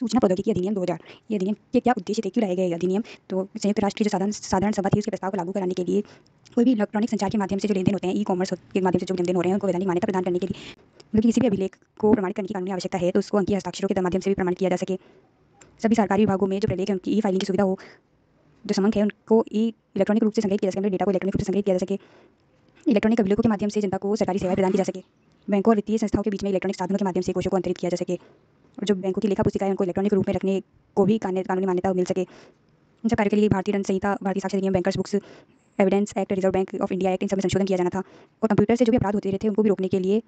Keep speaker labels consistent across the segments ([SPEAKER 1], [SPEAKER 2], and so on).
[SPEAKER 1] सूचना प्रौद्योगिकी अधिनियम 2000 ये अधिनियम के क्या उद्देश्य थे, क्यों लाए गए ये अधिनियम? तो संयुक्त राष्ट्र की जो साधारण सभा थी उसके प्रस्ताव को लागू कराने के लिए कोई भी इलेक्ट्रॉनिक संचार के माध्यम से जो लेन-देन होते हैं, ई-कॉमर्स के माध्यम से जो लेन-देन हो रहे हैं उनको वैधानिक मान्यता प्रदान करने के लिए मतलब कि किसी भी अभिलेख को प्रमाणित करने की कानूनी आवश्यकता है, तो उसको अंकीय हस्ताक्षरों के माध्यम से भी प्रमाणित किया जा सके। सभी सरकारी विभागों में जो प्रलेख है उनकी ई-फाइलिंग की सुविधा हो, जो समंक है उनको इलेक्ट्रॉनिक रूप से संग्रहित किया जा सके, डेटा को इलेक्ट्रॉनिक रूप से संग्रहित किया जा सके। इलेक्ट्रॉनिक अभिलेखों के माध्यम से जनता को सरकारी सेवाएं प्रदान की जा सके। बैंकों और वित्तीय संस्थाओं के बीच में इलेक्ट्रॉनिक साधनों के माध्यम से कोषों को अंतरित किया जा सके। और जो बैंकों की लेखा पुस्तिकाएं उनको इलेक्ट्रॉनिक रूप में रखने को भी कानूनी मान्यता मिल सके। इन सब कार्य के लिए भारतीय दंड संहिता, भारतीय साक्ष्य अधिनियम, bankers books, evidence act, reserve bank of India act, इन सब में संशोधन किया जाना था। और कंप्यूटर से जो भी अपराध होते रहते हैं उनको भी रोकने के लिए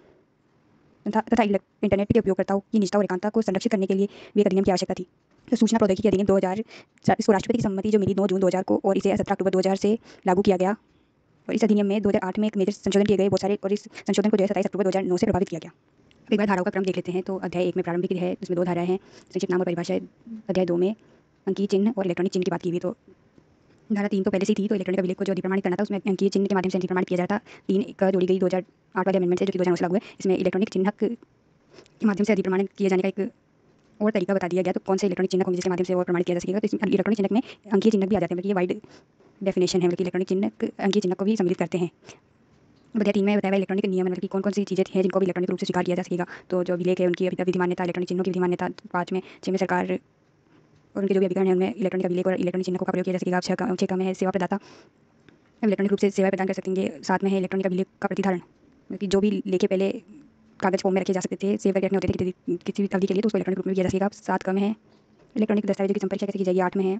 [SPEAKER 1] तथा इंटरनेट के उपयोगकर्ताओं की निजता और एकांतता को संरक्षित करने के लिए भी एक अधिनियम की आवश्यकता थी। तो सूचना प्रौद्योगिकी अधिनियम 2000 इसको राष्ट्रपति की सम्मति जो मिली 9 जून 2000 को, और इसे 17 अक्टूबर 2000 से लागू किया गया। और इस अधिनियम में 2008 में एक मेजर संशोधन किए गए बहुत सारे, और इस संशोधन को जो है 27 अक्टूबर 2009 से प्रभावित किया गया। एक बार धाराओं का क्रम देख लेते हैं। तो अध्याय 1 में प्रारंभिक है, उसमें 2 धाराएं हैं, संक्षिप्त नाम और परिभाषा है। अध्याय 2 में अंकीय चिन्ह और इलेक्ट्रॉनिक चिन्ह की बात की हुई। तो धारा 3 तो पहले से ही थी, तो इलेक्ट्रॉनिक अभिलेख को जो अधिप्रमाणित करना था उसमें अंकीय चिन्ह के माध्यम से अधिप्रमाणित किया जाता। 3 का जोड़ी गई 2008 वाले अमेंडमेंट से, जो कि 2009 से लागू है। इसमें इलेक्ट्रॉनिक चिन्ह के माध्यम से अधिप्रमाणित किए जाने का एक और तरीका बता दिया गया। तो कौन से इलेक्ट्रॉनिक चिन्ह को जिसके माध्यम से और प्रमाणित किया जा सकेगा? तो इसमें इलेक्ट्रॉनिक चिन्ह में अंकीय चिन्ह भी आ जाते हैं, बल्कि ये वाइड डेफिनेशन है, बल्कि इलेक्ट्रॉनिक चिन्ह अंकीय चिन्ह को भी सम्मिलित करते हैं। अध्याय 3 में बताया गया इलेक्ट्रॉनिक नियम मतलब कि कौन-कौन सी चीज़ें हैं जिनको भी इलेक्ट्रॉनिक रूप से स्वीकार किया जा सकेगा। तो जो अभिलेख है उनकी विधि मान्यता, इलेक्ट्रॉनिक चिन्हों की विधि मान्यता 5 में, 6 में सरकार और उनके जो भी अधिकरण है उनमें इलेक्ट्रॉनिक अभिलेख और इलेक्ट्रॉनिक चिन्हों का प्रयोग किया जा सकेगा। 6 में है सेवा प्रदाता इलेक्ट्रॉनिक रूप से सेवाएं प्रदान कर सकेंगे। 7 में है इलेक्ट्रॉनिक अभिलेख का प्रतिधारण, मतलब कि जो भी लेखे पहले कागज फॉर्म में रखे जा सकते थे, सेव करके रखने होते थे किसी भी अवधि के लिए, तो उसको इलेक्ट्रॉनिक रूप में किया जा सकेगा। 7 का में है इलेक्ट्रॉनिक दस्तावेजों की संपरीक्षा कैसे की जाएगी। 8 में है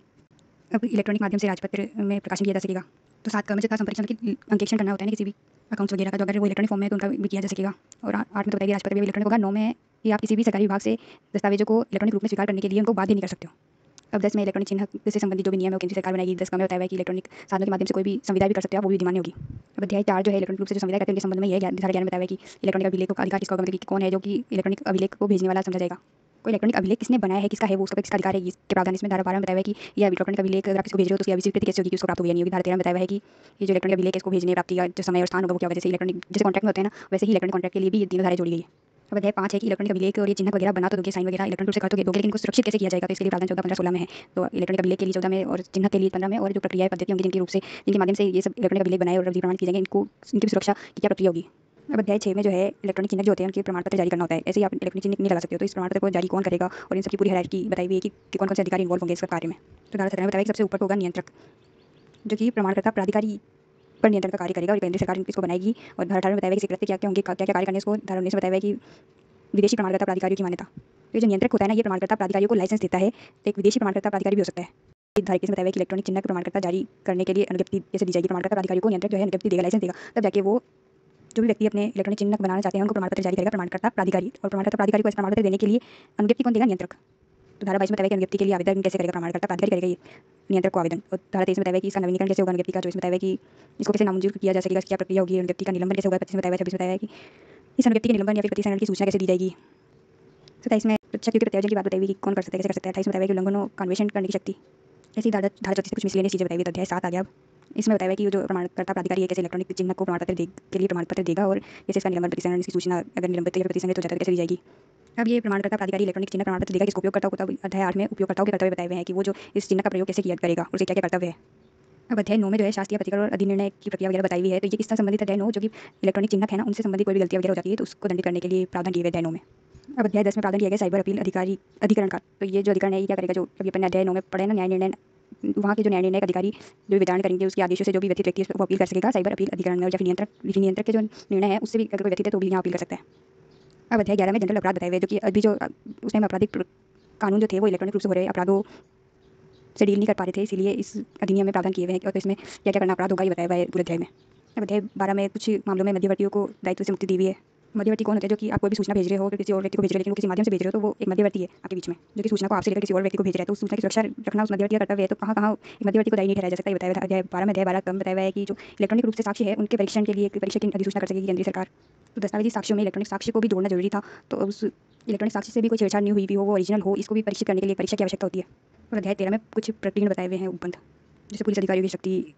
[SPEAKER 1] अब इलेक्ट्रॉनिक माध्यम से राजपत्र में प्रकाशन किया जा सकेगा। तो 7 का में जितना संपरीक्षण की अंकेक्षण करना होता है ना किसी भी अकाउंट्स वगैरह का, तो अगर वो इलेक्ट्रॉनिक फॉर्म में है तो उनका भी किया जा सकेगा। और 8 में तो बताइए राजपत्र भी इलेक्ट्रॉनिक होगा। 9 में है कि आप किसी भी सरकारी विभाग से दस्तावेजों को इलेक्ट्रॉनिक रूप में स्वीकार करने के लिए उनको बाध्य नहीं कर सकते हो। अब 10 में इलेक्ट्रॉनिक चिन्ह से संबंधित जो भी नियम है वो केंद्र सरकार बनाएगी। 10 का में बताया है कि इलेक्ट्रॉनिक साधनों के माध्यम से कोई भी संविदा भी कर सकते हो, वो भी विधिमान्य होगी। अब अध्याय 4 जो है इलेक्ट्रॉनिक रूप से जो संविदा करते हैं उनके संबंध में, यह धारा 11 में बताया है कि इलेक्ट्रॉनिक अभिलेख का अधिकार किसका होगा, मतलब कि कौन है जो कि इलेक्ट्रॉनिक अभिलेख को भेजने वाला समझा जाएगा। कोई इलेक्ट्रॉनिक अभिलेख किसने बनाया है, किसका है वो, उसका किसका अधिकार है, इसके प्रावधान इसमें धारा 12 में बताया है कि यह इलेक्ट्रॉनिक अभिलेख अगर आप किसको भेज रहे हो तो उसकी स्वीकृति कैसे होगी, कि उसको प्राप्त होगी या नहीं होगी। धारा 13 में बताया है कि ये जो इलेक्ट्रॉनिक अभिलेख है इसको भेजने प्राप्ति का जो समय और स्थान होगा वो क्या होगा। जैसे इलेक्ट्रॉनिक जैसे कॉन्ट्रैक्ट में होते हैं ना, वैसे ही इलेक्ट्रॉनिक कॉन्ट्रैक्ट के लिए भी ये तीनों धाराएं जोड़ी गई है। अब अध्याय 5 है कि इलेक्ट्रॉनिक अभिलेख और ये चिन्ह वगैरह बना तो दोगे, साइन वगैरह इलेक्ट्रॉनिक रूप से कर तो दोगे, लेकिन इनको सुरक्षित कैसे किया जाएगा? तो इसके लिए प्रावधान 14, 15, 16 में है। तो इलेक्ट्रॉनिक अभिलेख के लिए 14 में और चिन्ह के लिए 15 में, और जो प्रक्रिया पद्धति होंगी जिनके रूप से जिनके माध्यम से ये सब इलेक्ट्रॉनिक अभिलेख बनाए और प्रमाणित किए जाएंगे, इनको इनकी भी सुरक्षा की क्या प्रक्रिया होगी। अब अध्याय 6 में जो है इलेक्ट्रॉनिक चिन्ह जो होते हैं उनके प्रमाण पत्र जारी करना होता है। ऐसे ही आप इलेक्ट्रॉनिक चिन्ह नहीं लगा सकते हो, तो इस प्रमाण पत्र को जारी कौन करेगा और इन सबकी पूरी हायरार्की बताई हुई है कि कौन कौन से अधिकारी इन्वॉल्व होंगे इस कार्य में। तो धारा 17 में बताया कि सबसे ऊपर होगा नियंत्रक, जो कि प्रमाणकर्ता प्राधिकारी पर नियंत्रण का कार्य करेगा, और केंद्र सरकार इसको बनाएगी। और धारा 18 में बताया कि इसके कृत्य क्या क्या होंगे, क्या क्या कार्य करने इसको। धारा 19 में बताया कि विदेशी प्रमाणकर्ता प्राधिकारियों की मान्यता। तो ये जो नियंत्रक होता है ना, ये प्रमाणकर्ता प्राधिकारियों को लाइसेंस देता है, तो एक विदेशी प्रमाणकर्ता प्राधिकारी भी हो सकता है। धारा 21 में बताया कि इलेक्ट्रॉनिक चिन्ह के प्रमाणकर्ता जारी करने के लिए अनुज्ञप्ति कैसे दी जाएगी। प्रमाणकर्ता प्राधिकारी को नियंत्रक जो है अनुज्ञप्ति देगा, लाइसेंस देगा, तब जाके वो जो भी व्यक्ति अपने इलेक्ट्रॉनिक चिन्ह बनाना चाहते हैं उनको प्रमाण पत्र जारी करेगा प्रमाणकर्ता प्राधिकारी। और प्रमाणकर्ता प्राधिकारी को ऐसा प्रमाण पत्र देने के लिए अनुज्ञप्ति कौन देगा? नियंत्रक। तो धारा 22 में बताया कि अनुज्ञप्ति के लिए आवेदन कैसे करेगा? प्रमाणकर्ता प्राधिकारी करेगा ये नियंत्रक को आवेदन। और धारा 23 में बताया कि इसका नवीनीकरण कैसे होगा अनुज्ञप्ति का। 24 में बताया कि इसको कैसे नामंजूर किया जा सकेगा, क्या प्रक्रिया होगी। अनुज्ञप्ति का निलंबन कैसे होगा। 25 में बताया 26 में बताया कि इस अनुज्ञप्ति के निलंबन या फिर प्रतिसंहरण की सूचना कैसे दी जाएगी। 27 में प्रत्यक्ष प्रत्यायोजन की बात बताई हुई कि कौन कर सकता है, कैसे कर सकता है। 28 में बताया कि उल्लंघनों का अन्वेषण करने की शक्ति। ऐसी धारा 34 कुछ मिसलेनियस चीजें बताई हुई। अध्याय 7 आ गया। इसमें बताया कि जो प्रमाणकर्ता प्राधिकारी है कैसे इलेक्ट्रॉनिक चिन्ह को प्रमाण पत्र के लिए प्रमाण पत्र देगा, और जैसे इसका निलंबन प्रतिसंहरण की सूचना अगर निलंबित या प्रतिसंहरित हो जाता है तो कैसे दी जाएगी। अब ये प्रमाणकर्ता प्राधिकारी इलेक्ट्रॉनिक चिन्ह प्रमाण पत्र देगा किसको? उपयोगकर्ता को। तब अध्याय 8 में उपयोगकर्ताओं के कर्तव्य बताए हुए हैं कि वो जो इस चिन्ह का प्रयोग कैसे किया करेगा, उसके क्या क्या कर्तव्य है। अब अध्याय 9 में जो है शास्त्रीय प्रतिकरण और अधिनिर्णय की प्रक्रिया वगैरह बताई हुई है। तो ये किससे संबंधित अध्याय 9, जो कि इलेक्ट्रॉनिक चिन्ह है ना, उनसे संबंधित कोई भी गलतियां वगैरह हो जाती है तो उसको दंडित करने के लिए प्रावधान किए हुए अध्याय 9 में। अब अध्याय 10 में प्रावधान किया गया साइबर अपील अधिकरण का। तो ये जो अधिकरण है ये क्या करेगा, जो अभी अपन अध्याय 9 में पढ़े ना, न्याय निर्णय, वहाँ के जो न्याय निर्णय अधिकारी जो विचारण करेंगे उसके आदेशों से जो भी व्यक्ति है वो अपील कर सकेगा साइबर अपील अधिकरण में। और या फिर नियंत्रक के जो निर्णय है उससे भी अगर कोई व्यक्ति है तो भी यहाँ अपील कर सकता है। अब अध्याय 11 में जनरल अपराध बताए हुए, जो कि अभी जो उस टाइम आपराधिक कानून जो थे वो इलेक्ट्रॉनिक रूप से हो रहे अपराधों से डील नहीं कर पा रहे थे, इसीलिए इस अधिनियम में प्रावधान किए हुए हैं। और तो इसमें क्या क्या करना अपराध होगा ये बताया हुआ है पूरे अध्याय में। अब अध्याय 12 में कुछ मामलों में मध्यवर्तियों को दायित्व से मुक्ति दी हुई है। मध्यवर्ती कौन होते हैं? जो कि आप कोई भी सूचना भेज रहे हो, किसी और व्यक्ति को भेज रहे हो, लेकिन वो किसी माध्यम से भेज रहे हो, तो वो एक मध्यवर्ती है आपके बीच में, जो कि सूचना को आपसे लेकर किसी और व्यक्ति को भेज रहा है। तो उस सूचना की सुरक्षा रखना उस मध्यवर्ती का कर्तव्य है। तो कहाँ कहाँ एक मध्यवर्ती को दायी नहीं ठहराया जा सकता, ये बताया हुआ है अध्याय 12 में। अध्याय 12 कम बताया हुआ है कि जो इलेक्ट्रॉनिक रूप से साक्षी है उनके परीक्षण के लिए एक परीक्षा की अधिसूचना कर सकेगी केंद्रीय सरकार। तो दस्तावेजी साक्ष्यों में इलेक्ट्रॉनिक साक्ष्य को भी जोड़ना जरूरी था। तो उस इलेक्ट्रॉनिक साक्ष्य से भी कोई छेड़छाड़ नहीं हुई भी हो, वो ओरिजिनल हो, इसको भी परीक्षित करने के लिए परीक्षा की आवश्यकता होती है। और अध्याय 13 में कुछ प्रकरण बताए हुए हैं उपबंध, जैसे पुलिस अधिकारियों की शक्ति,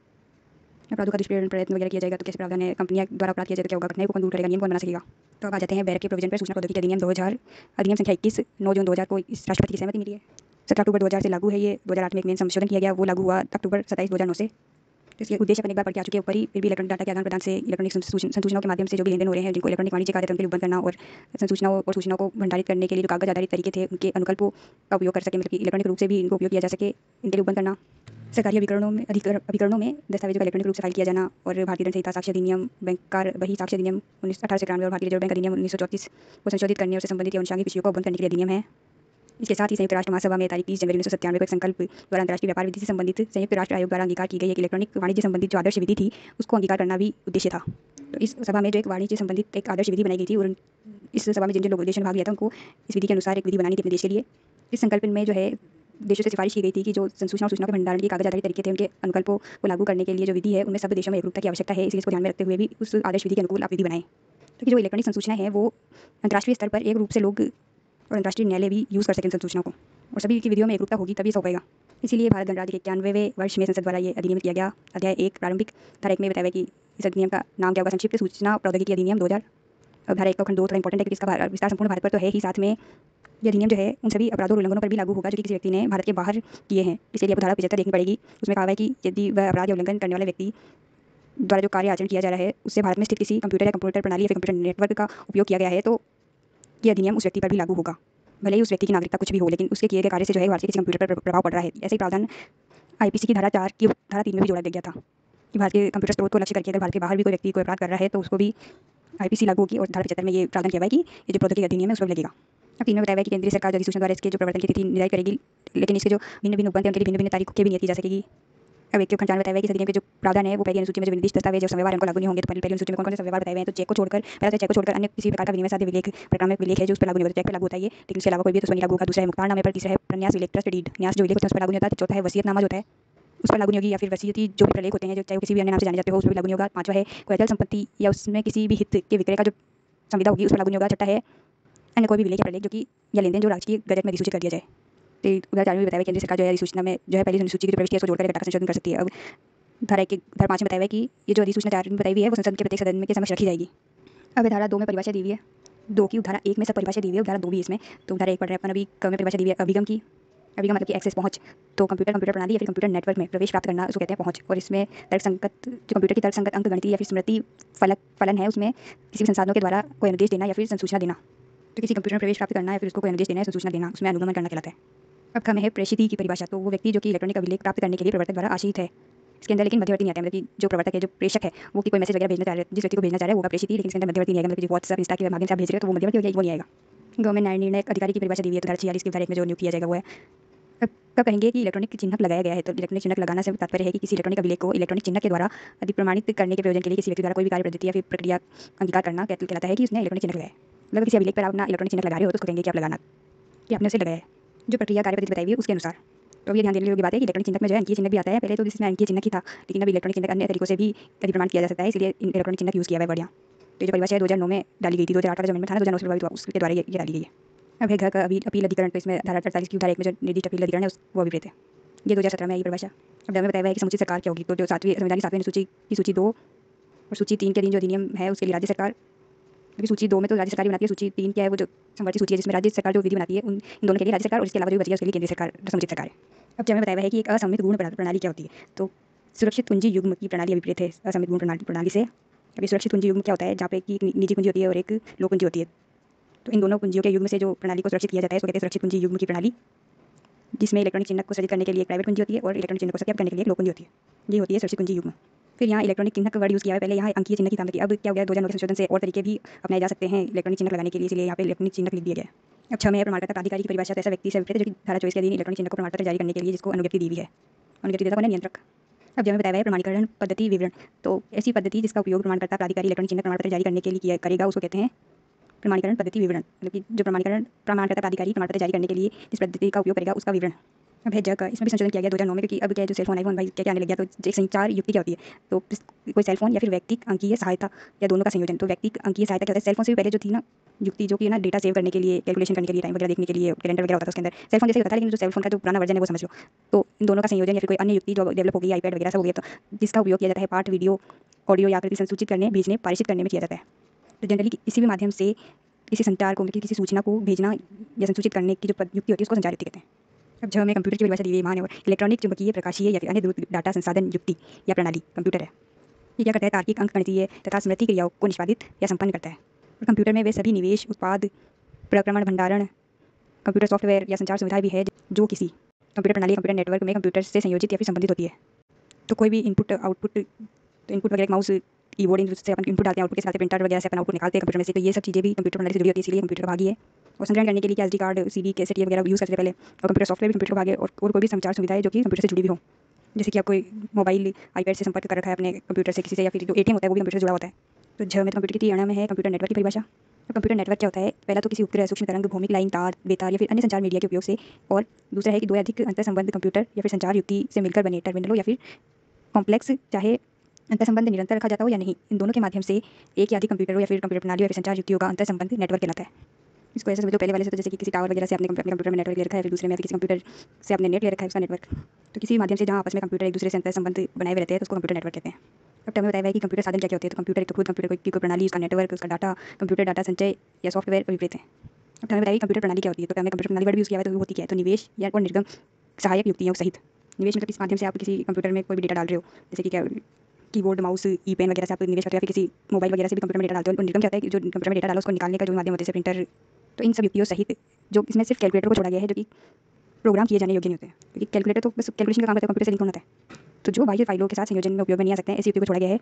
[SPEAKER 1] अपराधों का दुष्प्रेरण प्रयत्न वगैरह किया जाएगा तो कैसे प्रावधान है, कंपनियां द्वारा अपराध किया जाए तो क्या होगा, घटनाएं को कौन दूर करेगा, नियम कौन बना सकेगा। तो अब आ जाते हैं बैरक के प्रोविजन पर। सूचना प्रौद्योगिकी अधिनियम 2000 अधिनियम संख्या 21 9 जून 2000 को इस राष्ट्रपति की सहमति मिली है। 17 अक्टूबर 2000 से लागू है ये। 2008 में एक में संशोधन किया गया, वो लागू हुआ अक्टूबर 27 2009 से। तो इसके उद्देश्य अपन एक बार पढ़ के आ चुके हैं ऊपर ही, फिर भी इलेक्ट्रॉनिक डाटा के आदान प्रदान से इलेक्ट्रॉनिक संसूचनाओं के माध्यम से जो भी लेनदेन हो रहे हैं, जिनको इलेक्ट्रॉनिक वाणिज्य कार्य के लिए उपबंध करना और संसूचनाओं और सूचनाओं को भंडारित करने के लिए जो कागज आधारित तरीके थे उनके अनुकल्पों का उपयोग कर सके, मतलब कि इलेक्ट्रॉनिक रूप से भी इनको उपयोग किया जा सके, इनके लिए उपबंध करना। सरकारी अभिकरणों में दस्तावेजों का इलेक्ट्रॉनिक रूप से फाइल किया जाना और भारतीय दंड संहिता साक्ष्य अधिनियम, बैंकर बही साक्ष्य अधिनियम 1893 और भारतीय रिजर्व बैंक अधिनियम 1934 को संशोधित करने और उससे संबंधित अनुषंगिक विषयों को उपबंध करने के लिए अधिनियम है। इसके साथ ही संयुक्त राष्ट्र महासभा में तारीख 30 जनवरी 1997 को एक संकल्प द्वारा अंतर्राष्ट्रीय व्यापार विधि से संबंधित संयुक्त राष्ट्र आयोग द्वारा अंगीकार की गई एक इलेक्ट्रॉनिक वाणिज्य संबंधित जो आदर्श विधि थी उसको अंगीकार करना भी उद्देश्य था। तो इस सभा में जो एक वाणिज्य संबंधित एक आदर्श विधि बनाई गई थी और इस सभा में जिन जिन लोगों देशों ने भाग लिया था उनको इस विधि के अनुसार एक विधि बनानी थी अपने देश के लिए। इस संकल्प में जो है देशों से सिफारिश की गई थी कि जो सूचना के भंडारण के कागज आधारित तरीके थे उनके अनुकल्पों को लागू करने के लिए जो विधि है उनमें सब देशों में एकरूपता की आवश्यकता है, इसलिए इसको ध्यान में रखते हुए भी उस आदर्श विधि के अनुकूल आप विधि बनाएं। तो जो इलेक्ट्रॉनिक संसूचना है वो अंतर्राष्ट्रीय स्तर पर एक रूप से लोग और अंतर्राष्ट्रीय न्यायालय भी यूज़ कर सकें सूचनाओं को, और सभी की विधियों में एकरूपता होगी तभी सो पाएगा। इसीलिए भारत गणराज्य के 91वें वर्ष में संसद द्वारा ये अधिनियम किया गया। अध्याय 1 प्रारंभिक धारा 1 में बताया कि इस अधिनियम का नाम क्या होगा, संक्षिप्त सूचना प्रौद्योगिकी अधिनियम 2000। अब धारा 1 का खंड 2 थोड़ा इंपॉर्टेंट है क्योंकि इसका विस्तार संपूर्ण भारत पर तो है ही, साथ में ये अधिनियम जो है उन सभी अपराधों और उल्लंघनों पर भी लागू होगा जो कि किसी व्यक्ति ने भारत के बाहर किए हैं। इसलिए आपको धारा 75 देखनी पड़ेगी। उसमें कहा है कि यदि वह अपराध या उल्लंघन करने वाले व्यक्ति द्वारा जो कार्य आचरण किया जा रहा है उससे भारत में स्थित किसी कंप्यूटर या कंप्यूटर प्रणाली या फिर कंप्यूटर नेटवर्क का उपयोग किया गया है तो ये अधिनियम उस व्यक्ति पर भी लागू होगा, भले ही उस व्यक्ति की नागरिकता कुछ भी हो, लेकिन उसके किए गए कार्य से जो है भारत के किसी कंप्यूटर पर प्रभाव पड़ रहा है। ऐसे ही प्रावधान आईपीसी की धारा 4 की धारा 3 में भी जोड़ा गया था कि भारत के कंप्यूटर स्रोत को लक्ष्य करके अगर भारत के बाहर भी कोई व्यक्ति कोई अपराध कर रहा है तो उसको भी आईपीसी लागू होगी। और धारा 75 में ये प्रावधान किया हुआ है कि ये जो प्रौद्योगिकी अधिनियम है उस पर लगेगा। अब 3 में बताया है कि केंद्रीय सरकार जो अधिसूचना द्वारा इसके जो प्रवर्तन की तिथि निर्धारित करेगी, लेकिन इसके जो भिन्न भिन्न उपबंध हैं उनके लिए भिन्न भिन्न तारीखों की भी नियत की जा सकेगी। अब एक खंड 4 में बताया है कि इस अधिनियम के जो प्रावधान है वो पहली अनुसूची में जो निर्दिष्ट दस्तावेज और संविधान उनको लागू नहीं होंगे। तो पहली अनुसूची में कौन कौन से संविधान बताए हुए हैं, तो चेक को छोड़कर, पहला चेक को छोड़कर अन्य किसी प्रकार का विनिमय साध्य विलेख प्रक्रामक विलेख है जो उस पर लागू नहीं होता, चेक पर लागू होता है ये, लेकिन उसके अलावा कोई भी तो उस पर नहीं लागू होगा। दूसरा है मुक्तारनामे पर, तीसरा है प्रन्यास विलेख ट्रस्ट डीड न्यास जो विलेख होता है उस पर लागू नहीं होता। चौथा है वसीयतनामा जो होता है उस पर लागू नहीं होगी, या फिर वसीयती जो भी प्रलेख होते हैं जो चाहे किसी भी अन्य नाम से जाने जाते हो उस पर लागू नहीं होगा। पांचवा है कोई अचल संपत्ति या उसमें किसी भी हित के विक्रय का जो संविदा होगी उस पर लागू नहीं होगा। छठा है अन्य कोई भी विलेख या प्रलेख जो कि या लेनदेन जो राजकीय गजट में अधिसूचित कर दिया जाए। तो 2004 में बताया केंद्र सरकार जो है अधिसूचना में जो है पहली अनुसूची की जो प्रविष्टि है उसको जोड़कर डाटा संशोधन कर सकती है। अब धारा 5 में बताया है कि ये जो अधिसूचना 4 में बताई हुई है वो संसद के प्रत्येक सदन के समक्ष रखी जाएगी। अब धारा 2 में परिभाषा दी हुई है, 2 की धारा 1 में सब परिभाषा दी हुई है, धारा 2 भी इसमें। तो धारा 1 पढ़ रहे हैं अपन अभी, क में परिभाषा दी हुई है अभिगम की। अभिगम मतलब कि एक्सेस पहुंच, तो कंप्यूटर प्रणाली या फिर कंप्यूटर नेटवर्क में प्रवेश प्राप्त करना उसको कहते हैं पहुंच। और इसमें तर्कसंगत जो कंप्यूटर की तर्कसंगत अंक गणितीय या फिर स्मृति फलन है उसमें किसी भी संसाधनों के द्वारा कोई अनुदेश देना या फिर संसूचना देना। तो किसी कंप्यूटर में प्रवेश प्राप्त करना या फिर उसको कोई अनुदेश देना या सूचना देना उसमें अनुगमन करना कहलाता है। अब कम है प्रेषित की परिभाषा, तो वो व्यक्ति जो कि इलेक्ट्रॉनिक अभिलेख प्राप्त करने के लिए प्रवर्तक द्वारा आश्रित है। इसके अंदर लेकिन मध्यवर्ती नहीं आता है, मतलब कि जो प्रवर्तक है जो प्रेषक है वो कि कोई मैसेज वगैरह भेजना चाह रहे हैं, जिस व्यक्ति को भेजना चाह रहे हैं वो होगा प्रेषित, लेकिन इसके अंदर मध्यवर्ती नहीं आएगा, मतलब कि व्हाट्सएप इंस्टा के माध्यम से आप भेज रहे हो तो वो मध्यवर्ती हो गया, वो नहीं आएगा। गवर्नमेंट निर्णायक अधिकारी की परिभाषा दी हुई है, तो धारा 46 की धारा 1 में जो नियुक्त किया जाएगा वो है। कब कहेंगे कि इलेक्ट्रॉनिक चिन्हक लगाया गया है, तो इलेक्ट्रॉनिक चिन्हक लगाना से तात्पर्य है कि किसी इलेक्ट्रॉनिक अभिलेख को इलेक्ट्रॉनिक चिन्हक के द्वारा अधिक प्रमाणित करने के प्रयोजन के लिए किसी व्यक्ति द्वारा कोई भी कार्य पद्धति या फिर प्रक्रिया अंगीकार करना कहलाता है कि उसने इलेक्ट्रॉनिक चिन्हक लगाया है। मतलब किसी अभिलेख पर आप अपना इलेक्ट्रॉनिक चिन्हक लगा रहे हो तो उसको कहेंगे कि आप लगाना कि आपने उसे लगाया है, जो प्रक्रिया कार्य पद्धति बताई हुई है उसके अनुसार। तो ये ध्यान देने योग्य बात है कि इलेक्ट्रॉनिक चिन्हक में जो है अंकीय चिन्हक भी आता है, पहले तो इसमें अंकीय चिन्हक ही था, लेकिन अब इलेक्ट्रॉनिक चिन्हक अन्य तरीकों से भी प्रमाण किया जा सकता है, इसलिए इलेक्ट्रॉनिक चिन्हक यूज़ किया हुआ है बढ़िया। तो जो परिभाषा है 2009 में डाली गई थी, 2008 का जो अमेंडमेंट था ना 2009 से प्रभावित हुआ उसके द्वारा ये डाली गई है। अब है घर का अपील अधिकरण, तो इसमें धारा 48 की धारा 1 में जो निर्दिष्ट अपील अधिकरण है वो अभिप्रेत है, ये 2017 में आई परिभाषा। अब में बताया है कि समुचित सरकार क्या होगी, तो जो संविधान की 7वीं अनुसूची की सूची 2 और सूची 3 के अधीन जो अधिनियम है उसके लिए राज्य सरकार, क्योंकि सूची 2 में तो राज्य सरकार ही बनाती है, सूची 3 क्या है वो जो समवर्ती सूची है जिसमें राज्य सरकार जो विधि बनाती है इन दोनों के लिए राज्य सरकार और इसके अलावा जो बची है उसके लिए केंद्रीय सरकार समुचित सरकार है। अब जब हमें बताया है कि एक असममित गुण प्रणाली क्या होती है, तो सुरक्षित कुंजी युग्म की प्रणाली अभिप्रेत है असममित गुण प्रणाली से। अभी सुरक्षित कुंजी युग्म क्या होता है, जहाँ पे एक निजी कुंजी होती है और एक लोक कुंजी होती है, तो इन दोनों कुंजियों के युग्म से जो प्रणाली को सुरक्षित किया जाता है उसको कहते हैं सुरक्षित कुंजी युग्म की प्रणाली, जिसमें इलेक्ट्रॉनिक चिन्हक को सृजित करने के लिए एक प्राइवेट कुंजी होती है और इलेक्ट्रॉनिक चिन्हक को सत्यापित करने के लिए एक लोक कुंजी होती है, ये होती है सुरक्षित कुंजी युग्म। फिर यहाँ इलेक्ट्रॉनिक चिन्हक का वर्ड यूज़ किया है, पहले यहाँ अंकीय चिन्ह की था, अब क्या हो गया 2009 के संशोधन से और तरीके भी अपनाए जा सकते हैं इलेक्ट्रॉनिक चिन्हक लगाने के लिए, इसलिए यहाँ पे इलेक्ट्रॉनिक चिन्हक लिख दिया गया है। अब 6 में प्रमाणपत्र प्राधिकारी की परिभाषा, तो ऐसा व्यक्ति से विपरीत जो कि धारा 24 के अधीन इलेक्ट्रॉनिक चिन्हक को प्रमाणपत्र जारी करने के लिए जिसको अनुज्ञप्ति दी हुई है, अनुज्ञप्ति देता कौन है, नियंत्रक। अब जब हमें बताया है प्रमाणीकरण पद्धति विवरण, तो ऐसी पद्धति जिसका उपयोग प्रमाणकर्ता प्राधिकारी इलेक्ट्रॉनिक चिन्हक प्रमाणपत्र जारी करने के लिए करेगा उसको कहते हैं प्रमाणीकरण पद्धति विवरण, मतलब कि जो प्रमाणकर्ता प्राधिकारी प्रमाणपत्र जारी करने के लिए जिस पद्धति का उपयोग करेगा उसका विवरण। अब है जग, इसमें भी संशोधन किया गया 2009 में, क्योंकि अब क्या है जो सेलफोन आईफोन भाई क्या आने लग गया, तो एक संचार युक्ति क्या होती है, तो कोई सेलफोन या फिर व्यक्तिक अंकीय सहायता या दोनों का संयोजन। तो व्यक्तिक अंकीय सहायता क्या होता है, सेलफोन से भी पहले जो थी ना युक्ति जो कि ना डेटा सेव करने के लिए, कैलकुलेशन करने के लिए, टाइम वगैरह देखने के लिए, कैलेंडर वगैरह होता था उसके अंदर। सेल फोन जैसे होता था, लेकिन जो सेल फोन का जो पुराना वर्जन है वो समझ लो। तो इन दोनों का संयोजन या फिर कोई अन्य युक्ति जो डेवलप हो गई, आईपैड वगैरह सब हो गया, तो जिसका उपयोग किया जाता है पाठ, वीडियो, ऑडियो या आकृति संसूचित करने, भेजने, पारित करने में किया जाता है। तो जनरली किसी भी माध्यम से किसी संचार को, किसी सूचना को भेजना या संसूचित करने की जो युक्ति होती है उसको संचार युक्ति कहते हैं। अब जब हमें कंप्यूटर की परिभाषा दी गई है और इलेक्ट्रॉनिक, चुंबकीय, प्रकाशीय या फिर अन्य द्रुत डाटा संसाधन युक्ति या प्रणाली कंप्यूटर है। ये क्या करता है? तार्किक, अंकगणितीय तथा स्मृति क्रियाओं को निष्पादित या संपन्न करता है। और कंप्यूटर में वे सभी निवेश, उत्पाद, प्रक्रमण, भंडारण, कंप्यूटर सॉफ्टवेयर या संचार सुविधाएं भी है जो किसी कंप्यूटर प्रणाली, कंप्यूटर नेटवर्क में कंप्यूटर से संयोजित या फिर संबंधित होती है। तो कोई भी इनपुट, आउटपुट, तो इनपुट वगैरह माउस, कीबोर्ड से अपन इनपुट डालते हैं, आउटपुट के साथ प्रिंटर वगैरह से अपन आउटपुट निकालते हैं कंप्यूटर में से। तो ये सब चीज़ें भी कंप्यूटर प्रणाली से जुड़ी होती है, इसलिए कंप्यूटर का भाग ही है। और संग्रहण करने के लिए एसडी कार्ड, सीडी, कैसेट वगैरह यूज़ करते पहले। और कंप्यूटर सॉफ्टवेयर भी कंप्यूटर का भाग है। और कोई भी संचार सुविधाएं जो कि कंप्यूटर से जुड़ी भी हो, जैसे कि आप कोई मोबाइल, आईपैड से संपर्क कर रखा है अपने कंप्यूटर से किसी से, या फिर जो एटीएम होता है वो भी कंप्यूटर से जुड़ा होता है। तो झ में कंप्यूटर की अणा में है कंप्यूटर नेटवर्क की परिभाषा। तो कंप्यूटर नेटवर्क क्या होता है? पहला तो किसी उपग्रह, सूक्ष्म तरंग, भौमिक लाइन, तार, बेतार या फिर अन्य संचार मीडिया के उपयोग से, और दूसरा है कि दो या अधिक अंतर संबंध कंप्यूटर या फिर संचार युक्ति से मिलकर बने टर्मिनलों या फिर कॉम्प्लेक्स, चाहे अंतर संबंध निरंतर रखा जाता हो या नहीं, इन दोनों के माध्यम से एक या अधिक कंप्यूटरों या फिर कंप्यूटर प्रणाली या फिर संचार युक्तियों का अंतर संबंध नेटवर्क कहलाता है। इसको ऐसे समझो पहले वाले से, तो जैसे कि किसी टावर वगैरह से आपने अपने कंप्यूटर में नेटवर्क ले रखा है, फिर दूसरे में किसी कंप्यूटर से आपने नेट ले रखा है उसका नेटवर्क। तो किसी भी माध्यम से जहाँ आपस में कंप्यूटर एक दूसरे से अंतर संबंध बनाए हुए रहते हैं तो उसको कंप्यूटर नेटवर्क कहते हैं। अब टर्म में बताया है कि कंप्यूटर साधन क्या होते हैं। तो कंप्यूटर तो खुद कंप्यूटर की कोई प्रणाली, उसका नेटवर्क, उसका डाटा, कंप्यूटर डाटा संचय या सॉफ्टवेयर विपरीत है। अब टर्म में बताया कि कंप्यूटर प्रणाली क्या होती है। तो टर्म में कंप्यूटर प्रणाली वर्ड भी यूज़ किया है, तो वो होती क्या है? तो निवेश या और निर्गम सहायक युक्तियों सहित। निवेश मतलब इस माध्यम से आप किसी कंप्यूटर में कोई भी डेटा डाल रहे हो, जैसे कि क्या कीबोर्ड, माउस, ई पेन वगैरह से आप निवेश करते हो, या फिर किसी मोबाइल वगैरह से भी कंप्यूटर में डेटा डालते हो। और निर्गम क्या होता है कि जो कंप्यूटर में डेटा डाला उसको निकालने का जो माध्यम होता है, जैसे प्रिंटर। तो इन सब युक्तियों सहित जो इसमें सिर्फ कैलकुलेटर को छोड़ा गया है, जो कि प्रोग्राम किए जाने योग्य नहीं होते हैं, क्योंकि कैलकुलेटर तो बस कैलकुलेशन का काम करता है, कंप्यूटर से लिंक होता है। तो जो बाह्य फाइलों के साथ संयोजन में उपयोग में नहीं आ सकते हैं, ऐसी युक्ति को छोड़ा गया है।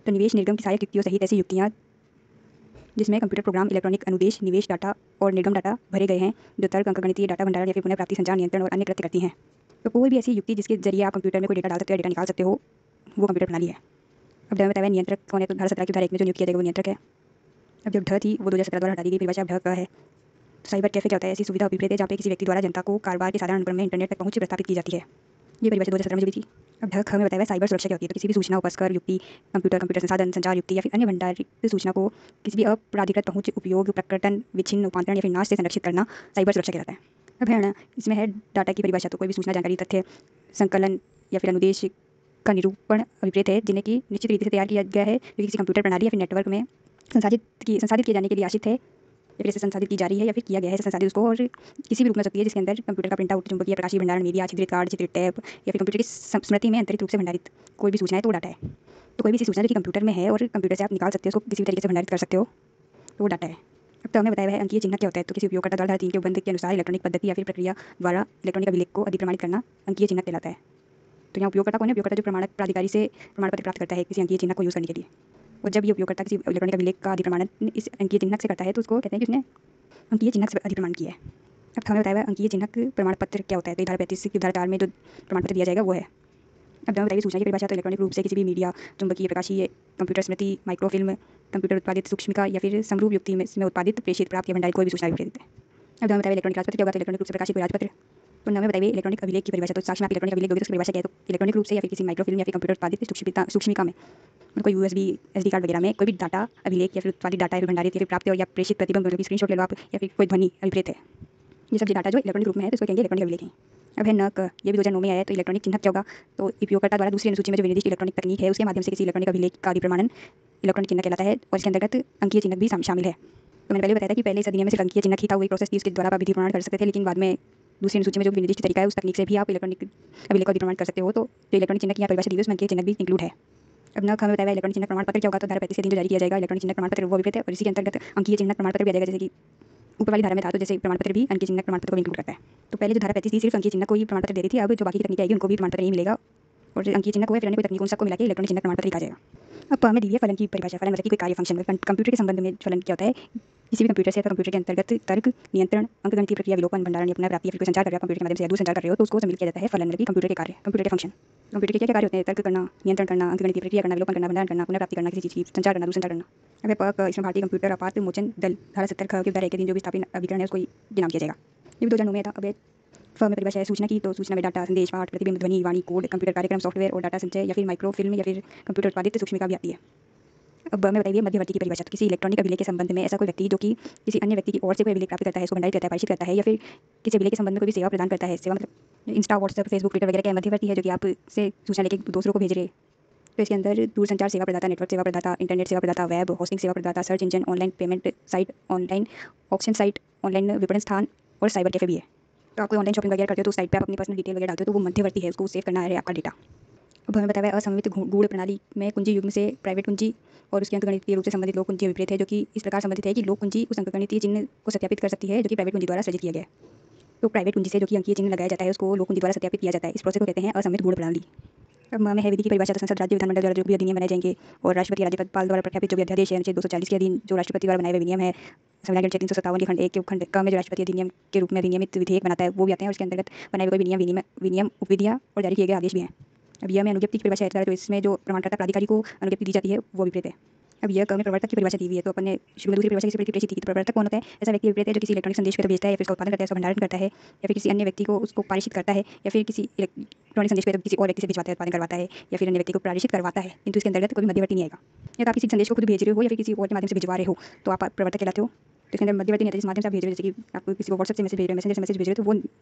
[SPEAKER 1] तो निवेश, निर्गम की सहायक युक्तियों सहित ऐसी युक्तियाँ जिसमें कंप्यूटर प्रोग्राम, इलेक्ट्रॉनिक अनुदेश, निवेश डाटा और निर्गम डाटा भरे गए हैं, जो तर्क, अंकगणितीय, डाटा भंडारण या फिर पुनः प्राप्ति, संचार, नियंत्रण और अन्य कृत्य करती हैं। तो कोई भी ऐसी युक्ति जिसके जरिए आप कंप्यूटर में कोई डेटा डाल सकते हो, डेटा निकाल सकते हो, वो कंप्यूटर प्रणाली है। अब ढ में बताया नियंत्रक कौन है? तो धारा 17 की धारा 1 में जो नियुक्त किया जाएगा वो नियंत्रक है। अब जब ढ थी वो 2017 द्वारा हटा दी गई, परिभाषा अब ढ का है। तो साइबर कैफे क्या होता है? ऐसी सुविधा अभिप्रेत है जहाँ पे किसी व्यक्ति द्वारा जनता को कारोबार के साधारण अनुक्रम में इंटरनेट तक पहुंच प्रस्तापित की जाती है। ये परिभाषा 2017 में जुड़ी थी। अब ढ ख में बताया साइबर सुरक्षा क्या होती है? तो किसी भी सूचना, उपस्कर, युक्ति, कंप्यूटर संसाधन, संचार युक्ति या फिर अन्य भंडारित सूचना को किसी भी अपराधिकृत पहुंच, उपयोग, प्रकटन, विच्छिन्न, रूपांतरण या फिर नाश से संरक्षित करना साइबर सुरक्षा कहलाता है। अब है ना, इसमें है डाटा की परिभाषा। तो कोई भी सूचना, जानकारी, तथ्य, संकलन या फिर अनुदेश का निरूपण अभिप्रेत है, जिन्हें की निश्चित रीति से तैयार किया गया है, जो किसी कंप्यूटर प्रणाली या फिर नेटवर्क में संसाधित किए जाने के लिए आशित है, या फिर इसे संसाधित की जा रही है या फिर किया गया है संसाधित उसको, और किसी भी रूप में सकती है जिसके अंदर कंप्यूटर का प्रिंट आउट, चुंबकीय, प्रकाशीय भंडारण, मीडिया, छिद्रित कार्ड, चित्रित टैप या फिर कंप्यूटर की स्मृति में अंतरित रूप से भंडारित कोई भी सूचना है तो वो डाटा है। तो कोई भी ऐसी सूचना जो कि कंप्यूटर में है और कंप्यूटर से आप निकाल सकते हो, उसको किसी भी तरीके से भंडारित कर सकते हो, तो वो डाटा है। अब तो हमें बताया है अंकीय चिन्ह क्या होता है। तो किसी उपयोगकर्ता द्वारा 3 के उपबंध के अनुसार इलेक्ट्रॉनिक पद्धति या फिर प्रक्रिया द्वारा इलेक्ट्रॉनिक अभिलेख को अधिप्रमाणित करना अंकीय चिन्ह कहलाता है। तो यहाँ उपयोगकर्ता कौन है? उपयोगकर्ता जो प्रमाणक प्राधिकारी से प्रमाण पत्र प्राप्त करता है किसी अंकीय चिन्ह को यूज़ करने के लिए। और जब ये उपयोगकर्ता किसी इलेक्ट्रॉनिक अभिलेख का अधिप्रमाणन इस अंकीय चिन्ह से करता है तो उसको कहते हैं कि उसने अंकीय चिन्ह से अधिप्रमाण किया है। अब हमें बताया हुआ अंकीय चिन्ह प्रमाण पत्र क्या होता है। तो धारा 35 की धारा 4 में जो प्रमाण पत्र दिया जाएगा वो है। अब हमें बताइए सूचना की परिभाषा। तो इलेक्ट्रॉनिक रूप से किसी भी मीडिया, चुंबकीय, प्रकाशीय, कंप्यूटर स्मृति, माइक्रोफिल्म, कंप्यूटर उत्पादित सूक्ष्मिका या फिर समरूप युक्ति में उत्पादित, प्रेषित, प्राप्त या भंडारित कोई भी सूचना विपरीत है। अब हमें बताइए इलेक्ट्रॉनिक राजपत्र क्या होगा। तो इलेक्ट्रॉनिक रूप से प्रकाशित कोई राजपत्र। तो हमें बताइए इलेक्ट्रॉनिक अभिलेख की परिभाषा। तो साक्ष्य में आप इलेक्ट्रॉनिक अभिलेख दोगे तो उसकी परिभाषा क्या है? तो इलेक्ट्रॉनिक रूप से या फिर किसी माइक्रोफिल्म या फिर कंप्यूटर उत्पादित सूक्ष्मिका में, मतलब कोई यूएसबी, एसडी कार्ड वगैरह में कोई भी डाटा अभिलेख या फिर उत्पादित डाटा या फिर भंडारित या फिर प्राप्त या प्रेषित प्रतिबंध, मतलब स्क्रीनशॉट ले लो आप, या फिर कोई ध्वनि अभिप्रेत है, ये सब डाटा जो इलेक्ट्रॉनिक रूप में है तो इसको कहेंगे इलेक्ट्रॉनिक अभिलेख है। अब है न क, ये भी 2009 में आया है। तो इलेक्ट्रॉनिक चिन्ह क्या होगा? तो उपयोगकर्ता द्वारा दूसरी अनुसूची में जो विनिर्दिष्ट इलेक्ट्रॉनिक तकनीक है उसके माध्यम से किसी इलेक्ट्रॉनिक अभिलेख का अधिप्रमाणन इलेक्ट्रॉनिक चिन्ह कहलाता है, और इसके अंतर्गत अंकीय चिन्ह भी शामिल है। तो मैंने पहले बताया था कि पहले इस अधिनियम में सिर्फ अंकीय चिन्ह ही था, वही प्रोसेस थी, उसके द्वारा आप विधि प्रमाण कर सकते थे। लेकिन बाद में दूसरी अनुसूची में जो विनिर्दिष्ट तरीका है उस तकनीक से भी आप इलेक्ट्रॉनिक अभिलेख का अधिप्रमाण कर सकते हो। तो जो इलेक्ट्रॉनिक चिन्ह की यहाँ परिभाषा दी है उसमें अंकीय चिन्ह भी इंक्लूड है। अब न हमें बताया इलेक्ट्रॉनिक चिन्ह प्रमाण पत्र क्या होगा। तो धारा 35 से 3 जो जारी किया जाएगा इलेक्ट्रॉनिक चिन्ह प्रमाण पत्र वो विपरीत है, और इसी के अंतर्गत अंकीय चिन्ह प्रमाण पत्र भी आ जाएगा, जैसे कि ऊपर वाली धारा में था। तो जैसे प्रमाण पत्र भी अंकीय चिन्ह प्रमाण पत्र को इंक्लूड करता है। तो पहले जो धारा 35 थी सिर्फ अंकीय चिन्ह को ही प्रमाण पत्र दे रही थी, अब जो बाकी की तकनीक आएगी उनको भी प्रमाण पत्र नहीं मिलेगा, और अंकीय चिन्ह को फिर अन्य कोई तकनीक उन सबको मिला के इलेक्ट्रॉनिक चिन्ह प्रमाण पत्र लिखा जाएगा। अब हमें दी है फलन की परिभाषा। फलन मतलब कि कोई कार्य, फंक्शन में कंप्यूटर के संबंध में फलन क्या होता है? किसी भी कंप्यूटर से अथवा कंप्यूटर के अंतर्गत तर्क, नियंत्रण, अंकगणितीय प्रक्रिया, विलोपन, भंडारण या पुनः प्राप्ति या फिर संचार कर रहे हो कंप्यूटर के माध्यम से या दूर संचार कर रहे हो तो उसको सम्मिलित किया जाता है फलन, मतलब कि कंप्यूटर के कार्य, कंप्यूटर के फंक्शन। कंप्यूटर के क्या क्या कार्य होते हैं? तर्क करना, नियंत्रण करना, अंकगणितीय प्रक्रिया करना, विलोपन करना, भंडारण करना, पुनः प्राप्ति करना किसी चीज़ की, संचार करना, दूर संचार करना। अब प इसमें भारतीय कंप्यूटर आपात मोचन दल धारा 70 ख के धारा 1 के दिन जो भी स्थापित अभिकरण है उसको नाम किया जाएगा। ये भी 2009 में था। अब फ में परिभाषा है सूचना की। तो सूचना में डाटा, संदेश, पाठ, प्रतिबिंब, ध्वनि, वाणी, कोड, कंप्यूटर कार्यक्रम, सॉफ्टवेयर और डाटा संचय या फिर माइक्रोफिल्म या फिर कंप्यूटर उत्पादित सूक्ष्मिका भी आती है। अब मैं बताइए मध्यवर्ती की परिभाषा। तो किसी इलेक्ट्रॉनिक अभिलेख के संबंध में ऐसा कोई व्यक्ति जो कि किसी अन्य व्यक्ति की ओर से कोई अभिलेख प्राप्त करता है, उसको भंडारित करता है, पारित करता है, या फिर किसी अभिलेख के संबंध में कोई भी सेवा प्रदान करता है। सेवा मतलब इंस्टा, व्हाट्सएप, फेसबुक, ट्विटर वगैरह का मध्यवर्ती है जो कि आपसे सूचना लेके दूसरों को भेज रहे हैं। तो इसके अंदर दूरसंचार सेवा प्रदाता, नेटवर्क सेवा प्रदाता, इंटरनेट सेवा प्रदाता, वेब होस्टिंग सेवा प्रदाता, search engine, online payment site, online auction site, online विपणन स्थान और साइबर कैफे भी है। तो आप कोई ऑनलाइन शॉपिंग वगैरह करते हो तो उस साइट पे आप अपनी पर्सनल डिटेल वगैरह डालते हो, तो वो मध्यवर्ती है, उसको सेव करना है आपका डेटा। अब हमें बताया है असममित गूढ़ प्रणाली में कुंजी युग्म से प्राइवेट कुंजी और उसके अंकगणितीय रूप से संबंधित लोक कुंजी विपरीत है, जो कि इस प्रकार संबंधित है कि लोक कुंजी उस अंकगणितीय चिन्ह को सत्यापित कर सकती है जो कि प्राइवेट कुंजी द्वारा सृजित किया गया है। तो प्राइवेट कुंजी से जो कि अंकीय चिन्ह लगाया जाता है उसको लोक कुंजी द्वारा सत्यापित किया जाता है। इस प्रोसेस को कहते हैं असममित गूढ़ प्रणाली। अब में है विधि की परिभाषा। तो संसद, राज्य, विधानमंडल द्वारा जो भी अधिनियम बनाए जाएंगे और राष्ट्रपति, राज्यपाल द्वारा प्रख्यापित जो भी अध्यादेश है अनुच्छेद 240 के अधीन जो राष्ट्रपति द्वारा बनाए हुए विनियम है, संविधान के अनुच्छेद 357 के खंड 1 के खंड क में जो राष्ट्रपति अधिनियम के रूप में अधिनियमित विधेयक बनाता है वो भी आते हैं, और उसके अंतर्गत बनाए हुए कोई विनियम, उपविधियाँ और जारी किए गए आदेश भी हैं। अब यह में अनुज्ञप्ति की परिभाषा है, तो इसमें जो प्रमाणकर्ता प्राधिकारी को अनुज्ञप्ति दी जाती है वो विपरीत है। अब यह क में प्रवर्तक की परिभाषा दी हुई है। तो अपन ने शुरू में दूसरी परिभाषा किसी व्यक्ति थी। तो प्रवर्तक कौन होता है? ऐसा व्यक्ति विपरीत है जो किसी इलेक्ट्रॉनिक संदेश को भेजता है या फिर उसका उत्पादन करता है, उसका भंडारण करता है, या फिर किसी अन्य व्यक्ति को उसको पारित करता है, या फिर किसी इलेक्ट्रॉनिक संदेश को किसी और व्यक्ति से भिजवाता है, उत्पादन करवाता है, या फिर अन्य व्यक्ति को प्रेषित करवाता है, किंतु इसके अंतर्गत कोई मध्यवर्ती नहीं आएगा। या तो आप किसी संदेश को खुद भेज रहे हो या फिर किसी और के माध्यम से भिजवा रहे हो तो आप प्रवर्तक कहलाते हो। तो इसके अंदर मध्यवर्ती नहीं, जिस माध्यम से आप भेज रहे हो, जैसे कि आप किसी को व्हाट्सएप से मैसेज भेज रहे हो, मैसेंजर से मैसेज भेज रहे हो, तो वो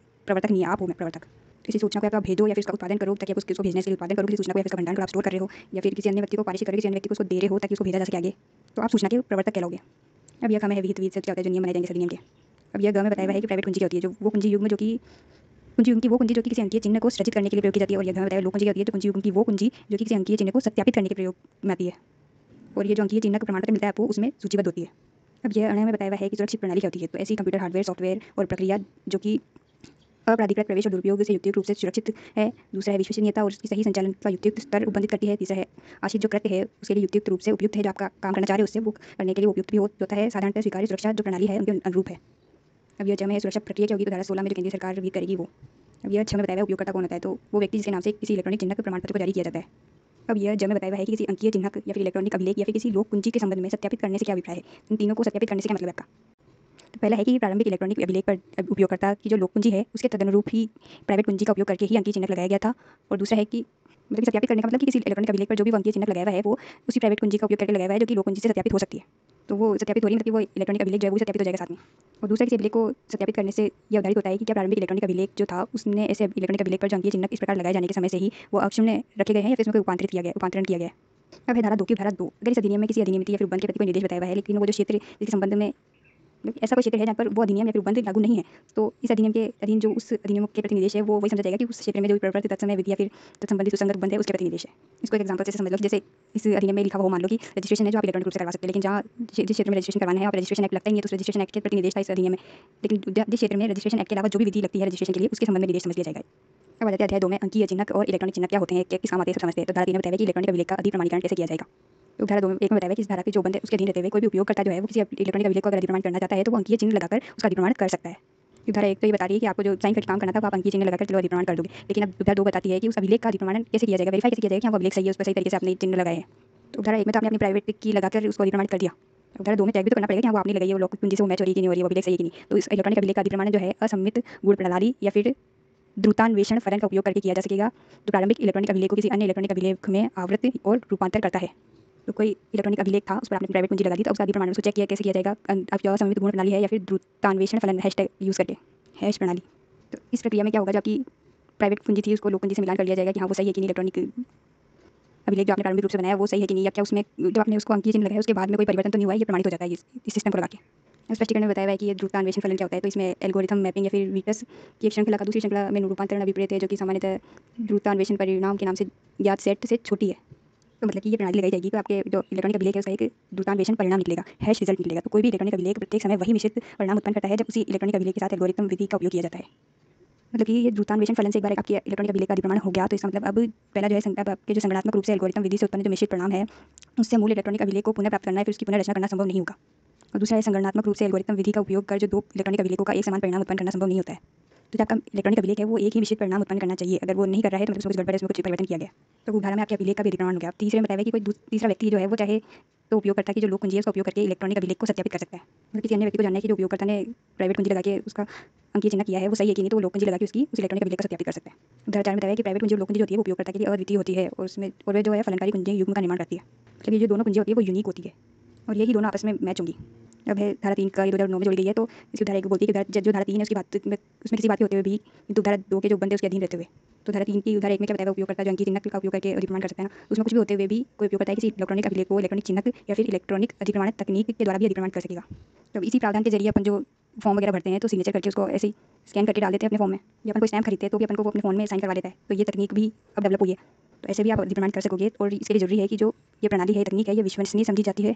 [SPEAKER 1] प्रवर्तक नहीं है, आप हो प्रवर्तक। किसी सूचना को आप भेजो या फिर उसका उत्पादन करो ताकि आप उसको भेजने के लिए उत्पादन करो, किसी सूचना को या फिर उसका भंडारण करो, आप स्टोर कर रहे हो, या फिर किसी अन्य व्यक्ति को पारित कर रहे हो, किसी अन्य व्यक्ति को उसको दे रहे हो ताकि उसको भेजा जा सके आगे, तो आप सूचना के प्रवर्तक कहलाओगे। अब यह काम है विहित विहित से क्या होता है जो नियम बनाए जाएंगे अधिनियम के। अब यह ग में बताया हुआ है कि प्राइवेट कुंजी क्या होती है, जो वो कुंजी युग्म जो कि कुंजी युग्म की वो कुंजी जो कि किसी अंकीय चिन्ह को सृजित करने के लिए प्रयोग की जाती है, और यह ग में बताया लोक कुंजी क्या होती है, तो कुंजी युग्म की वो कुंजी जो कि किसी अंकीय चिन्ह को सत्यापित करने के प्रयोग में आती है, और ये जो अंकीय चिन्ह का प्रमाण पत्र मिलता है आपको उसमें सूचीबद्ध होती है। अब यह अण्वय में बताया हुआ है कि सुरक्षित प्रणाली क्या होती है। तो ऐसी कंप्यूटर हार्डवेयर, सॉफ्टवेयर और प्रक्रिया जो कि अपराधिकृत प्रवेश और दुरुपयोग से युक्तियुक्त रूप से सुरक्षित है। दूसरा है विश्वसनीयता और उसकी सही संचालन का युक्तियुक्त स्तर उपबंधित करती है। तीसरा है आशित जो कृत्य है उसके लिए युक्तियुक्त रूप से उपयुक्त है, जो आपका काम करना चाह रहे हो उससे वो करने के लिए उपयुक्त भी होता है। साधारणतः स्वीकार्य सुरक्षा जो प्रणाली है उनके अनुरूप है। अब यह जब है सुरक्षा प्रक्रिया क्या होगी, तो धारा 16 में जो केंद्रीय सरकार भी करेगी वो। अब यह 6 में बताया हुआ उपयोगकर्ता कौन होता है, तो वो व्यक्ति जिसके नाम से किसी इलेक्ट्रॉनिक चिन्ह के प्रमाण पत्र को जारी किया जाता है। अब यह जब में बताया हुआ है कि किसी अंकीय चिन्ह या फिर इलेक्ट्रॉनिक अभिलेख या फिर किसी लोक कुंजी के संबंध में सत्यापित करने से क्या अभिप्राय है। इन तीनों को सत्यापित करने से क्या मतलब है आपका? तो पहला है कि प्रारंभिक इलेक्ट्रॉनिक अभिलेख पर उपयोगकर्ता की जो लोक कुंजी है उसके तदनुरूप ही प्राइवेट कुंजी का उपयोग करके ही अंकीय चिन्ह लगाया गया था। और दूसरा है कि मतलब सत्यापित करने का मतलब कि किसी इलेक्ट्रॉनिक अभिलेख पर जो भी अंकीय चिन्ह लगाया हुआ है वो उसी प्राइवेट कुंजी का उपयोग करके लगाया हुआ है जो कि लोक कुंजी से सत्यापित हो सकती है। तो वो सत्यापित हो रही है, मतलब कि वो इलेक्ट्रॉनिक अभिलेख जो है वो सत्यापित हो जाएगा साथ में। और दूसरा किसी अभिलेख को सत्यापित करने से यह निर्धारित होता है कि क्या प्रारंभिक इलेक्ट्रॉनिक अभिलेख जो था उसने ऐसे इलेक्ट्रॉनिक अभिलेख पर जो अंकीय चिन्ह इस प्रकार लगाए जाने के समय से ही वो अक्षुण्ण रखे गए हैं या फिर उसमें रूपांतरण किया गया है। अब है धारा 2 की। धारा 2 अगर इस अधिनियम में किसी अधिनियम या फिर उपबंध के प्रति कोई निर्देश बताया हुआ है, लेकिन वो जो क्षेत्र जिसके संबंध में ऐसा कोई क्षेत्र है जहाँ पर वो अधिनियम या फिर उपबंध लागू नहीं है, तो इस अधिनियम के अधीन जो उस अधिनियम के प्रति निर्देश है वो वही समझा जाएगा कि उस क्षेत्र में जो प्रवर्तित तत्समय विधि या फिर तत्संबंधी सुसंगत उपबंध है उसके प्रति निर्देश है। इसको एक एग्जांपल से समझ लो कि जैसे इस अधिनियम में लिखा हुआ मान लो कि रजिस्ट्रेशन है जो आप इलेक्ट्रॉनिक रूप से करवा सकते हैं, लेकिन जहाँ जिस क्षेत्र में रजिस्ट्रेशन करवाना है आप रजिस्ट्रेशन एक्ट लगता ही है, तो उस रजिस्ट्रेशन एक्ट के प्रति निर्देश था इस अधिनियम में। लेकिन जिस क्षेत्र में रजिस्ट्रेशन एक्ट के अलावा जो भी विधि लगती है रजिस्ट्रेशन के लिए उसके संबंध में निर्देश समझ लिया जाएगा। अब आ जाते हैं अध्याय 2 में अंकीय चिन्ह और इलेक्ट्रॉनिक चिन्ह क्या होते हैं, किस काम आते हैं सब समझते हैं। तो धारा 3 में बताया कि इलेक्ट्रॉनिक अभिलेख का अधिप्रमाणीकरण कैसे किया जाएगा। तो धारा 2 में 1 में बताया कि इस धारा के जो बंद है उसके अधीन रहते हुए कोई भी उपयोगकर्ता जो है वो किसी इलेक्ट्रॉनिक अभिलेख को अगर अधिप्रमाण करना चाहता है तो वो अंकीय चिन्ह लगाकर उसका अधिप्रमाण कर सकता है। तो धारा 1 तो ये बता रही है कि आपको जो साइन करके काम करना था आप अंकीय चिन्ह लगाकर चलो अधिप्रमाण कर दोगे, लेकिन अब धारा 2 बताती है कि उस अभिलेख का अधिप्रमाण कैसे किया जाएगा, वेरीफाई कैसे किया जाएगा कि हाँ वो अभिलेख सही है, उस पर सही तरीके से आपने चिन्ह लगाए हैं। तो धारा 1 में तो आपने अपनी प्राइवेट की लगाकर उसको अधिप्रमाण कर दिया। अब धारा 2 में चेक भी तो करना पड़ेगा कि हाँ वो आपने लगाई है वो लोक कुंजी से वो मैच हो रही है कि नहीं हो रही है, वो अभिलेख सही है कि नहीं। तो इस इलेक्ट्रॉनिक अभिलेख का अधिप्रमाण जो है असममित गूढ़ प्रणाली या फिर द्रुतान्वेषण फलन का उपयोग करके किया जा सकेगा, जो प्रारंभिक इलेक्ट्रॉनिक अभिलेख को किसी अन्य इलेक्ट्रॉनिक अभिलेख में आवृत्त और रूपांतर करता है। तो कोई इलेक्ट्रॉनिक अभिलेख था उस पर आपने प्राइवेट कुंजी लगा दी, तो उसका अधिप्रमाण उसको चेक किया कैसे किया जाएगा, आपकी असममित गूढ़ प्रणाली है या फिर द्रुतान्वेषण फलन हैश यूज़ करके हैश प्रणाली। तो इस प्रक्रिया में क्या होगा, जब आपकी प्राइवेट कुंजी थी उसको लोक कुंजी से मिलान कर लिया जाएगा कि हाँ वो सही है कि नहीं, इलेक्ट्रॉनिक अभिलेख जो आपने प्रारंभिक रूप से बनाया वो सही है कि नहीं, या क्या उसमें जब आपने उसको अंकीय चिन्ह लगाया उसके बाद में कोई परिवर्तन तो नहीं हुआ है, ये प्रमाणित हो जाता है इस सिस्टम को लगा के। स्पष्टीकरण में बताया हुआ है कि ये द्रुतान्वेषण फलन क्या होता है। तो इसमें एल्गोरिथम मैपिंग या फिर वीटस की एक श्रृंखला का दूसरी श्रृंखला में रूपांतरण विपरीत है, जो कि सामान्यतः द्रुतान्वेषण परिणाम के नाम से ज्ञात सेट से छोटी है। तो मतलब कि ये प्रणाली लगाई जाएगी तो आपके जो इलेक्ट्रॉनिक अभिलेख है उसका एक द्रुतान्वेषण परिणाम निकलेगा, हैश रिजल्ट निकलेगा। तो कोई भी इलेक्ट्रॉनिक अभिलेख प्रत्येक समय वही मिश्रित परिणाम उत्पन्न करता है जब उसी इलेक्ट्रॉनिक अभिलेख के साथ एल्गोरिथम विधि का उपयोग किया जाता है। मतलब कि ये द्रुतान्वेषण फलन से एक बार आपके इलेक्ट्रॉनिक अभिलेख का अधिप्रमाण हो गया तो इसका मतलब अब पहला जो है आपके जो संगणनात्मक रूप से एल्गोरिथम विधि से उत्पन्न जो मिश्रित परिणाम है उससे मूल इलेक्ट्रॉनिक अभिलेख को पुनः प्राप्त करना है, फिर उसकी पुनर्रचना करना संभव नहीं होगा। और दूसरा है संगणनात्मक रूप से एल्गोरिथम विधि का उपयोग कर जो दो इलेक्ट्रॉनिक अभिलेखों का एक समान परिणाम उत्पन्न करना संभव नहीं होता है। तो जो आपका इलेक्ट्रॉनिक अभिलेख है वो एक ही विशिष्ट परिणाम उत्पन्न करना चाहिए। अगर वो नहीं कर रहा है तो मतलब उसमें कुछ गड़बड़ है, उसमें कुछ परिवर्तन किया गया। तो उपधारा में आपके अभिलेख का भी अधिप्रमाण हो गया। तीसरे में बताया कि कोई तीसरा व्यक्ति जो है वो चाहे तो उपयोगकर्ता की जो लोक कुंजी है उसका उपयोग करके इलेक्ट्रॉनिक अभिलेख को सत्यापित कर सकता है। मतलब किसी अन्य व्यक्ति को जानना है कि जो उपयोगकर्ता ने प्राइवेट कुंजी लगा के उसका अंकीय चिन्ह किया है वो सही है कि नहीं, तो वो लोक कुंजी लगा के उसकी उस इलेक्ट्रॉनिक अभिलेख को सत्यापित कर सकता है। उदाहरण 4 में बताया कि प्राइवेट कुंजी और लोक कुंजी जो होती है वो उपयोगकर्ता के लिए अद्वितीय होती है और उसमें और वे जो है फलनकारी कुंजी युग्म का निर्माण करती है। मतलब ये जो दोनों कुंजी होती है वो यूनिक होती है और यही दोनों आपस में मैच होंगी। अब है धारा 3 का ये 2009 में जोड़ी गई है। तो इसकी धारा 1 बोलती है कि जो धारा 3 है उसकी बात में उसमें किसी बात के होते हुए भी किंतु धारा 2 के जो बंदे उसके अधीन रहते हुए, तो धारा 3 की धारा 1 में क्या बताएगा, उपयोगकर्ता जो अंकीय चिन्ह का उपयोग करके अधिप्रमाण कर सकता है ना, उसमें कुछ भी होते हुए भी कोई उपयोगकर्ता किसी इलेक्ट्रॉनिक अभिलेख को इलेक्ट्रॉनिक चिन्ह या फिर इलेक्ट्रॉनिक अधिप्रमाणित तकनीक के द्वारा भी अधिप्रमाण कर सकेगा। तो इसी प्रावधान के जरिए अपन जो फॉर्म वगैरह भरते हैं तो सिग्नेचर करके उसको ऐसे ही स्कैन करके डाल देते हैं अपने फॉर्म में, या अपन कोई स्टैम्प खरीदते हैं तो भी अपन को वो अपने फ़ोन में साइन करवा लेता है। तो ये तकनीक भी अब डेवलप हुई है, तो ऐसे भी आप अधिप्रमाण कर सकोगे। और इसके लिए जरूरी है कि जो ये प्रणाली है, तकनीक है, ये विश्वसनीय समझी जाती है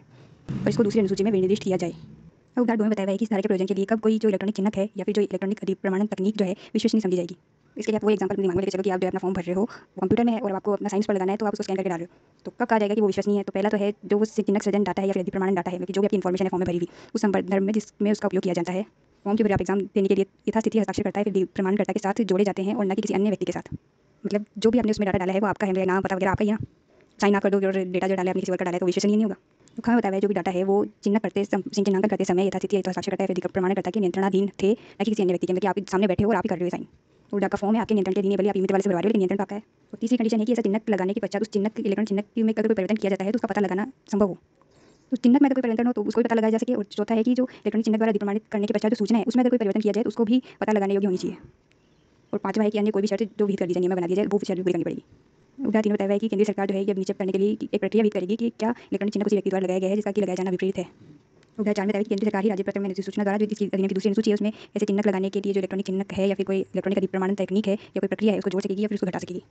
[SPEAKER 1] और इसको दूसरी अनुसूची में विनिर्दिष्ट किया जाए। अब उदाहरण 2 में बताया गया है कि इस धारा के प्रयोजन के लिए कब कोई जो इलेक्ट्रॉनिक चिन्ह है या फिर जो इलेक्ट्रॉनिक अधिप्रमाणन तकनीक जो है विश्वसनीय समझी जाएगी। इसके लिए आप वो एग्जांपल दिमाग में लेके चलो कि आप जो अपना फॉर्म भर रहे हो कंप्यूटर में है और आपको अपना साइंस पर लगाना है, तो आप उसको स्कैन करके डाल रहे हो, तो कब कहा जाएगा कि वो विश्वसनीय है। तो पहला तो है जो वो चिन्ह सृजन डाटा है या फिर अधिप्रमाणन डाटा है, मतलब जो भी आपकी इन्फॉर्मेशन है फॉर्म में भरी हुई उस संदर्भ में जिसमें उसका उपयोग किया जाता है। फॉर्म के ऊपर आप एग्जाम देने के लिए यथास्थिति हस्ताक्षर करता है फिर प्रमाणकर्ता के साथ जोड़े जाते हैं और न कि किसी अन्य व्यक्ति के साथ। मतलब जो भी आपने उसमें डाटा डाला है वो आपका है, नाम पता वगैरह आपका ही है ना। साइन आप कर दो और डेटा जो डाला है आपने किसी और का डाला है तो विश्वसनीय नहीं होगा। तो कहाँ बताया है जो भी डाटा है वो चिन्हांकन करते समय यथास्थिति हस्ताक्षर करता है फिर प्रमाणकर्ता के नियंत्रणाधीन थे न कि किसी अन्य व्यक्ति के, मतलब कि आप सामने बैठे हो और आप ही कर रहे हो साइन। तो डाटा फॉर्म है आपके नियंत्रण के अधीन है, भले आप ईमेल वाले से भरवा रहे हो लेकिन नियंत्रण तो आपका है। तो तीसरी कंडीशन है कि ऐसा चिन्ह लगाने के पश्चात उस चिन्ह इलेक्ट्रॉनिक चिन्ह में अगर कोई परिवर्तन किया जाता है तो उसका पता लगाना संभव हो। तो चिन्ह में अगर कोई परिवर्तन हो तो उसको भी पता लगाया जा सके। और चौथा है कि जो इलेक्ट्रॉनिक चिन्ह द्वारा अधिप्रमाणित करने के पश्चात जो सूचना है उसमें अगर कोई परिवर्तन किया जाए तो उसको भी पता लगाने योग्य होनी चाहिए। और पांचवा है कि अन्य कोई भी शर्त जो भी कर दी जाए, नियम बना दी जाए, वो शर्त भी पूरी करनी पड़ेगी। उदाहरण 3 में बताया है कि केंद्रीय सरकार जो है ये निश्चित करने के लिए एक प्रक्रिया भी करेगी कि क्या इलेक्ट्रॉनिक चिन्ह किसी व्यक्ति द्वारा लगाया गया है जिसका कि लगाया जाना विपरीत है। उदाहरण 4 में बताया कि केंद्रीय सरकार ही राज्य पत्र में अधिसूचना द्वारा जो इसकी अधिनियम की दूसरी अनुसूची है उसमें ऐसे चिन्ह लगाने के लिए जो इलेक्ट्रॉनिक चिन्ह है या फिर कोई इलेक्ट्रॉनिक अधिप्रमाणन तकनीक है या कोई प्रक्रिया है उसको जोड़ सकेगी या फिर उसको घटा सकेगी।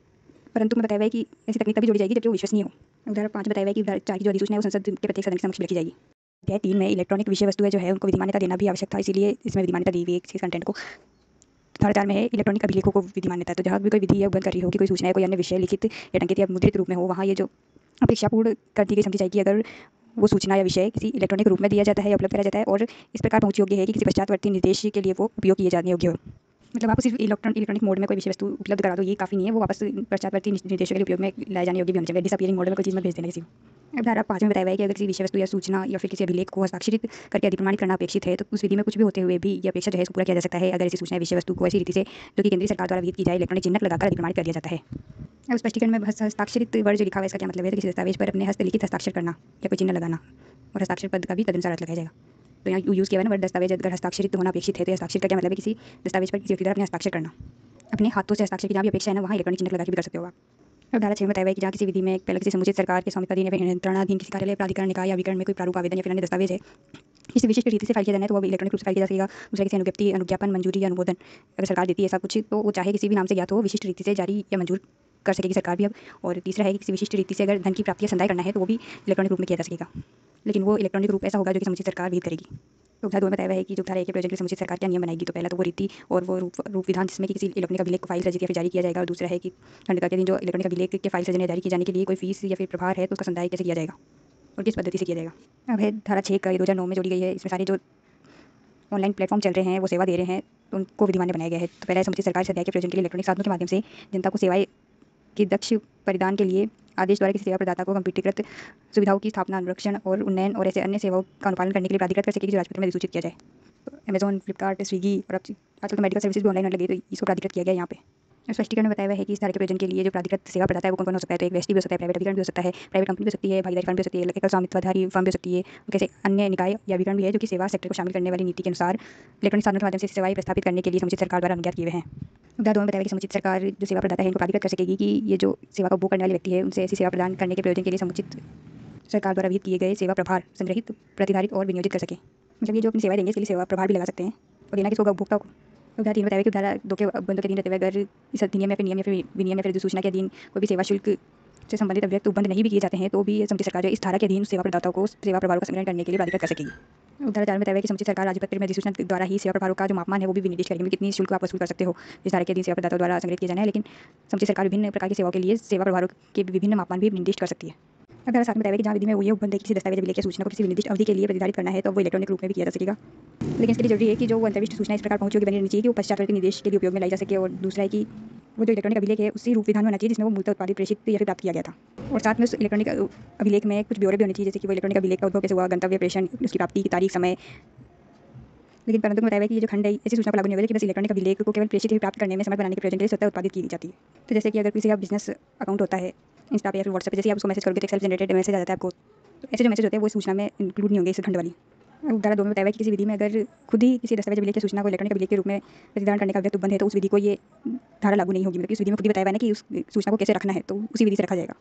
[SPEAKER 1] परंतु में बताया है कि ऐसी तकनीक तभी जोड़ी जाएगी जब वो विश्वसनीय हो। उदाहरण 5 बताया है कि उदाहरण 4 की जो अधिसूचना है वो संसद के प्रत्येक सदन के समक्ष रखी जाएगी। अध्याय 3 में इलेक्ट्रॉनिक विषय वस्तु है जो है उनको विधिमान्यता देना भी आवश्यक था, इसीलिए इसमें विधिमान्यता दी हुई है इस कंटेंट को। धारा 4 में है इलेक्ट्रॉनिक अभिलेखों को विधिमान्यता। तो जहाँ भी कोई विधि या उपबंध कर रही हो कि कोई सूचना है कोई अन्य विषय लिखित या टंकित या मुद्रित रूप में हो, वहाँ ये जो अपेक्षापूर्ण कर दी गई समझी जाएगी अगर वो सूचना या विषय किसी इलेक्ट्रॉनिक रूप में दिया जाता है या उपलब्ध कराया जाता है और इस प्रकार पहुँच योग्य है कि किसी पश्चातवर्ती निर्देश के लिए वो उपयोग किए जाने योग्य हो। मतलब आपको सिर्फ इलेक्ट्रॉनिक मोड में कोई विषय वस्तु उपलब्ध करा दो ये काफ़ी नहीं है, वो वापस पश्चातवर्ती निर्देशों के लिए उपयोग में लाए जाने योग्य भी होना चाहिए। डिसअपियरिंग मोड में कोई चीज़ मत भेज देना किसी को। अब धारा 5 में बताया है कि अगर किसी विषय वस्तु या सूचना या फिर किसी अभिलेख को हस्ताक्षरित करके अधिप्रमाणित करना अपेक्षित है तो उस विधि में कुछ भी होते हुए भी ये अपेक्षा जो है पूरा किया जा सकता है अगर ऐसी सूचना विषय वस्तु को ऐसी रीति से जो कि केंद्रीय सरकार द्वारा विहित की जाए इलेक्ट्रॉनिक चिन्ह लगाकर अधिप्रमाणित कर दिया जाता है। अब स्पष्टीकरण में हस्ताक्षरित वर्ड जो लिखा हुआ है इसका क्या मतलब है, तो किसी दस्तावेज पर अपने हस्तलिखित हस्ताक्षर करना या कोई चिन्ह लगाना और हस्ताक्षर पद का भी तदनुसार अर्थ लगाया जाएगा। तो यहाँ यूज़ किया है ना वर्ड दस्तावेज अगर हस्ताक्षरित होना अपेक्षित है तो हस्ताक्षर का क्या मतलब है, किसी दस्तावेज पर किसी व्यक्ति द्वारा अपने हस्ताक्षर करना, अपने हाथों से हस्ताक्षर की जहाँ भी अपेक्षा है ना वहाँ इलेक्ट्रॉनिक चिन्ह लगा के भी कर सकते हो आप। अब धारा 6 में बताया है कि जहाँ किसी विधि में पहले किसी समुचित सरकार के स्वामित्वाधीन या फिर नियंत्रणाधीन किसी कार्यालय प्राधिकरण निकाय या विकरण में कोई प्रारूप आवेदन या फिर अन्य दस्तावेज है किसी विशिष्ट रीति से फाइल किया जाना है तो वो इलेक्ट्रॉनिक रूप से फाइल किया जा सकेगा। दूसरा किसी अनुज्ञप्ति अनुज्ञापन मंजूरी या अनुमोदन अगर सरकार देती है ऐसा कुछ तो वो चाहे किसी भी नाम से ज्ञात हो विशिष्ट रीति से जारी या मंजूर कर सकेगी सरकार भी अब। और तीसरा है कि किसी विशिष्ट रीति से अगर धन की प्राप्ति या संदाय करना है तो वो भी इलेक्ट्रॉनिक रूप में किया जा सकेगा, लेकिन वो इलेक्ट्रॉनिक रूप ऐसा होगा जो कि समुचित सरकार विहित करेगी। तो धारा 2 में बताया है कि जो धारा 1 के प्रयोजन के लिए समुचित सरकार क्या नियम बनाएगी, तो पहला तो वो रीति और वो रूप विधान जिसमें कि किसी इलेक्ट्रॉनिक अभिलेख को फाइल रजित या फिर जारी किया जाएगा। और दूसरा है कि खंडता के दिन जो इलेक्ट्रॉनिक अभिलेख के फाइल सृजन या जारी किए जाने के लिए कोई फीस या फिर प्रभार है तो उसका संदाय कैसे किया जाएगा और किस पद्धति से किया जाएगा। अब है धारा 6 का 2009 में जोड़ी गई है, इसमें सारे जो ऑनलाइन प्लेटफॉर्म चल रहे हैं वो सेवा दे रहे हैं तो उनको विधिमान्य बनाया गया है। तो पहला समुचित सरकार इस अध्याय के प्रयोजन के लिए इलेक्ट्रॉनिक साधनों के माध्यम से जनता को सेवाएं की दक्ष परिधान के लिए आदेश द्वारा किसी सेवा प्रदाता को कंप्यूटरीकृत सुविधाओं की स्थापना अनुरक्षण और उन्नयन और ऐसे अन्य सेवाओं का अनुपालन करने के लिए प्राधिकृत कर सकेगी जो राजपत्र में अधिसूचित किया जाए। तो अमेजॉन, फ्लिपकार्ट, स्विगी और आजकल तो मेडिकल सर्विसेज भी ऑनलाइन होने लगी तो इसको प्राधिकृत किया गया यहाँ पे। स्पष्टीकरण में बताया हुआ है कि इस तरह के प्रयोजन के लिए जो प्राधिकृत सेवा प्रदाता है वो कौन हो सकता है। तो एक व्यक्ति भी हो सकता है, प्राइवेट अभिकरण भी हो सकता है, प्राइवेट कंपनी भी हो सकती है, भागीदारी फर्म भी हो सकती है, एकल स्वामित्वधारी फर्म भी हो सकती है, कैसे अन्य निकाय या अभिकरण भी है जो कि सेवा सेक्टर को शामिल करने वाली नीति के अनुसार इलेक्ट्रॉनिक साधनों के माध्यम से सेवाएं प्रस्थापित करने के लिए समुचित सरकार द्वारा अनुज्ञात किए हुए हैं। उदाहरण 2 में बताया कि समुचित सरकार जो सेवा प्रदाता है इनको प्राधिकृत कर सकेगी कि ये जो सेवा का उपभोग करने वाले व्यक्ति है उनसे ऐसी सेवा प्रदान करने के प्रयोजन के लिए समुचित सरकार द्वारा विहित किए गए सेवा प्रभार संग्रहित प्रतिधारित और विनियोजित कर सके। मतलब ये जो अपनी सेवाएं देंगे इसके लिए सेवा प्रभार भी लगा सकते हैं और देना किसको, उपभोक्ता को। उदाहरण 3 बताया कि धारा 2 के बंदों के अधीन रहते हुए अगर इस अधिनियम या फिर नियम या फिर विनियम या फिर सूचना के अधीन कोई भी सेवा शुल्क से संबंधित अव्यक्त उपबंध नहीं भी किए जाते हैं तो भी समुचित सरकार जो इस धारा के अधीन सेवा प्रदाताओं को सेवा प्रभारों का संग्रहण करने के लिए प्राधिकृत कर सकेगी। उदाहरण 4 में बताया कि समुचित सरकार राज्यपत्र में अधिसूचना द्वारा ही सेवा प्रभारों का जो मापमान है वो भी विनिर्दिष्ट करेगी, कितनी शुल्क आप वसूल कर सकते हो जिस धारा के अधीन सेवा प्रदाताओं द्वारा संग्रहित किया जाना है। लेकिन समुचित सरकार विभिन्न प्रकार की सेवाओं के लिए सेवा प्रभारों के विभिन्न मापमान भी निर्दिष्ट कर सकती है। अगर साथ में बताया कि जहाँ विधि में ये उपबंध है कि किसी दस्तावेज अभिलेख या सूचना को किसी निर्दिष्ट अवधि के लिए प्रतिधारित करना है तो वो इलेक्ट्रॉनिक रूप में भी किया जा सकेगा। लेकिन इसके लिए जरूरी है कि जो वो अंतर्विष्ट सूचना इस प्रकार पहुंची होगी बनी रहनी चाहिए कि वो पश्चातवर्ती निर्देश के लिए उपयोग में लाई जा सके। और दूसरा है कि वो जो इलेक्ट्रॉनिक अभिलेख है उसी रूप विधान में होना चाहिए जिसमें वो मूलतः उत्पादित प्रेषित या फिर प्राप्त किया गया था। और साथ में उस इलेक्ट्रॉनिक अभिलेख में कुछ ब्यौरे भी होने चाहिए, जैसे कि वो इलेक्ट्रॉनिक अभिलेख का उद्भव कैसे हुआ, गंतव्य, प्रेषण, उसकी प्राप्ति की तारीख, समय। लेकिन परंतु में बताया कि ये जो खंड है ऐसी सूचना को लागू नहीं होगा कि बस इलेक्ट्रॉनिक अभिलेख को केवल प्रेषित ही प्राप्त करने में समर्थ बनाने के प्रयोजन के लिए स्वतः उत्पादित की जाती है। तो जैसे कि अगर किसी का बिजनेस अकाउंट होता है इंस्टा पे या फिर व्हाट्सएप पे, जैसे आप उसको मैसेज करोगे तो एक सेल्फ जनरेटेड मैसेज आ जाता है आपको, तो ऐसे जो मैसेज होते हैं वो इस सूचना में इंक्लूड नहीं होंगे इस खंड वाली। अब धारा 2 में बताया है कि किसी विधि में अगर खुद ही किसी दस्तावेज अभिलेख की सूचना को इलेक्ट्रॉनिक अभिलेख के रूप में प्रतिधारण करने का व्यक्त उपबंध है तो उस विधि को ये धारा लागू नहीं होगी। मतलब इस विधि में खुद ही बताया हुआ है ना कि उस सूचना को कैसे रखना है, तो उसी विधि से रखा जाएगा।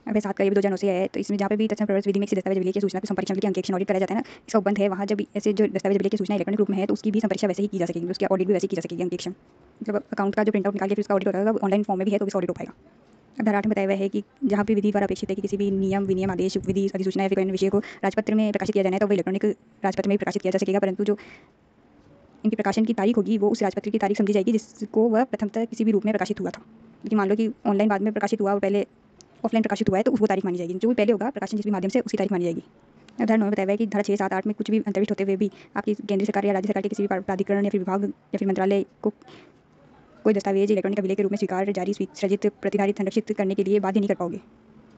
[SPEAKER 1] अब 7 का ये भी 2009 से है, तो इसमें जहाँ पे भी तत्सम प्रवर्तन विधि में किसी दस्तावेज अभिलेख की सूचना को संपरीक्षण के लिए अंकेक्षण ऑडिट कराया जाता है ना, इसका उपबंध है वहाँ जब ऐसे जो दस्तावेज अभिलेख की सूचना इलेक्ट्रॉनिक रूप में है तो उसकी भी संपरीक्षा वैसे ही की जा सकेगी, उसकी ऑडिट भी वैसे ही की जा सकेगी, अंकेक्षण। मतलब अकाउंट का जो प्रिंट आउट निकाल के फिर उसका ऑडिट होता है ऑनलाइन फॉर्म में भी है तो उसका ऑडिट हो पाएगा। अब धारा 8 में बताया हुआ है कि जहाँ भी विधि द्वारा अपेक्षित है कि किसी भी नियम, विनियम, आदेश, विधि, अधिसूचना या फिर कोई अन्य विषय को राजपत्र में प्रकाशित किया जाना है तो वो इलेक्ट्रॉनिक राजपत्र में भी प्रकाशित किया जा सकेगा, परंतु जो इनके प्रकाशन की तारीख होगी वो उस राजपत्र की तारीख समझी जाएगी जिसको वह प्रथमतः किसी भी रूप में प्रकाशित हुआ था। लेकिन मान लो कि ऑनलाइन बाद में प्रकाशित हुआ और पहले ऑफलाइन प्रकाशित हुआ है तो वो तारीख मानी जाएगी, जो भी पहले होगा प्रकाशन जिस भी माध्यम से उसकी तारीख मानी जाएगी। धारा 9 में बताया है कि धारा 6, 7, 8 में कुछ भी अंतर्विष्ट होते हुए भी आपकी केंद्र सरकार या राज्य सरकार के किसी भी प्राधिकरण या फिर विभाग या फिर मंत्रालय को कोई दस्तावेज इलेक्ट्रॉनिक अभिलेख के रूप में स्वीकार, जारी, सृजित, प्रतिधारित, संरक्षित करने के लिए बाध्य नहीं कर पाओगे,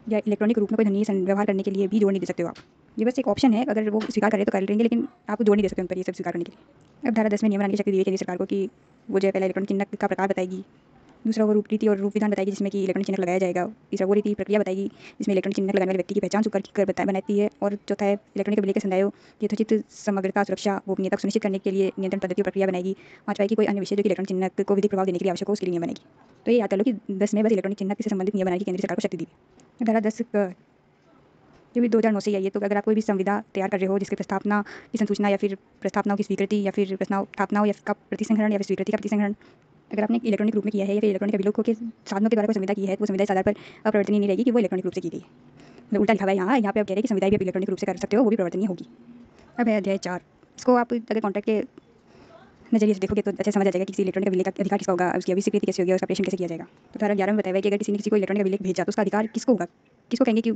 [SPEAKER 1] या इलेक्ट्रॉनिक रूप में कोई धनीय व्यवहार करने के लिए भी जोड़ नहीं दे सकते हो आप। ये बस एक ऑप्शन है, अगर वो स्वीकार करे तो कर लेंगे, लेकिन आप जोड़ नहीं दे सकते उन पर ये सब स्वीकार करने के लिए। अब धारा 10 में नियम बनाने की शक्ति दी है केंद्र सरकार को कि वो जो है पहला इलेक्ट्रॉनिक चिन्ह का प्रकार बताएगी, दूसरा वो रूप रीति और रूप विधान बताएगी जिसमें कि इलेक्ट्रॉनिक चिन्ह लगाया जाएगा, तीसरा वो रीति प्रक्रिया बताएगी जिसमें इलेक्ट्रॉनिक चिन्ह लगाने वाले व्यक्ति की पहचान कर बनाती है, और चौथा है इलेक्ट्रॉनिक अभिलेख के संदायों की यथोचित समग्रता, सुरक्षा, गोपनीयता को सुनिश्चित करने के लिए नियंत्रण पद्धति और प्रक्रिया बनाएगी। पांचवा है कि कोई अन्य विषय जो कि इलेक्ट्रॉनिक चिन्ह को विधिक प्रभाव देने के लिए आवश्यक हो उसके लिए नियम बनेगी। तो ये याद कर लो कि 10 में बस इलेक्ट्रॉनिक चिन्ह से संबंधित नियम बनाने की केंद्र सरकार को शक्ति दी है। धारा 10 जो भी 2009 से आई है, तो अगर आप कोई भी संविदा तैयार कर रहे हो जिसके प्रस्तावना की संसूचना या फिर प्रस्तावनाओं की स्वीकृति या फिर प्रस्तावनाओं या का प्रतिसंहरण या फिर स्वीकृति का प्रतिसंहरण अगर आपने इलेक्ट्रॉनिक रूप में किया है या फिर इलेक्ट्रॉनिक अभिलेखों के साधनों के द्वारा कोई संविदा की है तो वो संविदा इस आधार पर अपरिवर्तनीय नहीं रहेगी कि वो इलेक्ट्रॉनिक रूप से की गई है। मतलब उल्टा लिखा हुआ है यहाँ पे आप कह रहे हैं कि संविदा भी आप इलेक्ट्रॉनिक रूप से कर सकते हो, वो भी परिवर्तनीय होगी। अब है अध्याय 4। इसको आप अगर कॉन्ट्रैक्ट के नजरिए से देखोगे तो अच्छे समझ आ जाएगा कि किसी इलेक्ट्रॉनिक अभिलेख का अधिकार किसका होगा, उसकी अभिस्वीकृति कैसे होगी, उसका ऑपरेशन कैसे किया जाएगा। तो धारा 11 में बताया है कि अगर किसी ने किसी को इलेक्ट्रॉनिक अभिलेख भेजा तो उसका अधिकार किसको होगा, किसको कहेंगे कि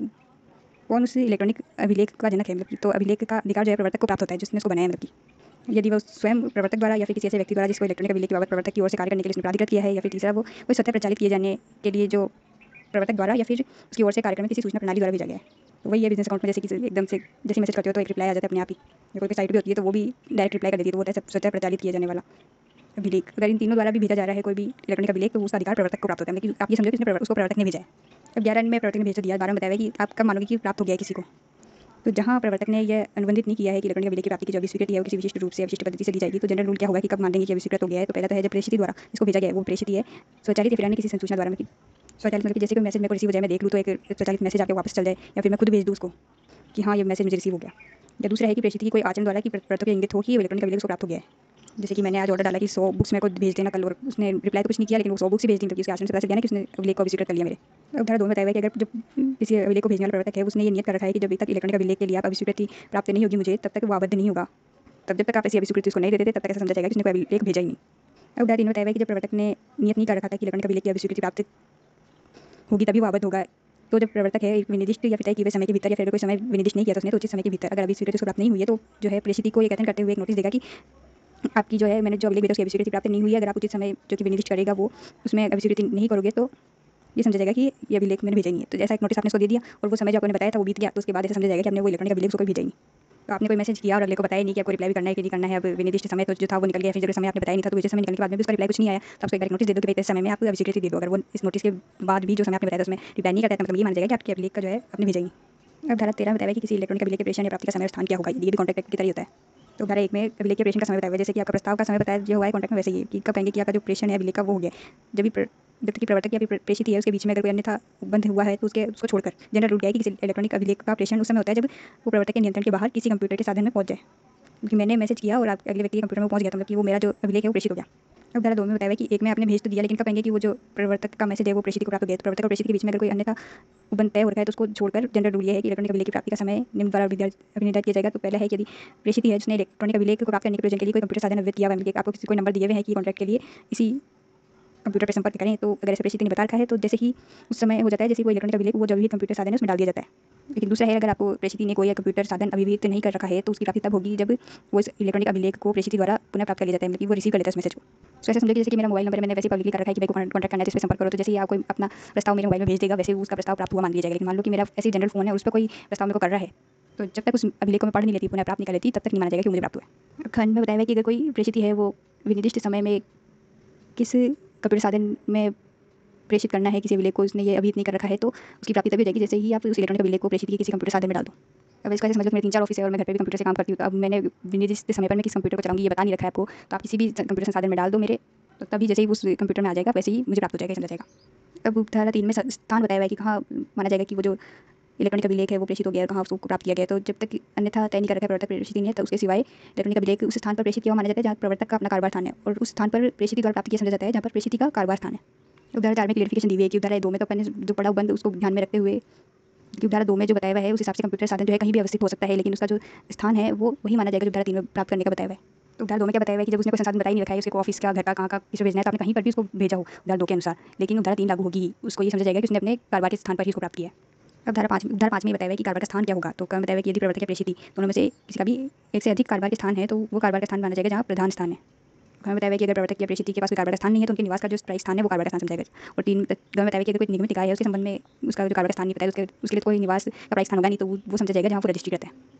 [SPEAKER 1] कौन उस इलेक्ट्रॉनिक अभिलेख का जनक है। मतलब तो अभिलेख का अधिकार जो है प्रवर्तक को प्राप्त होता है जिसने उसको बनाया, मतलब कि यदि वो स्वयं प्रवर्तक द्वारा या फिर किसी ऐसे व्यक्ति द्वारा जिसको इलेक्ट्रॉनिक अभिलेख की बाबत प्रवर्तक की ओर से कार्य करने के लिए उसने प्राधिकृत किया है, या फिर तीसरा वो कोई स्वतः प्रचालित किए जाने के लिए जो प्रवर्तक द्वारा या फिर उसकी ओर से कार्यक्रम में किसी सूचना प्रणाली द्वारा भेजा गया है। तो वही है बिजनेस अकाउंट में जैसे कि एकदम से जैसे मैसेज करते हो तो एक रिप्लाई आ जाता है अपने आप ही, या कोई साइट भी होती है तो वो भी डायरेक्ट रिप्लाई कर देती है, तो वो होता है स्वतः प्रचालित किए जाने वाला अभिलेख। अगर इन तीनों द्वारा भी भेजा जा रहा है कोई भी इलेक्ट्रॉनिक अभिलेख तो उसका अधिकार प्रवर्तक को प्राप्त होता है। लेकिन आप ये समझो कि उसको प्रवर्तक ने भेजा है। अब 11 में प्रवर्तक ने भेज दिया, 12 में बताया कि आप कब मानोगे कि प्राप्त हो गया है किसी को। तो जहाँ प्रवर्तक ने यह अनुबंधित नहीं किया है कि इलेक्ट्रॉनिक अभिलेख की प्राप्ति की जो अभिस्वीकृति है वो किसी विशिष्ट रूप से विशिष्ट पद्धति से दी जाएगी, तो जनरल रूल क्या होगा कि कब मान लेंगे कि अभिस्वीकृत हो गया है। तो पहला तो है जब प्रेषित द्वारा इसको भेजा गया है वो प्रेषित है, स्वचालित या फिर अन्य किसी संसूचना द्वारा स्वचालित मतलब कि जैसे कोई मैसेज मेरे को रिसीव हो जाए, मैं देख लूँ तो एक स्वचालित मैसेज आके वापस चल जाए, या फिर मैं खुद भेज दूँ उसको कि हाँ ये मैसेज मुझे रिसीव हो गया। या दूसरा है कि प्रेषित की कोई आचरण द्वारा कि प्रवर्तक को इंगित हो कि इलेक्ट्रॉनिक अभिलेख को प्राप्त हो गया है। जैसे कि मैंने आज ऑर्डर डाला कि 100 बुक्स मेरे को भेज देना कल, और उसने रिप्लाई तो कुछ नहीं किया लेकिन वो 100 बुक्स ही भेज दी, तब उसके आचरण से पता चल गया ना कि उसने अभिलेख को अभिस्वीकृत कर लिया मेरे। अब धारा 2 में बताया है कि अगर जब किसी अभिलेख को भेजने वाला प्रवर्तक है उसने ये नियत कर रखा है कि जब तक इलेक्ट्रॉनिक अभिलेख के लिए आप अभिस्वीकृति प्राप्त नहीं होगी मुझे, तब तक वो आबद्ध नहीं होगा। तब जब तक आप ऐसी अभिस्वीकृति उसको नहीं देते तब तक ऐसा समझा जाएगा कि उसने कोई अभिलेख भेजा ही नहीं। अब धारा 3 में बताया है कि जब प्रवर्तक ने नियत नहीं कर रखा था कि इलेक्ट्रॉनिक अभिलेख की अभिस्वीकृति प्राप्त होगी तभी वो आबद्ध होगा। तो जब प्रवर्तक है एक विनिर्दिष्ट या फिर तय किए हुए समय के भीतर या फिर कोई समय विनिर्दिष्ट नहीं किया तो उसने तो उचित समय के भीतर अगर अभिस्वीकृति उसको प्राप्त नहीं हुई है तो जो है प्रेषित को ये कथन करते हुए एक नोटिस देगा कि आपकी जो है मैंने जो अभिलेख भेजा उसकी अभिस्वीकृति प्राप्त नहीं हुई है। अगर आप उचित समय जो कि विनिर्दिष्ट करेगा वो उसमें अभिस्वीकृति नहीं करोगे तो ये समझा जाएगा कि ये अभिलेख मैंने भेजा नहीं है। तो जैसा एक नोटिस आपने उसको दे दिया और वो समय जो आपने बताया था वो बीत गया, तो उसके बाद ऐसा समझा जाएगा कि आपने वो इलेक्ट्रॉनिक अभिलेख उसको भेजा ही नहीं। तो आपने कोई मैसेज किया और अगले को बताया नहीं कि आपको रिप्लाई भी करना है कि नहीं करना है। अब विनिर्दिष्ट समय तो जो था वो निकल गया, फिर जो समय आपने बताया नहीं था तो जैसे समय निकलने के बाद में भी उसका रिप्लाई कुछ नहीं आया, तो आपको एक नोटिस दे दो कि भाई इस समय में आप अभिस्वीकृति दे दो। अगर वो इस नोटिस के बाद भी जो समय आपने बताया उसमें रिप्लाई नहीं करता है मतलब ये मान जाएगा कि आपके अभिलेख का जो है आपने भेजा ही नहीं। अब धारा 13 में बताया कि किसी इलेक्ट्रॉनिक अभिलेख के प्रेषण या प्राप्ति का समय और स्थान क्या होगा, ये भी कॉन्ट्रैक्ट की तरह होता है। तो धारा 1 में अभिलेख के प्रेषण का समय बताया हुआ है, जैसे कि आपका प्रस्ताव का समय बताया जो हुआ है कॉन्ट्रैक्ट में, वैसे ही कि कब कहेंगे कि आपका जो प्रेषण है अभिलेख का वो हो गया जब भी तक कि प्रवर्तक या फिर प्रेषित है उसके बीच में अगर कोई अन्यथा बंद हुआ है तो उसको छोड़कर जनरल रूल क्या है कि किसी इलेक्ट्रॉनिक अभिलेख का प्रेषण उस समय होता है जब वो प्रवर्तक के नियंत्रण के बाहर किसी कंप्यूटर के साधन में पहुंच जाए। क्योंकि मैंने मैसेज किया और आप अगले व्यक्ति के कंप्यूटर में पहुंच गया, तो मतलब कि वो मेरा जो अभिलेख है वो प्रेषित हो गया। अब धारा 2 में बताया है कि एक में आपने भेज तो दिया लेकिन कब कहेंगे कि वो जो प्रवर्तक का मैसेज है वो प्रेषित को प्राप्त हो गया। तो प्रवर्तक और प्रेषित के बीच में अगर कोई अन्यथा उपबंध तय हो रखा है तो उसको छोड़कर जनरल रूल ये है कि इलेक्ट्रॉनिक अभिलेख की प्राप्ति का समय निम्न द्वारा अभिनिर्धारित किया जाएगा। तो पहला है कि यदि प्रेषित है जिसने इलेक्ट्रॉनिक अभिलेख को प्राप्त करने के प्रयोजन के लिए कोई कंप्यूटर साधन अवगत किया हुआ है, आपको किसी कोई नंबर दिए हुए हैं कि कॉन्ट्रैक्ट के लिए इसी कंप्यूटर पर संपर्क करें, तो अगर ऐसे प्रेषित ने बता रखा है तो जैसे ही उस समय हो जाता है जैसे वो इलेक्ट्रॉनिक अभिलेख वो जो भी कंप्यूटर साधन है उसमें डाल दिया जाता है। लेकिन दूसरा है, अगर आपको प्रेषित ने कोई कंप्यूटर साधन अभिव्यक्त नहीं कर रखा है तो उसकी प्राप्ति तब होगी जब वो इस इलेक्ट्रॉनिक अभिलेख को प्रेषित द्वारा पुनः प्राप्त कर लिया जाता है, मतलब वो रिसीव कर लेता है उस मैसेज को। तो ऐसे समझो कि जैसे कि मेरा मोबाइल नंबर मैंने वैसे पब्लिकली कर रखा है कि भाई को कॉन्टैक्ट करना है, जिस पे संपर्क करो, तो जैसे ही आप कोई अपना प्रस्ताव मेरे मोबाइल में भेज देगा वैसे उसका प्रस्ताव प्राप्त हुआ मान लिया जाएगा। लेकिन मान लो कि मेरा ऐसे जनरल फोन है, उस पर कोई प्रस्ताव मेरे को कर रहा है, तो जब तक उस अभिलेख को मैं पढ़ नहीं लेती, पुनः प्राप्त नहीं कर लेती, तब तक नहीं माना जाएगा कि मुझे प्राप्त हुआ है। खंड में बताया है कि अगर कोई प्रेषित है वो विनिर्दिष्ट समय में किस कंप्यूटर साधन में प्रेषित करना है किसी अभिलेख को, उसने ये अभिहित नहीं कर रखा है, तो उसकी प्राप्ति तभी हो जाएगी जैसे ही आप उस इलेक्ट्रॉनिक अभिलेख को प्रेषित किसी कंप्यूटर साधन में डाल दो। अब इसका समझ लो मेरे 3-4 ऑफिस है और मैं घर पे भी कंप्यूटर से काम करती हूँ, तो अब मैंने विनिर्दिष्ट समय पर मैं किस कंप्यूटर को चलाऊंगी ये बता नहीं रखा है आपको, तो आप किसी भी कंप्यूटर संसाधन में डाल दो मेरे, तो तभी जैसे ही उस कंप्यूटर में आ जाएगा वैसे ही मुझे प्राप्त हो जाएगा, समझा जाएगा। अब धारा 3 में स्थान बताया हुआ है कि कहाँ माना जाएगा कि वो जो इलेक्ट्रॉनिक अभिलेख है वो प्रेषित हो गया, कहाँ उसको प्राप्त किया गया। तो जब तक अन्यथा तय नहीं कर रखा है प्रवर्तक प्रेषित नहीं है, तो उसके सिवाय इलेक्ट्रॉनिक अभिलेख उस स्थान पर प्रेषित किया माना जाता है जहाँ प्रवर्तक का अपना कारोबार स्थान है, और उस स्थान पर प्रेषित द्वारा प्राप्त किया समझा जाता है जहाँ पर प्रेषित का कारोबार स्थान है। उदाहरण 4 में क्लियरिफिकेशन दी हुई है कि उदाहरण 2 में तो अपन ने जो पढ़ा बंद उसको ध्यान में रखते हुए कि उदाहरण 2 में जो बताया हुआ है उस हिसाब से कंप्यूटर साधन जो है कहीं भी अवस्थित हो सकता है, लेकिन उसका जो स्थान है वो वही माना जाएगा जो उदाहरण 3 में प्राप्त करने का बताया हुआ है। तो उदाहरण 2 में क्या बताया हुआ है कि जब उसने कोई संसाधन बताई नहीं रखा है, उसके ऑफिस का, घर का, कहाँ का किसे भेजना है, तो आपने कहीं पर भी उसको भेजा हो उदाहरण 2 के अनुसार, लेकिन उदाहरण 3 लागू होगी, उसको ये समझा जाएगा कि उसने अपने कारोबार के स्थान पर ही उसको प्राप्त किया है। अब धारा 5 में बताया हुआ है कि कारोबार का स्थान क्या होगा, तो क्या बताया हुआ है कि यदि प्रवर्तक या प्रेषित दोनों में से किसी का भी एक से अधिक कारोबार के स्थान है तो वो कारोबार का स्थान माना जाएगा जहाँ प्रधान स्थान है। हमें बताया हुआ है कि अगर प्रवर्तक या प्रेषित के पास कोई कारोबार का स्थान नहीं है तो उनके निवास का जो स्थायी स्थान है वो कारोबार का स्थान समझाएगा। और 3 में बताया हुआ है कि अगर कोई निगमित इकाई है उसके संबंध में उसका जो कारोबार का स्थान नहीं बताया, उसके लिए कोई निवास का प्राइस स्थान होगा नहीं, तो वो समझा जाएगा जहाँ वो रजिस्ट्री करता है।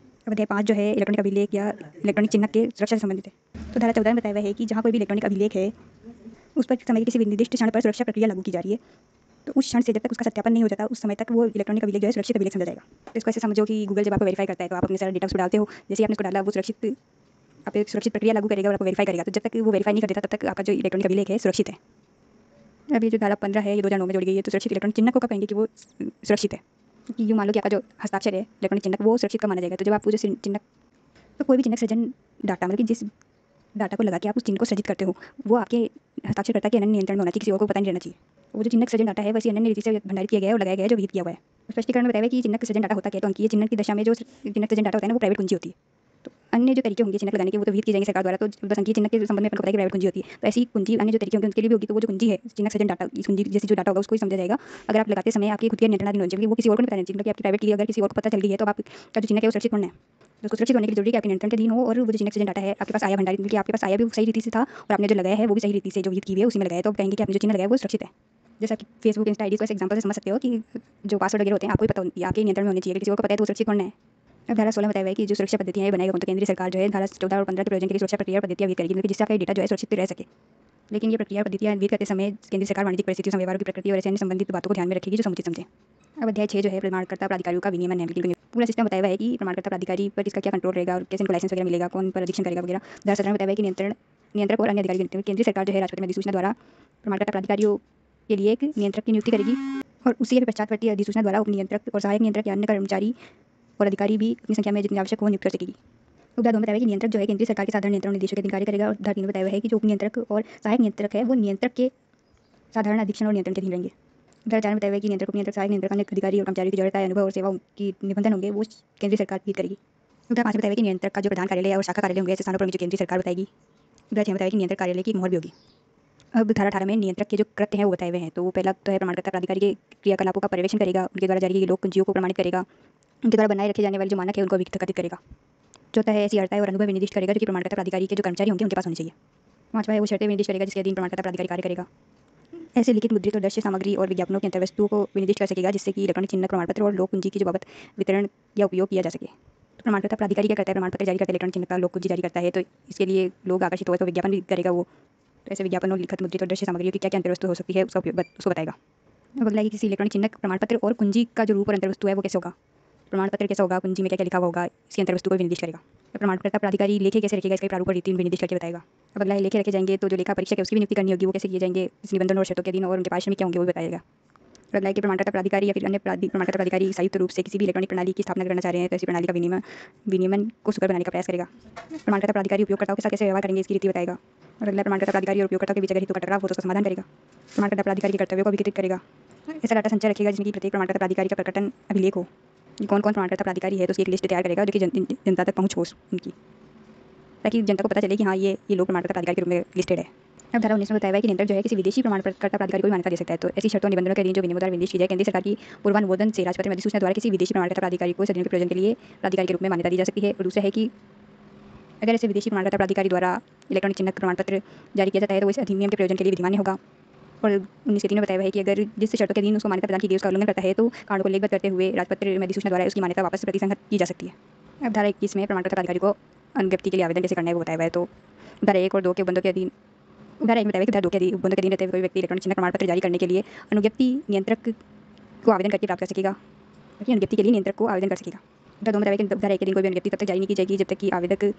[SPEAKER 1] अब अध्याय 5 जो है इलेक्ट्रॉनिक अभिलेख या इलेक्ट्रॉनिक चिन्ह के सुरक्षा से संबंधित है। तो धारा 14 में बताया हुआ है कि जहाँ कोई भी इलेक्ट्रॉनिक अभिलेख है उस पर समय के किसी निर्दिष्ट क्षण पर सुरक्षा प्रक्रिया लागू की जा रही है, तो उस क्षण से जब तक उसका सत्यापन नहीं हो जाता उस समय तक वो इलेक्ट्रॉनिक अभिलेख जो है सुरक्षित अभिलेख समझा जाएगा। तो इसको ऐसे समझो कि गूगल जब आपको वेरीफाई करता है तो आप अपने सारा डेटा उसको डालते हो, जैसे ही आपने उसको डाला वो सुरक्षित आप एक सुरक्षित प्रक्रिया लागू करेगा और आपको वेरीफाई करेगा, तो जब तक वो वेरीफाई नहीं कर देता तब तक आपका जो इलेक्ट्रॉनिक अभिलेख है सुरक्षित है। अब ये जो धारा 15 है ये 2009 में जोड़ी गई है, तो सुरक्षित इलेक्ट्रॉनिक चिन्ह को कब कहेंगे कि वो सुरक्षित है, क्योंकि यूँ मान लो कि आपका जो हस्ताक्षर है इलेक्ट्रॉनिक चिन्ह वो सुरक्षित का माना जाएगा। तो जब आप वो जो चिन्ह, तो कोई भी चिन्ह सृजन डाटा, मतलब कि जिस डाटा को लगा के आप उस चिन्ह को सृजित करते हो वो आपके हस्ताक्षरकर्ता के अनन्य नियंत्रण में होना चाहिए, किसी और को पता नहीं रहना चाहिए। वो जो चिन्ह सृजन डाटा है वैसे अनन्य रीति से भंडारित किया गया है और लगाया गया है जो विहित किया हुआ है। स्पष्टीकरण में बताया है कि चिन्ह सृजन डाटा होता क्या है, तो अंकीय चिन्ह की दशा में जो चिन्ह सृजन डाटा होता है ना वो प्राइवेट कुंजी होती है। तो अन्य जो तरीके होंगे चिन्ह लगाने के वो तो विहित किए जाएंगे सरकार द्वारा, तो बस अंकीय चिन्ह के संबंध में अपन को पता है कि प्राइवेट कुंजी होती है, तो ऐसी कुंजी अन्य जो तरीके होंगे उनके लिए भी होगी। तो वो जो कुंजी है चिन्ह सृजन डाटा, इस कुंजी जैसे जो डाटा होगा उसको ही समझा जाएगा अगर आप लगाते समय आपकी खुद के नियंत्रणाधीन होना चाहिए, वो किसी और को नहीं बताना चाहिए, क्योंकि आपकी प्राइवेट की अगर किसी और को पता चल गई है तो आपका जो चिन्ह है वो सुरक्षित होना है। तो उसको सुरक्षित होने के लिए जरूरी है कि आपके नियंत्रण के अधीन हो और वो जो चिन्ह सृजन डाटा है आपके पास आया भंडारित, क्योंकि आपके पास आया भी सही रीति से था और आपने जो लगाया है वो भी सही रीति से जो विहित की हुई है उसी में लगाया, तो आप कहेंगे कि आपने जो चिन्ह लगाया वो सुरक्षित है। जैसा कि फेसबुक, इंस्टा आईडी को ऐसे एग्जांपल से समझ सकते हो कि जो पासवर्ड वगैरह होते हैं आपको ही पता होती है, आपके नियंत्रण में होने चाहिए, किसी और को पता है तो सुरक्षित होना है। अब धारा 16 बताया हुआ है कि जो सुरक्षा पद्धतियां हैं बनाएगा कौन, तो केंद्रीय सरकार जो है धारा 14 और 15 के प्रयोजन के लिए सुरक्षा प्रक्रिया और पद्धतियां विहित करेगी, क्योंकि जिससे आपका डेटा जो है सुरक्षित रह सके। लेकिन ये प्रक्रिया पद्धतियां विहित करते समय केंद्रीय सरकार वाणिज्यिक परिस्थितियों, व्यवहारों की प्रकृति और ऐसे अन्य संबंधित बातों को ध्यान में रखेगी जो समुचित समझे। अब अध्याय 6 जो है प्रमाणकर्ता प्राधिकारियों का विनियमन है, बिल्कुल पूरा सिस्टम बताया हुआ है कि प्रमाणकर्ता प्राधिकारी पर इसका क्या कंट्रोल रहेगा और कैसे इनको लाइसेंस वगैरह मिलेगा, कौन पर अधीक्षण करेगा वगैरह। धारा 17 में बताया हुआ है कि नियंत्रक और अन्य अधिकारी केंद्रीय सरकार जो है राष्ट्रपति में अधिसूचना द्वारा प्रमाणकर्ता प्राधिकारियों के लिए एक नियंत्रक की नियुक्ति करेगी और उसी के पश्चातवर्ती अधिसूचना द्वारा उप नियंत्रक और सहायक नियंत्रक या अन्य कर्मचारी और अधिकारी भी अपनी संख्या में जितनी आवश्यक हो नियुक्त कर सकेगी। उदाहरण 2 में बताया है कि नियंत्रक जो है केंद्रीय सरकार के साधारण नियंत्रण निर्देशों के अधीन कार्य करेगा, और उदाहरण 3 में बताया हुआ है कि जो उप नियंत्रक और सहायक नियंत्रक है वो नियंत्रक के साधारण अधीक्षण और नियंत्रण के अधीन रहेंगे। उदाहरण 4 में बताया हुआ है कि नियंत्रक, उप नियंत्रक, सहायक नियंत्रक, अन्य अधिकारी और कर्मचारियों की जरूरत, अनुभव और सेवाओं की निबंधन होंगे वो केंद्रीय सरकार विहित करेगी। उदाहरण 5 में बताया हुआ है कि नियंत्रक का जो प्रधान कार्यालय और शाखा कार्यालय होंगे ऐसे स्थानों पर जो केंद्रीय सरकार बताएगी। उदाहरण 6 में बताया कि नियंत्रक कार्यालय की मोहर भी होगी। अब धारा 18 में नियंत्रक के जो कृत्य हैं वो बताए हुए हैं, तो वो पहला तो है प्रमाणकर्ता प्राधिकारी के क्रियाकलापों का पर्यवेक्षण करेगा, उनके द्वारा जारी की गई लोक कुंजियों को प्रमाणित करेगा, उनके द्वारा बनाए रखे जाने वाले जो मानक है उनको विकसित करेगा। चौथा है ऐसी अर्हताएं और अनुभव विनिर्दिष्ट करेगा जो कि प्रमाणकर्ता प्राधिकारी के जो कर्मचारी होंगे उनके पास होनी चाहिए। पांचवा है वो शर्तें विनिर्दिष्ट करेगा जिसके अधीन प्रमाणकर्ता प्राधिकारी कार्य करेगा। ऐसे लिखित, मुद्रित और दृश्य सामग्री और विज्ञापनों की अंतर्वस्तुओं को विनिर्दिष्ट कर सकेगा जिससे कि इलेक्ट्रॉनिक चिन्ह, प्रमाणपत्र और लोक कुंजी की जो बाबत वितरण या उपयोग किया जा सके। तो प्रमाणकर्ता प्राधिकारी क्या करता है, प्रमाणपत्र जारी करता है, इलेक्ट्रॉनिक चिन्ह का लोक कुंजी जारी करता है, तो इसके लिए लोग आकर्षित हुए तो विज्ञापन भी करेगा वो। तो ऐसे विज्ञापनों, लिखित, मुद्रित और दृश्य सामग्रियों की क्या क्या अंतर्वस्तु हो सकती है उसको बताएगा। अब अगला है कि किसी इलेक्ट्रॉनिक चिन्ह, प्रमाणपत्र और कुंजी का जो रूप और अंतर्वस्तु है वो कैसे होगा, प्रमाणपत्र कैसा होगा, कुंजी में क्या क्या लिखा हुआ होगा, इसकी अंतर्वस्तु को विनिर्दिष्ट करेगा। तो प्रमाणकर्ता प्राधिकारी लेखे कैसे रखेगा इसका प्रारूप और रीति विनिर्दिष्ट करके बताएगा। अब अगला है लेखे रखे जाएंगे तो जो लेखा परीक्षक है उसकी भी नियुक्ति करनी होगी वो कैसे किए जाएंगे, इस निबंधन और शर्तों के अधीन, और उनके पारिश्रमिक क्या होंगे वो भी बताएगा। और अगला है कि प्रमाणकर्ता प्राधिकारी या फिर अन्य प्रमाणकर्ता प्राधिकारी संयुक्त रूप से किसी भी इलेक्ट्रॉनिक प्रणाली की स्थापना करना चाह रहे हैं तो ऐसी प्रणाली का विनियमन को सुकर बनाने का प्रयास करेगा। प्रमाणकर्ता प्राधिकारी उपयोगकर्ताओं के साथ कैसे व्यवहार करेंगे इसकी रीति बताएगा। और अगला प्रमाणकर्ता प्राधिकारी और उपयोगकर्ताओं के बीच अगर हितों का टकराव हो तो उसका समाधान करेगा। प्रमाणकर्ता प्राधिकारी के कर्तव्यों को वितरित करेगा। ऐसा डाटा संचय रखेगा जिसमें कि प्रत्येक प्रमाणकर्ता प्राधिकारी का प्रकटन अभिलेख हो, कौन कौन प्रमाणकर्ता प्राधिकारी है तो उसकी एक लिस्ट तैयार करेगा जो कि जनता तक पहुँच हो उनकी, ताकि जनता को पता चले कि हाँ ये लोग प्रमाणकर्ता प्राधिकारी के रूप में लिस्टेड है। अब धारा 19 में बताया हुआ है कि नियंत्रक जो है किसी विदेशी प्रमाणकर्ता प्राधिकारी को भी मान्यता दे सकता है। तो ऐसी शर्तों निबंधनों के अधीन जो विनियमों द्वारा विनिर्देश की जाए केंद्र सरकार की पूर्वानुमोदन से राष्ट्रपति में अधिसूचना द्वारा किसी विदेशी प्रमाणकर्ता प्राधिकारी को इस अधिनियम के प्रयोजन के लिए प्राधिकारी के रूप में मान्यता दी जा सकती है। और दूसरा है कि अगर ऐसे विदेशी प्रमाणकर्ता प्राधिकारी द्वारा इलेक्ट्रॉनिक चिन्ह प्रमाण पत्र जारी किया जाता है तो वो इस अधिनियम के प्रयोजन के लिए विधिमान्य होगा। और 19 में बताया हुआ है कि अगर जिस शर्तों के अधीन उसको मान्यता प्रदान की गई उसका उल्लंघन करता है तो कानून को लेखबद्ध करते हुए राजपत्र में अधिसूचना द्वारा उसकी मान्यता वापस प्रतिसंहत की जा सकती है। अब धारा 21 में प्रमाणकर्ता प्राधिकारी को अनुज्ञप्ति के लिए आवेदन कैसे करना है वो बताया हुआ है। तो धारा 1 और 2 के उपबंधों के अधीन धारा 1 में बताया कि धारा 2 के अधीन उपबंधों के अधीन रहते हुए कोई व्यक्ति इलेक्ट्रॉनिक चिन्ह प्रमाण पत्र जारी करने के लिए अनुज्ञप्ति नियंत्रक को आवेदन करके प्राप्त कर सकेगा। अनुज्ञप्ति के लिए नियंत्रक को आवेदन कर सकेगा। धारा 2 में बताया कि धारा 1 के दिन कोई भी अनुज्ञप्ति तब तक जारी नहीं की जाएगी जब तक कि आवेदक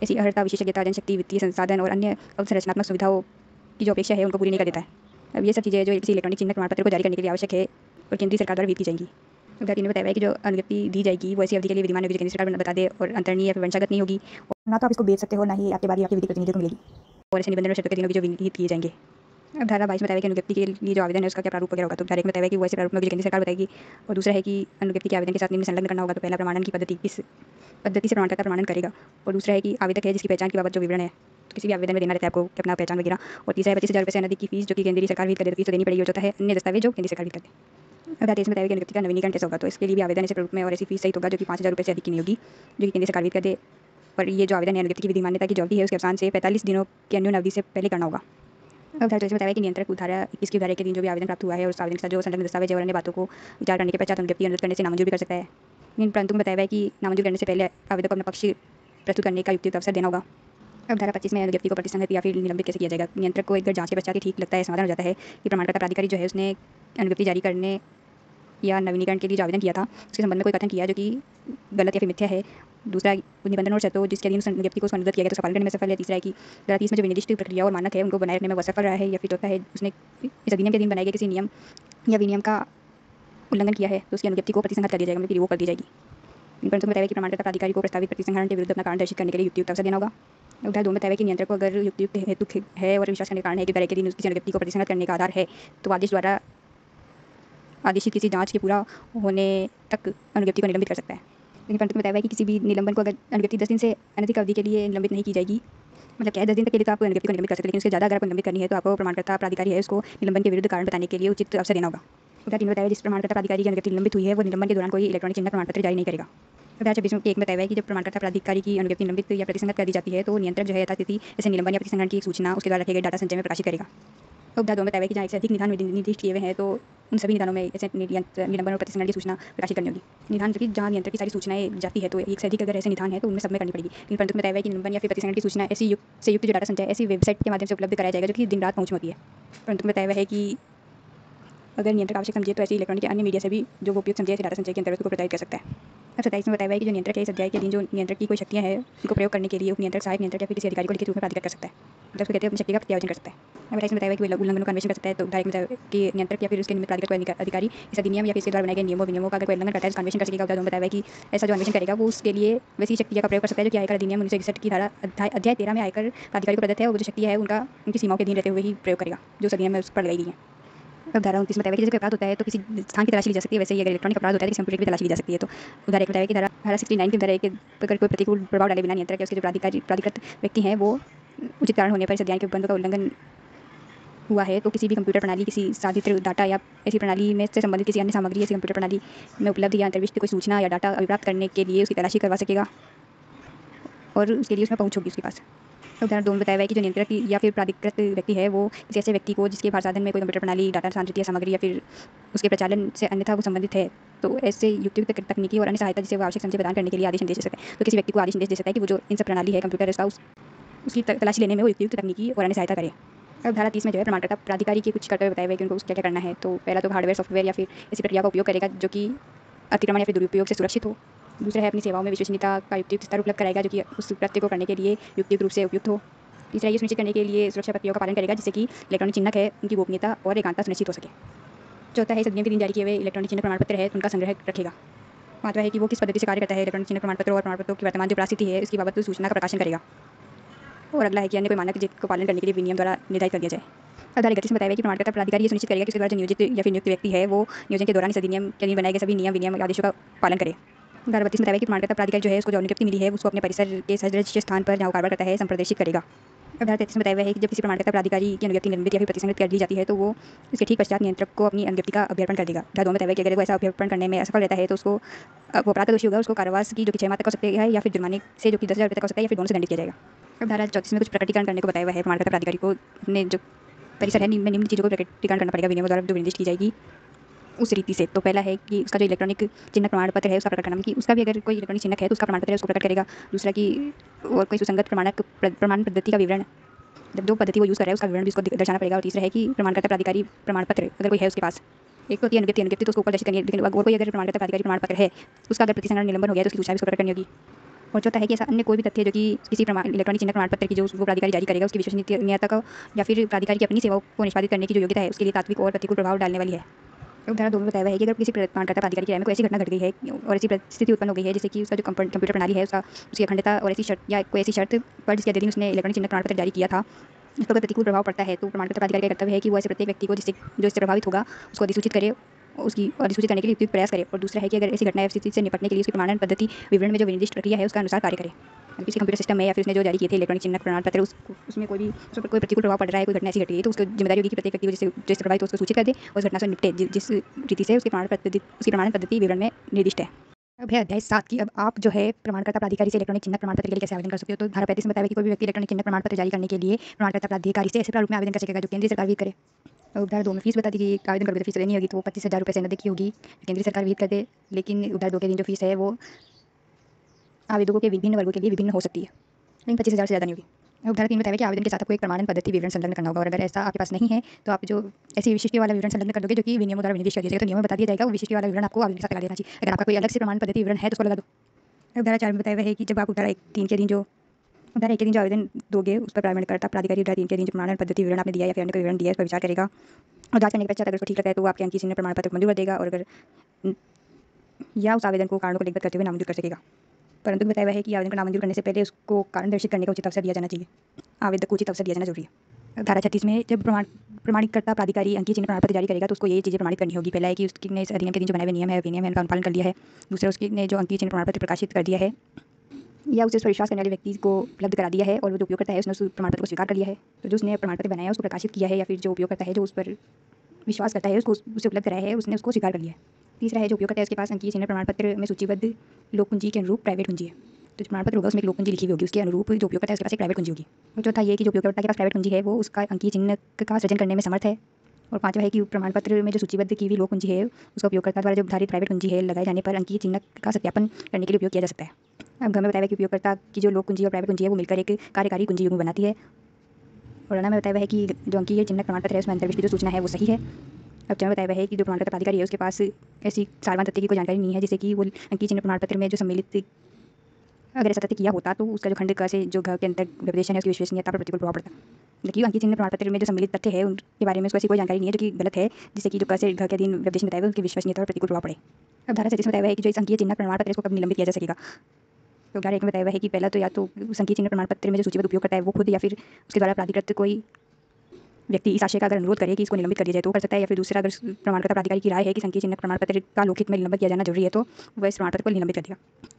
[SPEAKER 1] ऐसी अर्हता, विशेषज्ञता, जनशक्ति, वित्तीय संसाधन और अन्य अवसंरचनात्मक सुविधाओं की जो अपेक्षा है उनको पूरी नहीं कर देता है। अब ये सब चीज़ें जो किसी इलेक्ट्रॉनिक चिन्ह प्रमाण पत्र को जारी करने के लिए आवश्यक है और केंद्रीय सरकार द्वारा विहित की जाएंगी। उधर 3 में बताया है कि जो अनुज्ञप्ति दी जाएगी वो ऐसी अवधि के लिए विधिमान्य होगी जो केंद्र सरकार बता दे और अंतरणीय या फिर वंशागत नहीं होगी। ना तो आप इसको बेच सकते हो, ना ही आपके बारे आपके विधिक प्रतिनिधि को मिलेगी। और ऐसे निबंधन और शर्तों के अधीन जो विहित किए जाएंगे। अब धारा 22 में बताया है कि अनुज्ञप्ति के लिए जो आवेदन है उसका क्या प्रारूप वगैरह होगा। तो धारा 1 में बताया है कि वो ऐसे प्रारूप में केंद्र सरकार बताएगी। और दूसरा है कि अनुज्ञप्ति के आवेदन के साथ निम्न संलग्न करना होगा। तो पहला प्रमाणन की पद्धति किस पद्धति से प्रमाणकर्ता प्रमाणन करेगा। और दूसरा है कि आवेदक है जिसकी पहचान की बाबत जो विवरण है तो किसी भी आवेदन में देना रहता है आपको कि अपना पहचान वगैरह। और तीसरा है 25,000 रुपये से अधिक की फीस जो कि केंद्रीय सरकार विहित कर दे, तो फीस तो देनी पड़ेगी। और चौथा है अन्य दस्तावेज जो केंद्र सरकार विहित कर दे। अब धारा 23 में बताया कि अनुज्ञप्ति का नवीनीकरण कैसे होगा। तो इसके लिए भी आवेदन ऐसे प्रारूप में और ऐसी फीस सहित होगा जो कि 5,000 रुपये से अधिक की नहीं होगी जो कि केंद्र सरकार विहित कर दे। और ये जो आवेदन है अनुज्ञप्ति की विधि मान्यता की जो अवधि है उसके अवसान से 45 दिनों की अन्यून अवधि से पहले करना होगा। अब धारा 24 में बताया कि नियंत्रक धारा 21 की धारा के दिन जो भी आवेदन प्राप्त हुआ है और उस आवेदन के साथ जो संलग्न दस्तावेज और अन्य बातों को विचार करने के पश्चात अनुज्ञप्ति अनुरोध करने से नामंजूर भी कर सकता है। इन परंतु में बताया है कि नामंजूर करने से पहले आवेदक को अपना पक्ष प्रस्तुत करने का युक्तियुक्त अवसर देना होगा। अब धारा 25 में अनुज्ञप्ति को प्रतिसंहत या फिर निलंबित कैसे किया जाएगा। नियंत्रक को एक बार जांच के पश्चात ही ठीक लगता है, समाधान हो जाता है कि प्रमाणकर्ता प्राधिकारी जो है उसने अनुज्ञप्ति जारी करने या नवीनीकरण के लिए जो आवेदन किया था उसके संबंध में कोई कथन किया जो कि गलत या फिर मिथ्या है। दूसरा निबंधन और शर्तों जिसके अधीन अनुज्ञप्ति को उसको अनुरोध किया गया तो उसका पालन करने में सफल है। तीसरा है कि धारा 30 में जो विनिर्दिष्ट प्रक्रिया और मानक है उनको बनाए रखने में वह सफल रहा है। या फिर चौथा है उसने इस अधिनियम के अधीन बनाए गए किसी नियम या विनियम का उल्लंघन किया है तो उसकी अनुज्ञप्ति को प्रतिसंहत कर दिया जाएगा, मतलब रिवोक कर दी जाएगी। इन परंतु बताया कि प्रमाणकर्ता प्राधिकारी को प्रस्तावित प्रतिसंहरण के विरुद्ध अपना कारण दर्शित करने के लिए युक्तियुक्त अवसर देना होगा। उधर 2 में बताया कि नियंत्रक को अगर युक्तियुक्त हेतु है और विश्वास करने के कारण है कि धारा के दिन उसकी अनुज्ञप्ति को प्रतिसंहत करने का आधार है तो आदेश द्वारा आदेशित किसी जांच के पूरा होने तक अनुज्ञप्ति को निलंबित कर सकता है। लेकिन परंतु बताया है कि किसी भी निलंबन को अगर अनुज्ञप्ति 10 दिन से अनधिक अवधि के लिए निलंबित नहीं की जाएगी, मतलब क्या है 10 दिन तक के लिए तो आप अनुज्ञप्ति को निलंबित कर सकते हैं, लेकिन उससे ज़्यादा अगर आपको निलंबित करनी है तो आपको प्रमाणकर्ता प्राधिकारी है उसको निलंबन के विरुद्ध कारण बताने के लिए उचित अवसर देना होगा। उधर 3 में बताया जिस प्रमाणकर्ता प्राधिकारी की अनुज्ञप्ति निलंबित हुई है वो निलंबन के दौरान कोई इलेक्ट्रॉनिक चिन्ह प्रमाण पत्र जारी नहीं करेगा। उधर 26 में 1 में बताया है कि जब प्रमाणकर्ता प्राधिकारी की अनुज्ञप्ति निलंबित या प्रतिसंहत कर दी जाती है तो नियंत्रक जो है यथास्थिति ऐसे निलंबन या प्रतिसंहरण की सूचना उसके द्वारा रखे गए डाटा संचय में प्रकाशित करेगा। उधर 2 में बताया है कि जहाँ एक से अधिक निदान निर्दिष्ट किए हुए हैं तो उन सभी निदानों में ऐसे निलंबन और प्रतिसंहरण की सूचना प्रकाशित करनी होगी। निदान की जहाँ नियंत्रक की सारी सूचनाएं जाती है तो एक से अधिक अगर ऐसे निदान है तो उनमें सब में करनी पड़ेगी। लेकिन परंतु बताया है कि निलंबन या फिर प्रतिसंहरण की सूचना ऐसी युक्त जो डाटा संचय ऐसी वेबसाइट के माध्यम से उपलब्ध कराया जाएगा जो कि दिन रात पहुँच होती है। परंतु बताया है कि अगर नियंत्रक आवश्यक समझे तो ऐसी इलेक्ट्रॉनिक अन्य मीडिया से भी जो वो उपयुक्त समझे ऐसे डाटा संचय के अंतर्गत को प्रदान कर सकता है। अब 27 में बताया है कि जो नियंत्रक है इस अध्याय के अधीन जो नियंत्रक की कोई शक्तियाँ हैं उनको प्रयोग करने के लिए उप नियंत्रक, सहायक नियंत्रक या फिर किसी अधिकारी को लिखित रूप में प्राधिकृत कर सकता है, मतलब उसको कहते हैं अपनी शक्ति का प्रत्यायोजन कर सकता है। अब 28 में बताया है कि वह उल्लंघनों का अन्वेषण कर सकता है। तो डायरेक्ट में बताया कि नियंत्रक या फिर उसके निमित्त प्राधिकृत कोई अधिकारी इस अधिनियम या फिर इसके द्वारा बनाए गए नियमों का अगर कोई उल्लंघन करता है उसका अन्वेषण कर सकेगा। उदाहरण बताया है कि ऐसा जो अन्वेषण करेगा वो उसके लिए वैसी शक्तियों का प्रयोग कर सकता है जो कि आयकर अधिनियम 1961 की धारा अध्याय 13 में आयकर प्राधिकारी को प्रदत्त है। वो जो शक्ति है उनकी सीमाओं के अधीन रहते हुए ही प्रयोग करेगा जो अधिनियम में उस पर लगाई गई है। अब धारा 29 में बताया है कि जैसे अपराध होता है तो किसी स्थान की तलाशी ली जा सकती है, वैसे ही अगर इलेक्ट्रॉनिक अपराध होता है तो किसी कंप्यूटर की तलाशी ली जा सकती है। तो उदाहरण बताया है कि धारा 69 की धारा के अगर कोई प्रतिकूल प्रभाव डाले बिना नियंत्रक या उसके जो प्राधिकृत व्यक्ति हैं वो उचित कारण होने पर इस अध्याय के उपबंधों का उल्लंघन हुआ है तो किसी भी कंप्यूटर प्रणाली, किसी साधित डाटा या ऐसी प्रणाली में से संबंधित किसी अन्य सामग्री ऐसी कंप्यूटर प्रणाली में उपलब्ध या अंतर्विष्ट कोई सूचना या डाटा अभिप्राप्त करने के लिए उसकी तलाशी करवा सकेगा और उसके लिए उसमें पहुँच होगी उसके पास। उदाहरण 2 में बताया हुआ है कि जो नियंत्रक या फिर प्राधिकृत व्यक्ति है वो किसी ऐसे व्यक्ति को जिसके भार साधन में कोई कंप्यूटर प्रणाली, डाटा सांद्रित या सामग्री या फिर उसके प्रचालन से अन्यथा वो संबंधित है तो ऐसे युक्तियुक्त तकनीकी और अन्य सहायता जिसे वो आवश्यक संचय प्रदान करने के लिए आदेश निर्देश दे सकता है। तो किसी व्यक्ति को आदेश निर्देश दे सकता है कि वो जो इन सब प्रणाली है कंप्यूटर इसका उसकी तलाशी लेने में वो युक्तियुक्त तकनीकी और अन्य सहायता करे। अब धारा 30 में जो है प्रमाणकर्ता प्राधिकारी के कुछ कर्तव्य बताए हुए कि उनको क्या क्या करना है। तो पहला तो हार्डवेयर, सॉफ्टवेयर या फिर ऐसी प्रक्रिया का उपयोग करेगा जो कि अतिक्रमण या फिर दुरुपयोग से सुरक्षित हो। दूसरा है अपनी सेवाओं में विश्वसनीयता का युक्तियुक्त स्तर उपलब्ध कराएगा जो कि उस कृत्य को करने के लिए युक्तियुक्त रूप से उपयुक्त हो। तीसरा ये सुनिश्चित करने के लिए सुरक्षा प्रक्रियाओं का पालन करेगा जिससे कि इलेक्ट्रॉनिक चिन्ह है उनकी गोपनीयता और एकांतता सुनिश्चित हो सके। चौथा है इस अधिनियम के दिन जारी किए हुए इलेक्ट्रॉनिक चिन्ह प्रमाण पत्र है उनका संग्रह रखेगा। पांचवा है कि वो किस पद्धति से कार्य करता है, इलेक्ट्रॉनिक चिन्ह प्रमाण पत्र और प्रमाण पत्रों की वर्तमान जो प्रास्थिति है इसकी बाबत सूचना का प्रकाशन करेगा। और अगला है कि अन्य कोई मानक जिसको पालन करने के लिए विनियम द्वारा निर्धारित कर दिया जाए। धारा 31 में बताया है कि प्रमाणकर्ता प्राधिकारी ये सुनिश्चित करेगा कि उसके द्वारा जो नियोजित या फिर नियुक्त व्यक्ति है वो नियोजन के दौरान इस अधिनियम के अधीन बनाए गए सभी नियम विनियम आदेशों का पालन करे। धारा 32 में बताया है कि प्रमाणकर्ता प्राधिकारी जो है उसको जो अनुज्ञप्ति मिली है उसको अपने परिसर के सदृश स्थान पर जहाँ वो कार्य करता है संप्रदर्शित करेगा। धारा 33 में बताया हुआ है कि जब किसी प्रमाणकर्ता प्राधिकारी की अनुज्ञप्ति निलंबित या फिर प्रतिसंहृत कर दी जाती है तो वो इसके ठीक पश्चात नियंत्रक को अपनी अनुज्ञप्ति का अभ्यर्पण कर देगा। धारा 2 में बताया हुआ है कि अगर वो ऐसा अभ्यर्पण करने में असफल रहता है तो उसको वो अपराध का दोषी होगा, उसको कारावास की जो कि 6 माह तक हो सकती है या फिर जुर्माने से जो कि 10,000 रुपये तक हो सकता है या फिर दोनों से दंडित किया जाएगा। अब धारा 34 में कुछ प्रकटीकरण करने को बताया हुआ है। प्रमाणकर्ता प्राधिकारी को अपने जो परिसर है निम्न चीज़ों को प्रकटीकरण करना पड़ेगा विनियमों द्वारा जो विनिर्दिष्ट की जाएगी उस रीति से। तो पहला है कि उसका जो इलेक्ट्रॉनिक चिन्ह प्रमाण पत्र है उसका प्रकट करना, कि उसका भी अगर कोई इलेक्ट्रॉनिक चिन्ह है तो उसका प्रमाण पत्र है उसको प्रकट करेगा। दूसरा कि और कोई सुसंगत प्रमाण पद्धति का विवरण, जब जो पद्धति वो यूज़ कर रहा है उसका विवरण भी उसको दर्शाना पड़ेगा। और तीसरा है कि प्रमाणकर्ता प्राधिकारी प्रमाण पत्र अगर कोई है उसके पास, एक तो होती है अनुज्ञप्ति तो उसको ऊपर दर्शित करनी है, लेकिन और कोई अगर प्रमाणकर्ता प्राधिकारी प्रमाण पत्र है उसका अगर प्रतिसंहरण निलंबन हो गया तो उसकी सूचना भी उसको प्रकट करनी होगी। और चौथा है कि ऐसा अन्य कोई भी तथ्य जो कि किसी इलेक्ट्रॉनिक चिन्ह प्रमाण पत्र की जो वो प्राधिकारी जारी करेगा उसकी विश्वसनीयता का या फिर प्राधिकारी की अपनी सेवाओं को निष्पादित करने की जो योग्यता है उसके लिए तात्विक और प्रतिकूल प्रभाव डालने वाली है। धारा 2 में बताया हुआ है कि अगर किसी प्रमाणकर्ता प्राधिकारी की राय में कोई ऐसी घटना घट गई है और ऐसी परिस्थिति उत्पन्न हो गई है जैसे कि उसका जो कंप्यूटर प्रणाली है उसका उसकी अखंडता और ऐसी शर्त या कोई ऐसी शर्त पर जिसके अधीन उसने इलेक्ट्रॉनिक चिन्ह प्रमाण पत्र जारी किया था उस पर प्रतिकूल प्रभाव पड़ता है तो प्रमाणकर्ता प्राधिकारी का कर्तव्य है कि वो ऐसे प्रत्येक व्यक्ति को जिससे जो इससे प्रभावित होगा उसको अधिसूचित करे, उसकी अधिसूचित करने के लिए उपयुक्त प्रयास करे। और दूसरा है कि अगर ऐसी घटना या स्थिति से निपटने के लिए उसकी प्रमाणन पद्धति विवरण में जो विनिर्दिष्ट प्रक्रिया है उसका अनुसार कार्य करे। किसी कंप्यूटर सिस्टम में या फिर उसने जो जारी किए थे इलेक्ट्रॉनिक चिन्ह प्रमाण पत्र उसमें कोई भी उस पर कोई प्रतिकूल प्रभाव पड़ रहा है, कोई घटना ऐसी घट गई है तो उसकी जिम्मेदारी होगी कि प्रत्येक व्यक्ति को जिससे प्रभावित हो उसको सूचित कर दे और उस घटना से निपटे जिस रीति से उसकी प्रमाणन पद्धति विवरण में निर्दिष्ट है। अब है अध्याय 7 की अब आप जो है प्रमाणकर्ता प्राधिकारी से इलेक्ट्रॉनिक चिन्ह प्रमाण पत्र के लिए कैसे आवेदन कर सकते हो। तो धारा 35 में बताया कि कोई भी व्यक्ति इलेक्ट्रॉनिक चिन्ह प्रमाण पत्र जारी करने के लिए प्रमाणकर्ता प्राधिकारी से ऐसे प्रारूप में आवेदन कर सकेगा जो केंद्रीय सरकार विहित करे। और धारा 2 में फीस बता दी कि आवेदन करने फीस देनी होगी तो वो 25,000 रुपये से अधिक की होगी केंद्रीय सरकार विहित कर दे, लेकिन धारा 2 के दिन जो फीस है वो आवेदकों के विभिन्न वर्गों के लिए विभिन्न हो सकती है, लेकिन 25,000 से ज़्यादा नहीं होगी। और धारा 3 में बताया कि आवेदन के साथ आपको एक प्रमाणन पद्धति विवरण संलग्न करना होगा और अगर ऐसा आपके पास नहीं है तो आप जो ऐसी विशिष्टि वाला विवरण संलग्न कर दोगे जो कि विनियमों द्वारा विनिर्दिष्ट कर दिया जाएगा। तो नियम में बता दिया जाएगा वो विशिष्टि वाला विवरण आपको आवेदन के साथ लगा देना चाहिए। अगर आपका कोई अलग से प्रमाण पद्धति विवरण है तो उसको लगा दो। अब धारा 4 में बताया हुआ है कि जब आप धारा 3 के दिन जो धारा 1 के दिन जो आवेदन दोगे उस पर प्रमाणकर्ता प्राधिकारी धारा 3 के दिन जो प्रमाणन पद्धति विवरण आपने दिया या फिर अन्य कोई विवरण दिया है उस पर विचार करेगा और जांच करने के पश्चात अगर उसको ठीक लगता है तो वो आपके अंकीय चिन्ह प्रमाण पत्र को मंजूर कर देगा और अगर या उस आवेदन को कारणों को लिखित करते हुए नामंजूर कर सकेगा। परंतु बताया हुआ है कि आवेदन को नामंजूर करने से पहले उसको कारण दर्शित करने का उचित अवसर दिया जाना चाहिए, आवेदक को उचित अवसर दिया जाना जरूरी है। धारा 36 में जब प्रमाणिकर्ता प्राधिकारी अंकीय चिन्ह प्रमाण पत्र जारी करेगा तो उसको ये चीज़ें प्रमाणित करनी होगी। पहला है कि उसने इस अधिनियम के दिन जो बनाए हुए नियम है विनियम है उनका अनुपालन कर लिया है। दूसरा उसने जो अंकीय चिन्ह प्रमाण पत्र प्रकाशित कर दिया है या उसे उस पर विश्वास करने वाले व्यक्ति को उपलब्ध करा दिया है और वो जो उपयोग करता है उसने उस प्रमाण पत्र को स्वीकार कर लिया है। तो जो उसने प्रमाण पत्र बनाया उसको प्रकाशित किया है या फिर जो उपयोग करता है जो उस पर विश्वास करता है उसको उसे उपलब्ध कराया है उसने उसको स्वीकार कर लिया है। तीसरा है जो उपयोग करता है उसके पास अंकीय चिन्ह प्रमाण पत्र में सूचीबद्ध लोक कुंजी के अनुरूप प्राइवेट कुंजी है। तो जो प्रमाण पत्र होगा उसमें एक लोक कुंजी लिखी हुई होगी उसके अनुरूप जो उपयोग करता है उसके पास एक प्राइवेट कुंजी होगी। और चौथा ये कि जो उपयोगकर्ता के पास प्राइवेट कुंजी है वो उसका अंकीय चिन्ह का सृजन करने में समर्थ है। और पांचवा है कि प्रमाण पत्र में जो सूचीबद्ध की हुई लोक कुंजी है उसका उपयोगकर्ता द्वारा जो धारित प्राइवेट कुंजी है लगाए जाने पर अंकीय चिन्ह का सत्यापन करने के लिए उपयोग किया जा सकता है। अब घर में बताया कि उपयोगकर्ता की जो लोक कुंजी और प्राइवेट कुंजी है वो मिलकर एक कार्यकारी कुंजी युग्म बनाती है। और में बताया हुआ है कि जो अंकीय चिन्ह प्रमाण पत्र है उसमें अंतर्विष्ट जो सूचना है वो सही है। अब जब बताया हुआ है कि जो प्रमाणकर्ता प्राधिकारी है उसके पास ऐसी सारवान तथ्य की कोई जानकारी नहीं है जैसे कि वो अंकीय चिन्ह प्रमाण पत्र में जो सम्मिलित अगर ऐसा तथ्य किया होता तो उसका जो खंड क से जो घ के अंतर व्यपदेशन है उसकी विश्वसनीयता पर प्रतिकूल प्रभाव पड़ता। लेकिन अंकीय चिन्ह प्रमाण पत्र में जो सम्मिलित तथ्य है उनके बारे में उसको ऐसी कोई जानकारी नहीं है जो कि गलत है जिससे कि जो क से घ के अधीन व्यपदेशन बताया हुआ उसकी विश्वसनीयता पर प्रतिकूल प्रभाव पड़े। अब धारा 37 में बताया हुआ है कि जो इस अंकीय चिन्ह प्रमाण पत्र इसको कब निलंबित किया जा सकेगा। तो धारा 1 में बताया हुआ है कि पहला तो या तो संकीय चिन्ह प्रमाण पत्र में जो सूचीबद्ध उपयोग करता है वो खुद या फिर उसके द्वारा प्राधिकृत कोई व्यक्ति इस आशय का अगर अनुरोध करे कि इसको निलंबित कर दिया जाए तो कर सकता है, या फिर दूसरा अगर प्रमाणकर्ता प्राधिकारी की राय है कि संकीय चिन्ह प्रमाण पत्र का लोकहित में निलंबित किया जाना जरूरी है तो वह इस प्रमाण पत्र को निलंबित कर देगा।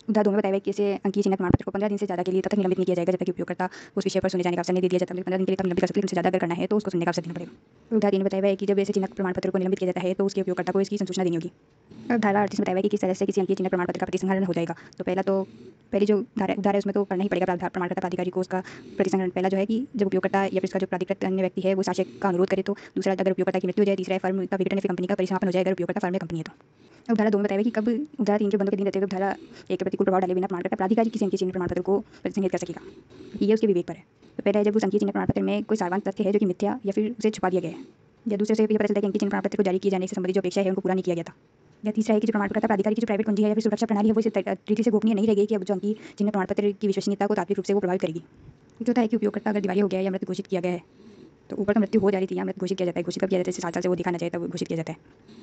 [SPEAKER 1] धारा 2 में बताया कि इसे अंकीय चिन्ह प्रमाण पत्र को 15 दिन से ज़्यादा के लिए तब तक निलंबित नहीं किया जाएगा जब तक उपयोगकर्ता उस विषय पर सुने जाने का अवसर नहीं दे दिया जाता। 15 दिन के लिए तब निलंबित कर सकते हैं, उनसे ज़्यादा अगर करना है तो उसको सुनने का अवसर देना पड़ेगा। धारा 3 में बताया है कि जब ऐसे चिन्ह प्रमाण पत्र को निलंबित किया जाता है तो उसके उपयोगकर्ता को इसकी सूचना देनी होगी। अब धारा 38 में बताया है कि किस तरह से किसी अंकीय चिन्ह प्रमाण पत्र का प्रतिसंहरण हो जाएगा। तो पहली जो धारा है उसमें तो करना ही पड़ेगा प्रमाणकर्ता प्राधिकारी को उसका प्रतिसंहरण। पहला जो है कि जब उपयोगकर्ता या फिर इसका जो प्राधिकृत अन्य व्यक्ति है वो आशय का अनुरोध करे तो, दूसरा अगर उपयोगकर्ता की मृत्यु हो जाए, तीसरा फर्म का विघटन या फिर कंपनी का परिसमापन हो जाए अगर उपयोगकर्ता फर्म या कंपनी है तो। अब धारा 2 में बताया कि कब धारा 3 के बंदों के दिन रहते हुए धारा 1 के प्रतिकूल प्रभाव डाले बिना प्रमाणकर्ता प्राधिकारी किसी अंकीय चिन्ह प्रमाण पत्र को प्रतिसंहरित कर सकेगा, ये उसके विवेक पर है। तो पहला है जब उस अंकीय चिन्ह प्रमाण पत्र में कोई सार्वंत तथ्य है जो कि मिथ्या या फिर उसे छुपा दिया गया है, या दूसरे से ये पता चलता है कि अंकीय चिन्ह प्रमाण पत्र को जारी किए जाने से संबंधित जो अपेक्षा है उनको पूरा नहीं किया गया था, या तीसरा है कि जो प्रमाणकर्ता प्राधिकारी की जो प्राइवेट कुंजी है या फिर सुरक्षा प्रणाली है वो इस रीति से गोपनीय नहीं रहेगी कि अब जो अंकीय चिन्ह प्रमाण पत्र की विश्वसनीयता को तात्विक रूप से वो प्रभावित करेगी। चौथा है कि उपयोगकर्ता अगर दिवालिया हो गया है या मृत घोषित किया गया है, तो ऊपर तो मृत्यु हो जा रही थी या मृत घोषित किया जाता है, घोषित कब किया जाता है जैसे 7 साल से वो दिखा ना जाए तब घोषित किया जाता है,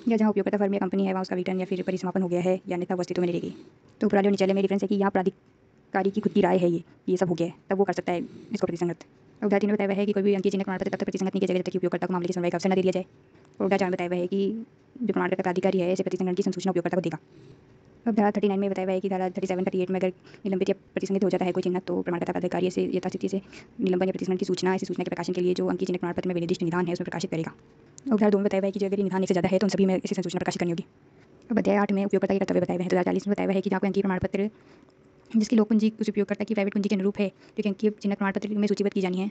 [SPEAKER 1] या जहाँ उपयोगकर्ता फर्म या कंपनी है वहाँ उसका विघटन या फिर परिसमापन हो गया है या अन्यथा वो अस्तित्व में नहीं रहेगी। तो ऊपर वाले और नीचे वाले में डिफरेंस है कि यहाँ प्राधिकारी की खुद की राय है ये सब हो गया है तब वो कर सकता है इसको प्रतिसंगत। उदाहरण 3 में बताया हुआ है कि कोई भी अंकीय चिन्ह प्रमाण पत्र तब तक प्रतिसंगत नहीं किया जाएगा जब तक कि उपयोगकर्ता को मामले की सुनवाई का अवसर न दे दिया जाए। और उदाहरण 4 में बताया हुआ है कि जो प्रमाणकर्ता प्राधिकारी है ऐसे प्रतिसंगत की संसूचना उपयोगकर्ता को देगा। अब धारा 39 में बताया हुआ है कि धारा 37 38 में अगर निलंबित या प्रतिसंगित हो जाता है कोई चिन्ह तो प्रमाणकर्ता प्राधिकारी से यथास्थिति से निलंबन या प्रतिसंहरण की सूचना ऐसी सूचना के प्रकाशन के लिए जो अंकीय चिन्ह प्रमाण पत्र में विनिर्दिष्ट निधान है उसमें प्रकाशित करेगा। अब धारा 2 में बताया हुआ है कि जो अगर निधान एक से ज़्यादा है तो उन सभी में इसी सूचना प्रकाशित करनी होगी। अब अध्याय 8 में उपयोगकर्ता के कर्तव्य बताए हुए हैं। तो धारा 40 में बताया हुआ है कि जहाँ कोई अंकीय प्रमाण पत्र जिसकी लोक कुंजी उस उपयोगकर्ता की प्राइवेट कुंजी के अनुरूप है जो कि अंकीय चिन्ह प्रमाण पत्र में सूचीबद्ध की जानी है,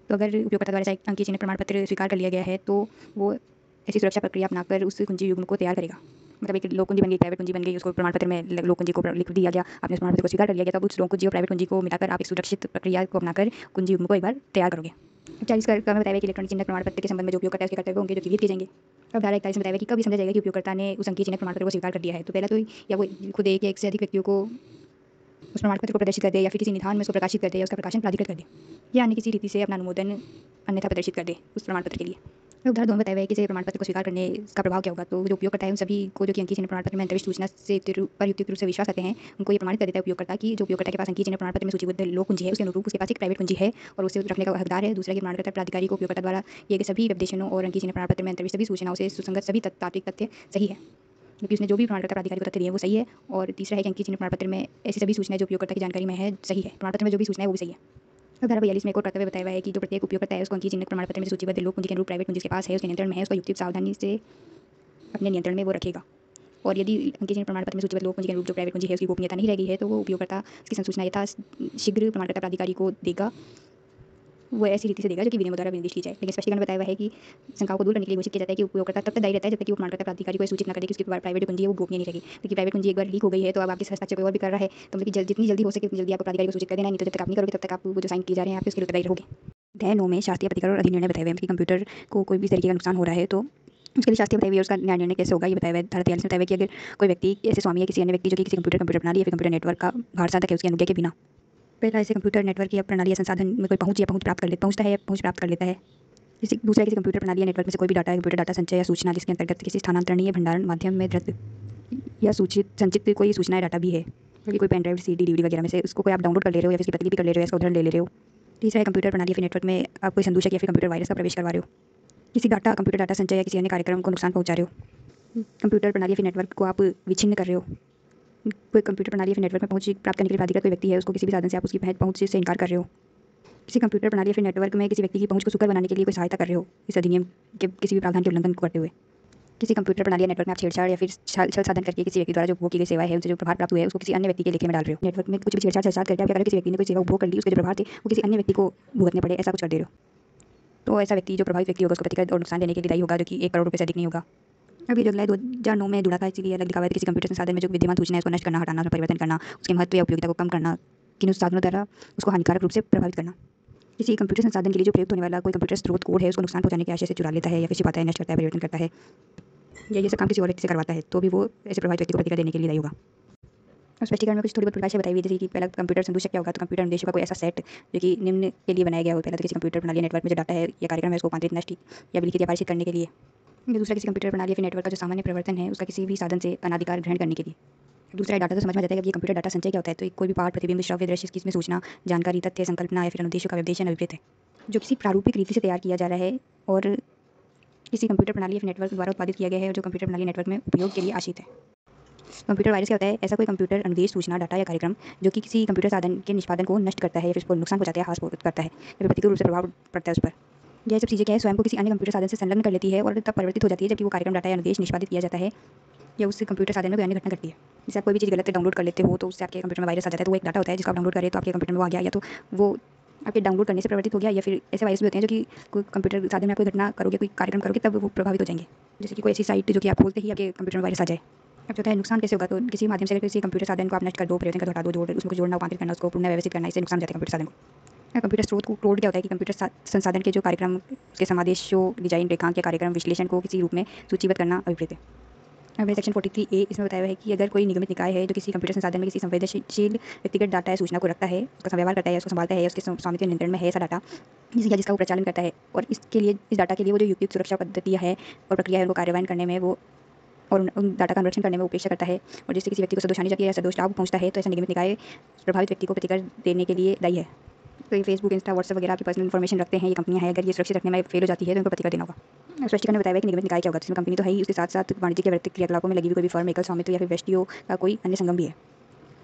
[SPEAKER 1] तो अगर उपयोगकर्ता द्वारा अंकीय चिन्ह प्रमाण पत्र स्वीकार कर लिया गया है तो वो ऐसी सुरक्षा प्रक्रिया अपनाकर उस कुंजी युग्म को तैयार करेगा। मतलब एक लोक कुंजी बन गई, प्राइवेट कुंजी बन गई, उसको प्रमाण पत्र में लोक कुंजी को लिख दिया गया, आपने उस प्रमाण पत्र को स्वीकार कर लिया गया, तब उस लोक कुंजी और प्राइवेट कुंजी को मिलाकर आप एक सुरक्षित प्रक्रिया को अपनाकर कुंजी युग्म को एक बार तैयार करोगे। 40 का बताया है कि इलेक्ट्रॉनिक चिन्ह प्रमाण पत्र के संबंध में जो उपयोग करता है उसके कर्तव्य होंगे जो विहित किए जाएंगे। अब धारा 41 में बताया है कि कब ये समझा जाएगा कि उपयोगकर्ता ने उस अंकीय चिन्ह प्रमाण पत्र को स्वीकार कर दिया है। तो पहला तो या वो खुद एक या एक से अधिक व्यक्तियों को उस प्रमाण पत्र को प्रदर्शित कर दे या फिर किसी निधान में उसको प्रकाशित कर दे या उसका प्रकाशन प्राधिकृत कर दे या अन्य किसी रीति से अपना अनुमोदन अन्यथा प्रदर्शित कर दे उस प्रमाण पत्र के लिए। उदाहरण 2 में बताया है कि प्रमाण पत्र को स्वीकार करने का प्रभाव क्या होगा। तो जो उपयोग करता है उन सभी को जो कि अंकीय चिन्ह प्रमाण पत्र में अंतरिष्ट सूचना से युक्तिक रूप से विश्वास करते हैं उनको ये प्रमाणित कर देता है उपयोगकर्ता की जो उपयोगकर्ता के पास अंकीय चिन्ह प्रमाण पत्र में सूचीबद्ध लोक कुंजी है उसके अनुरूप उसके पास एक प्राइवेट कुंजी है और उसे रखने का हकदार है। दूसरा की प्रमाणकर्ता प्राधिकारी को उपयोगकर्ता द्वारा ये सभी उपदेशों और अंकीय चिन्ह प्रमाण पत्र में अंतरिष्ट सभी सूचनाओं से सुसंगत सभी तात्विक तथ्य सही है क्योंकि उसने जो भी प्रमाणकर्ता प्राधिकारी को तथ्य दिए वो सही है। और तीसरा है कि अंकीय चिन्ह प्रमाण पत्र में ऐसी सभी सूचनाएं जो उपयोगकर्ता की जानकारी में है सही है, प्रमाण पत्र में जो भी सूचना है वो भी सही है। अब धारा 42 में एक और कर्तव्य बताया हुआ है कि जो प्रत्येक उपयोगकर्ता है उसको अंकीय चिन्ह प्रमाण पत्र में सूचीबद्ध लोक कुंजी के अनुरूप प्राइवेट कुंजी के पास है उसके नियंत्रण में है उसका युक्तियुक्त सावधानी से अपने नियंत्रण में वो रखेगा। और यदि अंकीय चिन्ह प्रमाण पत्र में सूचीबद्ध लोक कुंजी के अनुरूप जो प्राइवेट कुंजी है उसकी गोपनीयता नहीं रह गई है तो वो उपयोगकर्ता इसकी संसूचना यथा शीघ्र प्रमाणकर्ता प्राधिकारी को देगा, वो ऐसी रीति से देगा जो कि विनियमों द्वारा निर्दिष्ट की जाए। लेकिन स्पष्टीकरण बताया हुआ है कि शंकाओं को दूर करने के लिए घोषित किया जाता है कि उपयोगकर्ता तब तक दायी रहता है जब तक कि वो प्रमाणकर्ता प्राधिकारी को सूचित न करे कि उसकी प्राइवेट कुंजी है वो गोपनीय नहीं रहेगी। क्योंकि प्राइवेट कुंजी एक बार लीक हो गई है तो अब आपके हस्ताक्षर कोई और भी कर रहा है तो मतलब कि जितनी जल्दी हो सके उतनी जल्दी आपको प्राधिकारी को सूचित कर देना, नहीं तो जब तक आप नहीं करोगे तब तक आप वो जो साइन किए जा रहे हैं आप उसके लिए उत्तरदायी रहोगे। अध्याय 9 में शास्त्रीय प्रतिकर और अधिनिर्णय बताए हुए हैं कि कंप्यूटर को कोई भी तरीके का नुकसान हो रहा है तो उसके लिए शास्त्रीय बताई हुई है उसका न्याय निर्णय कैसे होगा ये बताया हुआ है। धारा 43 में बताया हुआ है कि अगर कोई व्यक्ति ऐसे स्वामी या किसी अन्य व्यक्ति जो कि किसी कंप्यूटर प्रणाली या फिर कंप्यूटर नेटवर्क का भार साधक है उसकी अनुज्ञा के बिना पहला ऐसे कंप्यूटर नेटवर्क या प्रणाली या संसाधन में कोई पहुंच प्राप्त कर लेता है किसी कंप्यूटर प्रणाली या नेटवर्क में से कोई भी डाटा कंप्यूटर डाटा संचय या सूचना जिसके अंतर्गत किसी स्थानांतरणीय भंडारण माध्यम में दृढ़ या सूचित संचित कोई सूचना या डाटा भी है, क्योंकि कोई पेन ड्राइव CD DVD वगैरह में से उसको कोई आप डाउनलोड कर ले रहे हो या फिर प्रतिलिपि कर ले रहे हो, इसका उदाहरण ले रहे हो। तीसरा है कंप्यूटर प्रणाली या फिर नेटवर्क में आप कोई संदूषक या फिर कंप्यूटर वायरस का प्रवेश करवा रहे हो, किसी कंप्यूटर डाटा संचय या किसी अन्य कार्यक्रम को नुकसान पहुंचा रहे हो, कंप्यूटर प्रणाली या फिर नेटवर्क को आप विच्छिन्न कर रहे हो, कोई कंप्यूटर प्रणाली या फिर नेटवर्क में पहुंच प्राप्त करने के लिए प्राधिकृत कोई व्यक्ति है उसको किसी भी साधन से आप उसकी पहुंच से इनकार कर रहे हो, किसी कंप्यूटर प्रणाली या फिर नेटवर्क में किसी व्यक्ति की पहुंच को सुकर बनाने के लिए कोई सहायता कर रहे हो इस अधिनियम के किसी भी प्रावधान के उल्लंघन करते हुए, किसी कंप्यूटर प्रणाली या नेटवर्क में आप छेड़छाड़ या फिर छल साधन करके किसी व्यक्ति द्वारा जो उपभोग की गई सेवा है उनसे जो प्रभार प्राप्त हुआ है उसको किसी अन्य व्यक्ति के लेखे में डाल रहे हो। नेटवर्क में कुछ भी छेड़छाड़ करके आप क्या कर रहे हो, किसी व्यक्ति ने कोई सेवा उपभोग कर ली उसके जो प्रभार थे वो किसी अन्य व्यक्ति को भुगतने पड़े, ऐसा कुछ कर दे रहे हो। तो ऐसा व्यक्ति जो प्रभावित व्यक्ति होगा उसको प्रतिकर और नुकसान देने के लिए दायी होगा जो कि 1 करोड़ रुपये से अधिक नहीं होगा। अभी जो अगला है 2009 में जुड़ा था, इसलिए अलग लिखा हुआ है किसी कंप्यूटर संसाधन में जो विद्यमान सूचना है उसको नष्ट करना, हटाना, उसमें परिवर्तन करना, उसके महत्व या उपयोगिता को कम करना, किन साधनों द्वारा उसको हानिकारक रूप से प्रभावित करना। किसी कंप्यूटर संसाधन के लिए जो प्रयुक्त होने वाला कोई कंप्यूटर स्रोत कोड है उसको नुकसान पहुंचाने के आशय से चुरा लेता है या फिर छिपाता है, नष्ट करता है, परिवर्तन करता है या ये सब काम किसी और व्यक्ति से करवाता है तो भी वो ऐसे प्रभावित व्यक्ति को प्रतिक्रिया देने के लिए दायी होगा। और स्पष्टीकरण में कुछ थोड़ी बहुत परिभाषा बताई हुई जैसे कि पहला कंप्यूटर संदूषक क्या होगा, तो कंप्यूटर अनुदेशों का कोई ऐसा सेट जो कि निम्न के लिए बनाया गया हो। पहला तो किसी कंप्यूटर प्रणाली नेटवर्क में जो डाटा है या कार्यक्रम है उसको रूपांतरित, नष्ट या विलिखित या पारित करने के लिए। दूसरा किसी कंप्यूटर प्रणाली या फिर नेटवर्क का जो सामान्य परिवर्तन है उसका किसी भी साधन से अनाधिकार ग्रहण करने के लिए। दूसरा डाटा तो समझ में जाता है कि ये कंप्यूटर डाटा संचय क्या होता है, तो कोई भी पाठ, प्रतिबिंब, श्रव्य, दृश्य इसमें सूचना, जानकारी, तथ्य, संकल्पना या फिर अनुदेशों का विश्लेषण अभिप्रेत है जो किसी प्रारूपिक रीति से तैयार किया जा रहा है और किसी कंप्यूटर प्रणाली या फिर नेटवर्क द्वारा उत्पादित किया गया है और जो कंप्यूटर प्रणाली नेटवर्क में उपयोग के लिए आशित है। कंप्यूटर वायरस क्या होता है, ऐसा कोई कंप्यूटर अनुदेश, सूचना, डाटा या कार्यक्रम जो कि किसी कंप्यूटर साधन के निष्पादन को नष्ट करता है या फिर उसको नुकसान पहुंचाता है, हास करता है या फिर प्रतिकूल रूप से प्रभाव पड़ता है उस पर। यह सब चीज़ें क्या है, स्वयं को किसी अन्य कंप्यूटर साधन से संलग्न कर लेती है और तब परिवर्तित हो जाती है जबकि वो कार्यक्रम, डाटा या अनुदेश निष्पादित किया जाता है या उस कंप्यूटर साधन में कोई अन्य घटना घटती है। जैसे आप कोई भी चीज़ गलत डाउनलोड कर लेते हो तो उससे आपके कंप्यूटर में वायरस आ जाता है, तो वो एक डाटा होता है जिसको आप डाउनलोड करें तो आपके कंप्यूटर में वो आ गया, या तो वो आपके डाउनलोड करने से प्रवर्तित हो गया या फिर ऐसे वायरस भी होते हैं जो कि कोई कंप्यूटर साधन में आप कोई घटना करोगे, कोई कार्यक्रम करोगे तब वो प्रभावित हो जाएंगे। जैसे कि कोई ऐसी साइट जो कि आप खोलते ही आपके कंप्यूटर में वायरस आ जाए। अब जो है नुकसान कैसे होगा, तो किसी माध्यम से किसी कंप्यूटर साधन को आप नष्ट कर दो, परिवर्तन कर दो, हटा दो, उसमें कुछ जोड़ना, रूपांतरित करना, उसको पुनः व्यवस्थित करना, इससे नुकसान जाता है कंप्यूटर साधन को। कंप्यूटर स्रोत को कोड क्या होता है कि कंप्यूटर संसाधन के जो कार्यक्रम के समादेशों, डिजाइन, रेखांक या कार्यक्रम विश्लेषण को किसी रूप में सूचीबद्ध करना अभिप्रेत है। अब सेक्शन 43A इसमें बताया हुआ है कि अगर कोई निगमित निकाय है जो किसी कंप्यूटर संसाधन में किसी संवेदनशील व्यक्तिगत डाटा या सूचना को रखता है, उसका व्यवहार करता है, उसको संभालता है या उसके स्वामित्व नियंत्रण में है ऐसा डाटा जिसका वो प्रचालन करता है और इसके लिए इस डाटा के लिए वो जो युक्तियुक्त सुरक्षा पद्धतियाँ है और प्रक्रिया है उनको कार्यान्वयन करने में वो और उन डाटा का संरक्षण करने में उपेक्षा करता है और जिससे किसी व्यक्ति को सदोष हानि जाती है या सदोष लाभ पहुंचता है, तो ऐसा निगमित निकाय प्रभावित व्यक्ति को प्रतिकर देने के लिए दायी है। तो ये फेसबुक, इंस्टा, व्हाट्सएप वगैरह आपकी पर्सनल इन्फॉर्मेशन रखते हैं, ये कंपनियाँ हैं, अगर ये सुरक्षित रखने में फेल हो जाती है तो इनको प्रतिकर देना होगा। स्पष्टीकरण में बताया है कि निगमित निकाय क्या होगा, जिसमें कंपनी तो है ही, उसके साथ साथ वाणिज्यिक या व्यक्तिगत क्रियाकलापों में लगी हुई कोई भी फर्म, एकल स्वामित्व या फिर व्यष्टियों का कोई अन्य संगम भी है।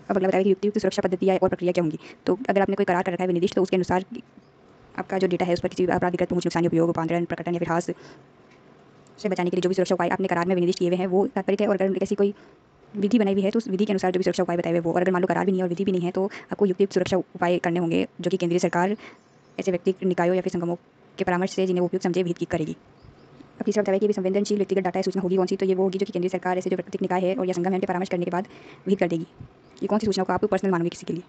[SPEAKER 1] अब अगला बताया कि युक्तियुक्त सुरक्षा पद्धतियाँ और प्रक्रिया क्या होंगी। तो अगर आपने कोई करार कर रखा है विनिर्दिष्ट, तो उसके अनुसार आपका जो डेटा है उस पर किसी आपराधिक पहुंच, नुकसान, उपयोग, रूपांतरण, प्रकटन या फिर हास से बचाने के लिए जो भी सुरक्षा उपाय आपने करार में विनिर्दिष्ट किए हुए हैं वो तात्पर्य है। और अगर ऐसी कोई विधि बनाई हुई है तो उस विधि के अनुसार जो भी सुरक्षा उपाय बताए हुए वो, और अगर मान लो करार भी नहीं है और विधि भी नहीं है तो आपको युक्तियुक्त सुरक्षा उपाय करने होंगे, जो कि केंद्रीय सरकार ऐसे व्यक्ति, निकायों या फिर संगमों के परामर्श से जिन्हें वो उपयुक्त समझे विहित की करेगी। अब तीसरा बताया कि भी संवेदनशील व्यक्तिगत डाटा या सूचना होगी कौन सी, तो ये वो होगी जो कि केंद्रीय सरकार ऐसे जो प्राकृतिक निकाय है और या संगम है उनके परामर्श करने के बाद विहित कर देगी। ये कौन सी सूचना को आप पर्सनल मानोगे किसी के लिए।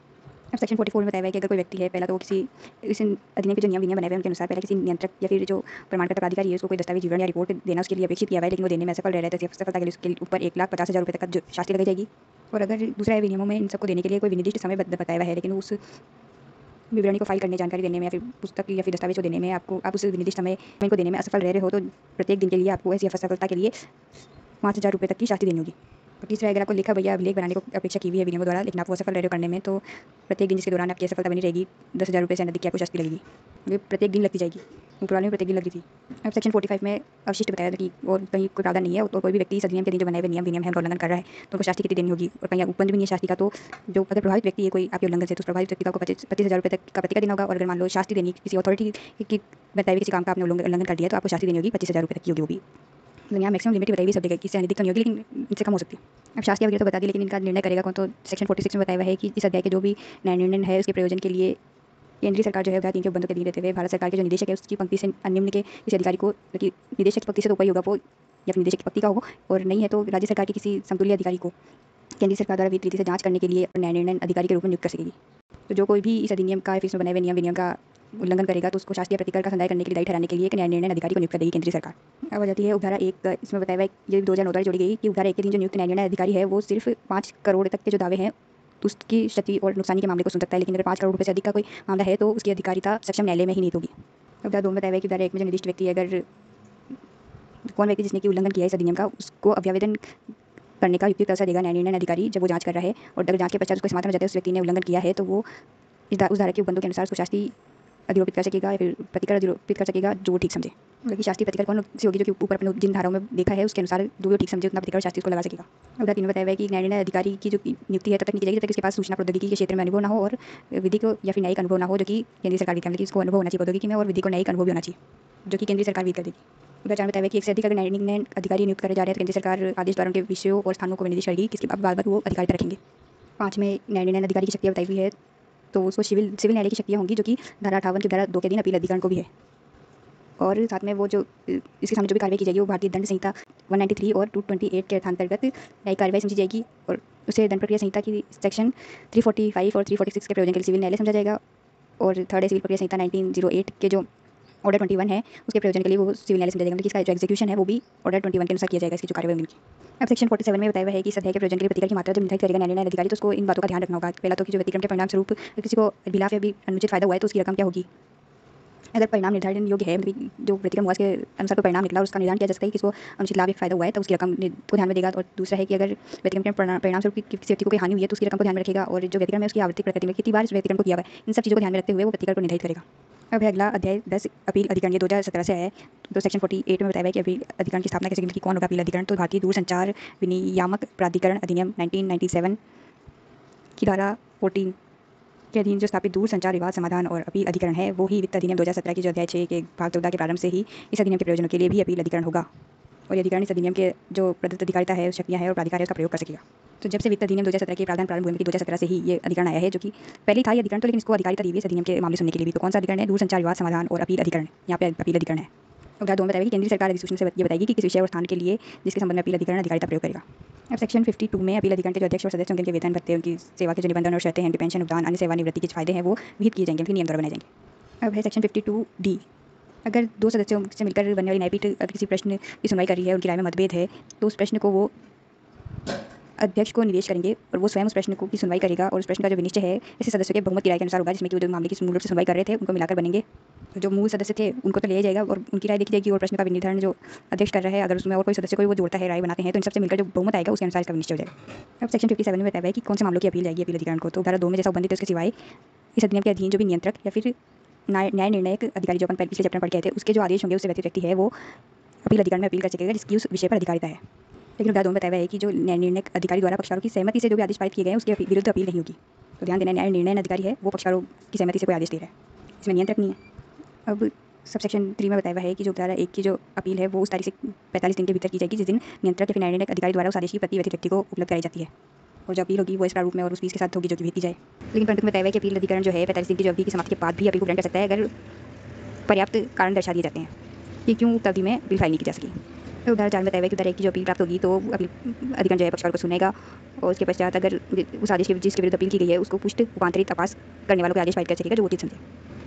[SPEAKER 1] अब सेक्शन 44 में बताया है कि अगर कोई व्यक्ति है, पहला तो वो किसी इस अधिनियम के जो नियम विनियम बनाए हुए हैं उनके अनुसार पहले किसी नियंत्रक या फिर जो प्रमाणपत्र प्राधिकारी है उसको कोई दस्तावेज, विवरण या रिपोर्ट देना उसके लिए अपेक्षित किया हुआ है, लेकिन वो देने में असफल रह रहा है तो सफलता के लिए उसके ऊपर 1,50,000 रुपये तक का जो शास्ति लगाई जाएगी। और अगर दूसरा है विनियमों में इन सबको देने के लिए कोई विनिर्दिष्ट समय बताया हुआ है, लेकिन उस विवरणी को फाइल करने, जानकारी देने में या फिर पुस्तक या फिर दस्तावेज को देने में आप उस विनिर्दिष्ट समय में इनको देने में असफल रह रहे हो तो प्रत्येक दिन के लिए आपको ऐसी असफलता के लिए 5,000 रुपये तक की शास्ति देनी होगी। और तीसरा, अगर आपको लिखा भैया अभिलेख बनाने को अपेक्षा की हुई है विनियमों द्वारा, लेकिन आप वो असफल रह रहे हो करने में, तो प्रत्येक दिन जिसके दौरान आपकी असफलता बनी रहेगी 10,000 रुपये से अधिक की आपको शास्ति लगेगी। ये प्रत्येक दिन लगती जाएगी, ऊपर वाले में प्रत्येक दिन लगी थी। अब सेक्शन 45 में अवशिष्ट बताया था कि और कहीं कोई प्रावधान नहीं है और कोई भी व्यक्ति इस अधिनियम के दिन जो बनाए हुए नियम विनियम है उनका उल्लंघन कर रहा है तो उनको शास्ति कितनी देनी होगी, और कहीं ऊपर भी नहीं है शास्ति का, तो जो अगर प्रभावित व्यक्ति है कोई आपके उल्लंघन से, तो उस प्रभावित व्यक्ति को 25,000 रुपये तक का प्रतिकर देना होगा। और अगर मान लो शास्ति देनी किसी अथॉरिटी की बताए हुए किसी काम का आपने उल्लंघन कर दिया तो आपको शास्ति देनी होगी 25,000 रुपये तक की होगी। वो भी यहाँ मैक्सिमम लिमिट बताई हुई सब जगह की, इससे अधिक कम नहीं होगी, लेकिन इनसे कम हो सकती है। अब शास्त्रीय वगैरह तो बता दी, लेकिन इनका निर्णय करेगा कौन, तो सेक्शन 46 में बताया हुआ है कि इस अध्याय के जो भी न्याय निर्णय है उसके प्रयोजन के लिए केंद्रीय सरकार जो है तीन के बंदों के लिए देते हुए भारत सरकार के जो निदेशक है उसकी पंक्ति से निम्न के किसी अधिकारी को, निदेशक की पंक्ति से तो ऊपर ही होगा वो, या फिर निदेशक की पंक्ति का हो, और नहीं है तो राज्य सरकार के किसी समतुल्य अधिकारी को केंद्रीय सरकार द्वारा विधि रीति से जांच करने के लिए न्याय निर्णय अधिकारी के रूप में नियुक्त कर सकेगी। तो जो कोई भी इस अधिनियम का इसमें बनाए हुए नियम विनियम का उल्लंघन करेगा तो उसको शास्त्रीय प्रतिकर का संदाय करने के लिए दायी ठहराने के लिए एक न्याय निर्णय अधिकारी को नियुक्त कर देगी केंद्रीय सरकार। अब आ जाती है उपधारा 1, इसमें बताया हुआ है ये 2009 जोड़ी गई कि उपधारा 1 के दिन जो नियुक्त न्याय निर्णय अधिकारी है वो सिर्फ 5 करोड़ तक के जो दावे हैं उसकी क्षति और नुकसानी के मामले को सुन सकता है, लेकिन अगर 5 करोड़ रुपये से अधिक का कोई मामला है तो उसकी अधिकारिता सक्षम न्यायालय में ही नीत होगी। उपधारा 2 में बताया हुआ है कि उपधारा 1 में जो निर्दिष्ट व्यक्ति अगर कौन व्यक्ति जिसने कि उल्लंघन किया है इस अधिनियम का उसको अभ्यावेदन करने का युक्ति अवसर देगा न्याय निर्णय अधिकारी जब वो जांच कर रहा है, और अगर जांच के पश्चात उसको समाधान हो जाता है उस व्यक्ति ने उल्लंघन किया है तो वो उस धारा के उपबंधों के अनुसार उसको शास्ति अधिरोपित कर सकेगा या फिर प्रतिकर अधिरोपित कर सकेगा जो वो ठीक समझे। बल्कि शास्त्रीय प्रतिकर कौन सी होगी, जो कि ऊपर अपने जिन धाराओं में देखा है उसके अनुसार जो वो ठीक समझे उतना प्रतिकर शास्त्री को लगा सकेगा। अब 3 में बताया हुआ है कि न्याय निर्णय अधिकारी की जो नियुक्ति है तब तक नहीं की जाएगी जब तक उसके पास सूचना प्रौद्योगिकी के क्षेत्र में अनुभव ना हो और विधि को या फिर न्यायिक अनुभव ना हो, जो कि केंद्रीय सरकार की इसको अनुभव होना चाहिए प्रौद्योगिकी में, और विधि को न्यायिक अनुभव भी होना चाहिए जो कि केंद्रीय सरकार विधि कर देगी। उधर 4 बताया हुआ है कि एक से अधिक अगर न्याय निर्णय अधिकारी नियुक्त करे जा रहे हैं तो केंद्रीय सरकार आदेश द्वारा उनके विषयों और स्थानों को विनिर्देश करेगी किसके बाद वो अधिकारिता रखेंगे। 5 में न्याय निर्णय अधिकारी की शक्तियाँ बताई हुई है, तो उसको सिविल न्यायालय की शक्तियाँ होंगी जो कि धारा 58 की धारा 2 के अधीन अपील अधिकरण को भी है। और साथ में वो जो इसके सामने जो भी कार्रवाई की जाएगी वो भारतीय दंड संहिता 193 और 228 के अंतर्गत न्यायिक कार्रवाई समझी जाएगी, और उसे दंड प्रक्रिया संहिता की सेक्शन 345 और 346 के प्रयोजन के लिए सिविल न्यायालय समझा जाएगा। और थर्ड है सिविल प्रक्रिया संहिता 1908 के जो ऑर्डर 21 है उसके प्रयोजन के लिए वो सिविल न्यायालय समझा जाएगा, मतलब इसका जो एग्जीक्यूशन है वो भी ऑर्डर 21 के अनुसार किया जाएगा इसकी जो कार्रवाई होगी। अब सेक्शन 47 में बताया हुआ है कि इस अध्याय के प्रयोजन के लिए प्रतिकर की मात्रा जब निर्धारित करेगा न्याय निर्णय अधिकारी तो उसको इन बातों का ध्यान रखना होगा। पहला तो कि जो व्यतिक्रम के परिणाम स्वरूप किसी को भिलाफ या भी अनुचित फायदा हुआ है तो उसकी रकम क्या होगी। अगर परिणाम निर्धारण योग्य है, मतलब जो व्यतिक्रम हुआ उसके अनुसार कोई परिणाम निकला और उसका निर्धारण किया जा सकता है कि किसको अनुचित लाभ या फायदा हुआ है तो उसकी रकम को ध्यान में देगा। और दूसरा है कि अगर व्यतिक्रम के परिणाम स्वरूप किसी व्यक्ति को कोई हानि हुई है तो उसकी रकम को ध्यान में रखेगा, और जो व्यतिक्रम है उसकी आवृत्ति प्रकृति में कितनी बार इस व्यतिक्रम को किया हुआ है इन सब चीज़ों को ध्यान में रखते हुए वो प्रतिकर को निर्धारित करेगा। अब है अगला अध्याय 10 अपील अधिकरण, ये 2017 से है। तो सेक्शन 48 में बताया है कि अपील अधिकरण की स्थापना कैसे की, कौन होगा अपील अधिकरण, तो भारतीय दूरसंचार विनियामक प्राधिकरण अधिनियम 1997 की धारा 14 के अधीन जो स्थापित दूर संचार विवाद समाधान और अपील अधिकरण है वो ही वित्त अधिनियम 2017 की जो अध्याय 6 के भाग 14 के प्रारंभ से ही इस अधिनियम के प्रयोजनों के लिए भी अपील अधिकरण होगा, और ये अधिकरण इस अधिनियम के जो प्रदत्त अधिकारिता है, शक्तियाँ है और प्राधिकार है उसका प्रयोग कर सकेगा। तो जब से वित्त अधिनियम 2017 के प्रावधान प्रारंभ हुए कि 2017 से ही ये अधिकरण आया है, जो कि पहले ही था ये अधिकरण तो, लेकिन इसको अधिकारिता दी हुई इस अधिनियम के मामले सुनने के लिए भी। तो कौन सा अधिकरण है, दूर संचार विवाद समाधान और अपील अधिकरण, यहाँ पे अपील अधिकरण है। उदाहरण 2 में बताया कि केंद्रीय सरकार अधिसूचना से ये बताएगी कि किस विषय और स्थान के लिए जिसके संबंध में अपील अधिकरण अधिकारिता प्रयोग करेगा। अब सेक्शन 52 में अपील अधिकरण के जो अध्यक्ष और सदस्य उनके वेतन भत्ते, उनकी सेवा के जो निबंधन और शर्तें हैं, उनकी पेंशन भुगतान, अन्य सेवानिवृत्ति के फायदे हैं वो विहित किए जाएंगे, उनके नियम द्वारा बनाए जाएंगे। अब है सेक्शन 52D, अगर 2 सदस्यों से मिलकर बनने वाली न्यायपीठ अगर किसी प्रश्न की सुनवाई कर रही है, उनकी राय में मतभेद है, तो उस प्रश्न को वो अध्यक्ष को निवेश करेंगे और वो स्वयं उस प्रश्न को की सुनवाई करेगा, और उस प्रश्न का जो विनिश्चय है ऐसे सदस्यों के बहुमत की राय के अनुसार होगा, जिसमें कि वो जो मामले की मूल रूप से सुनवाई कर रहे थे उनको मिलाकर बनेंगे। तो जो मूल सदस्य थे उनको तो लिया जाएगा और उनकी राय देखी जाएगी, और प्रश्न का निर्धारण जो अध्यक्ष कर रहा है अगर उसमें और कोई सदस्य कोई वो जोड़ता है, राय बनाते हैं, तो इन सबसे मिलकर जो बहुमत आएगा उसके अनुसार इसका विनिश्चय हो जाएगा। अब सेक्शन 57 में बताया है कि कौन से मामलों की अपील जाएगी अपील अधिकरण को। तो धारा 2 में जैसा उल्लेखित है उसके सिवाय इस अधिनियम के अधीन जो भी नियंत्रक या फिर न्याय निर्णायक अधिकारी, जो अपन पिछले चैप्टर में पढ़ के आए थे, उसके जो आदेश होंगे उससे व्यतीत व्यक्ति है वो अपील अधिकार में अपील कर सकेगा जिसकी उस विषय पर अधिकारिता है। लेकिन उदाहरण 2 में बताया हुआ है कि जो न्याय निर्णय अधिकारी द्वारा पक्षकारों की सहमति से जो भी आदेश पारित किए गए हैं उसके विरुद्ध अपील नहीं होगी। तो ध्यान देना, न्याय निर्णय अधिकारी है वो पक्षकारों की सहमति से कोई आदेश दे रहा है, इसमें नियंत्रक नहीं है। अब सबसेक्शन 3 में बताया हुआ है कि जो धारा 1 की जो अपील है वो उस तारीख से 45 दिन के भीतर की जाएगी जिस दिन नियंत्रक या फिर न्याय निर्णय अधिकारी द्वारा उस आदेश की प्रति व्यतीत व्यक्ति को उपलब्ध कराई जाती है, और जो अपील होगी वो इस प्रारूप में और उस फीस के साथ होगी जो कि भेजी जाए। लेकिन परंतु बताया हुआ है कि अपील अधिकरण जो है 45 दिन की जो अवधि की समाप्ति के बाद भी अपील को ग्रहण कर सकता है अगर पर्याप्त कारण दर्शा दिए जाते हैं कि क्यों उक्त अवधि में अपील फाइल नहीं की जा सकी। तो उदाहरण 4 में बताया हुआ है कि उदाहरण 1 की जो अपील प्राप्त होगी तो अपील अधिकरण जो है पक्षकार को सुनेगा और उसके पश्चात अगर उस आदेश के जिसके विरुद्ध अपील की गई है उसको पुष्ट उपांतरित तपास करने वालों को आदेश फाइल कर सकेगा जो उचित समझे।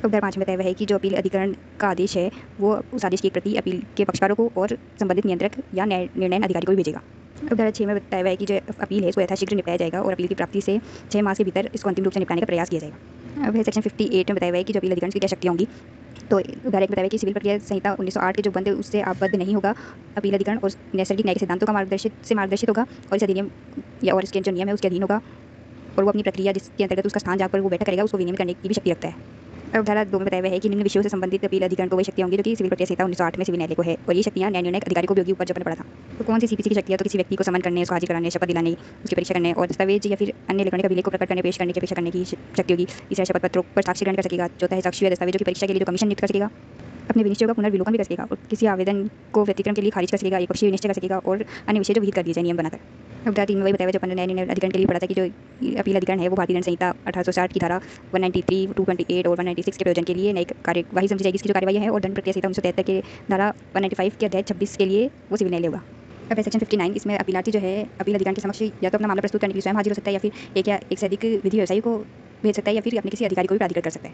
[SPEAKER 1] तो उदाहरण 5 में बताया हुआ है कि जो अपील अधिकरण का आदेश है वो उस आदेश की एक प्रति अपील के पक्षकारों को और संबंधित नियंत्रक या निर्णय अधिकारी को भी भेजेगा। उदाहरण 6 में बताया हुआ है कि जो अपील है इसको यथाशीघ्र निपटाया जाएगा और अपील की प्राप्ति से 6 माह के भीतर इसको अंतिम रूप से निपटाने का प्रयास किया जाएगा। अब सेक्शन 58 में बताया हुआ है कि जो अपील अधिकरण की क्या शक्तियाँ होंगी। तो उदाहरण एक बताया है कि सिविल प्रक्रिया संहिता 1908 के जो बंद है उससे आबद्ध नहीं होगा अपील अधिकरण और नैसर्गिक न्याय के सिद्धांतों का मार्गदर्शित होगा और इस अधिनियम या और इसके जो नियम है उसके अधीन होगा और वो अपनी प्रक्रिया जिसके अंतर्गत उसका स्थान जहाँ पर वो बैठक करेगा उसको विनियमित करने की भी शक्ति रखता है। अब धारा 2 में बताया हुआ है कि निम्न विषयों से संबंधित अपील अधिकरण को वही शक्तियाँ होंगी जो कि सिविल प्रक्रिया संहिता 1908 में सिविल न्यायालय को है और ये शक्तियाँ न्याय निर्णय अधिकारी को भी होगी ऊपर जो अपने पढ़ा था। तो कौन सी सीपीसी की शक्तियाँ? तो किसी व्यक्ति को समन करने, उसको हाजिर कराने, शपथ दिलाने, उसकी परीक्षा करने और दस्तावेज या फिर अन्य इलेक्ट्रॉनिक अभिलेख को प्रकट करने, पेश करने की अपेक्षा करने की शक्ति होगी। तीसरा शपथ पत्रों पर साक्ष्य ग्रहण कर सकेगा। चौथा है साक्ष्य या दस्तावेजों की परीक्षा के लिए जो कमीशन नियुक्त कर सकेगा, अपने विनिश्चय का पुनर्विलोकन भी कर सकेगा और किसी आवेदन को व्यतिक्रम के लिए खारिज कर सकेगा, एक पक्षीय विनिश्चय कर सकेगा और अन्य विषय जो विहित कर दिए जाए नियम बनाकर। अब धारा 3 में वही बताया जो अपन न्याय निर्णय अधिकरण के लिए पढ़ा था कि जो अपील अधिकरण है वो भारतीय दंड संहिता 1860 की धारा 193, 228 और 196 के प्रयोजन के लिए नई कार्यवाही समझी जाएगी इसकी जो कार्यवाही है, और दंड प्रक्रिया संहिता 1973 के धारा 195 के अध्याय 26 के लिए वो सिविल न्यायालय होगा। अब सेक्शन 59 इसमें अपीलार्थी जो है अपील अधिकारी के समक्ष या तो अपना मामला प्रस्तुत करने के लिए स्वयं हाजिर हो सकता है या फिर एक या एक से अधिक विधि व्यवसायी को भेज सकता है या फिर अपने किसी अधिकारी को भी प्राधिकृत कर सकता है।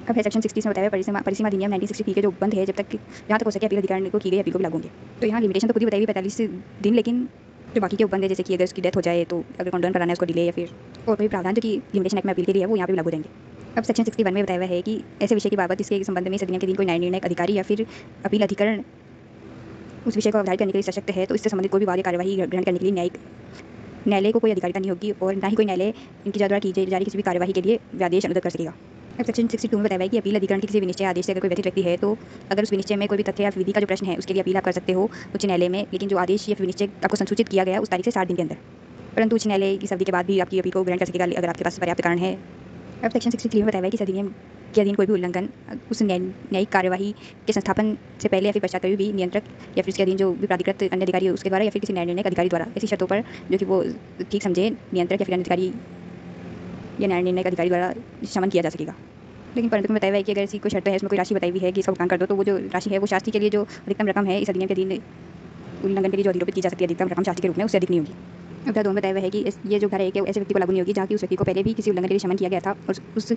[SPEAKER 1] अब है सेक्शन 60 में बताया परिसीमा अधिनियम 1960 के जो बंद है जब तक जहाँ तक हो सके अपील अधिकारी को की गई अपील को भी लागू होंगे। तो यहाँ लिमिटेशन तो खुद ही बताई हुई 45 दिन, लेकिन जो बाकी के उपबंध है जैसे कि अगर उसकी डेथ हो जाए तो अगर कंडोन कराना है उसको डिले या फिर और कोई प्रावधान जो कि लिमिटेशन एक्ट में अपील के लिए है वो यहाँ पे भी लागू रहेंगे। अब सेक्शन 61 में बताया हुआ है कि ऐसे विषय की बाबत इसके संबंध में इस अधिनियम के दिन कोई न्याय निर्णय अधिकारी या फिर अपील अधिकरण उस विषय को अवधारित करने के लिए सशक्त है तो इससे संबंधित कोई भी वाद कार्यवाही ग्रहण करने के लिए न्यायालय को कोई अधिकारिता नहीं होगी और ना ही कोई न्यायालय इनके द्वारा की जारी किसी भी कार्यवाही के लिए आदेश अनुरोध कर सकेगा। अब सेक्शन 62 में बताया हुआ है कि अपील अधिकरण के किसी विनिश्चय आदेश से अगर कोई व्यतीत व्यक्ति है तो अगर उस विनिश्चय में कोई भी तथ्य या विधि का जो प्रश्न है उसके लिए अपील आप कर सकते हो उच्च न्यायालय में, लेकिन जो आदेश या विनिश्चय आपको संसूचित किया गया उस तारीख से 60 दिन के अंदर, परंतु उच्च न्यायालय की अवधि के बाद भी आपकी अपील को ग्रहण कर सकेगा अगर आपके पास पर्याप्त कारण है। अब सेक्शन 63 में बताया हुआ है कि इस अधिनियम के अधीन कोई भी उल्लंघन उस न्यायिक कार्यवाही के संस्थापन से पहले या फिर पश्चात कभी भी नियंत्रक या फिर इसके अधीन जो भी प्राधिकृत अन्य अधिकारी है उसके द्वारा या फिर किसी न्याय निर्णय अधिकारी द्वारा ऐसी शर्तों पर जो कि वो ठीक समझे नियंत्रक या फिर अन्य अधिकारी या न्याय निर्णय अधिकारी द्वारा शमन किया जा सकेगा। लेकिन परंतु में बताया हुआ है कि अगर ऐसी कोई शर्त है इसमें कोई राशि बताई हुई है कि इसका भुगतान कर दो तो वो जो राशि है वो शास्त्री के लिए जो अधिकतम रकम है इस अधिनियम के अधीन उल्लंघन के लिए जो अधिरोपित की जा सकती है अधिकतम रकम शास्त्री के रूप में उससे अधिक नहीं होगी। अब धारा 2 में बताया हुआ है कि ये जो धारा 1 है ऐसे व्यक्ति को लागू नहीं होगी जहाँ की उस व्यक्ति को पहले भी किसी उल्लंघन के लिए शमन किया गया था और उस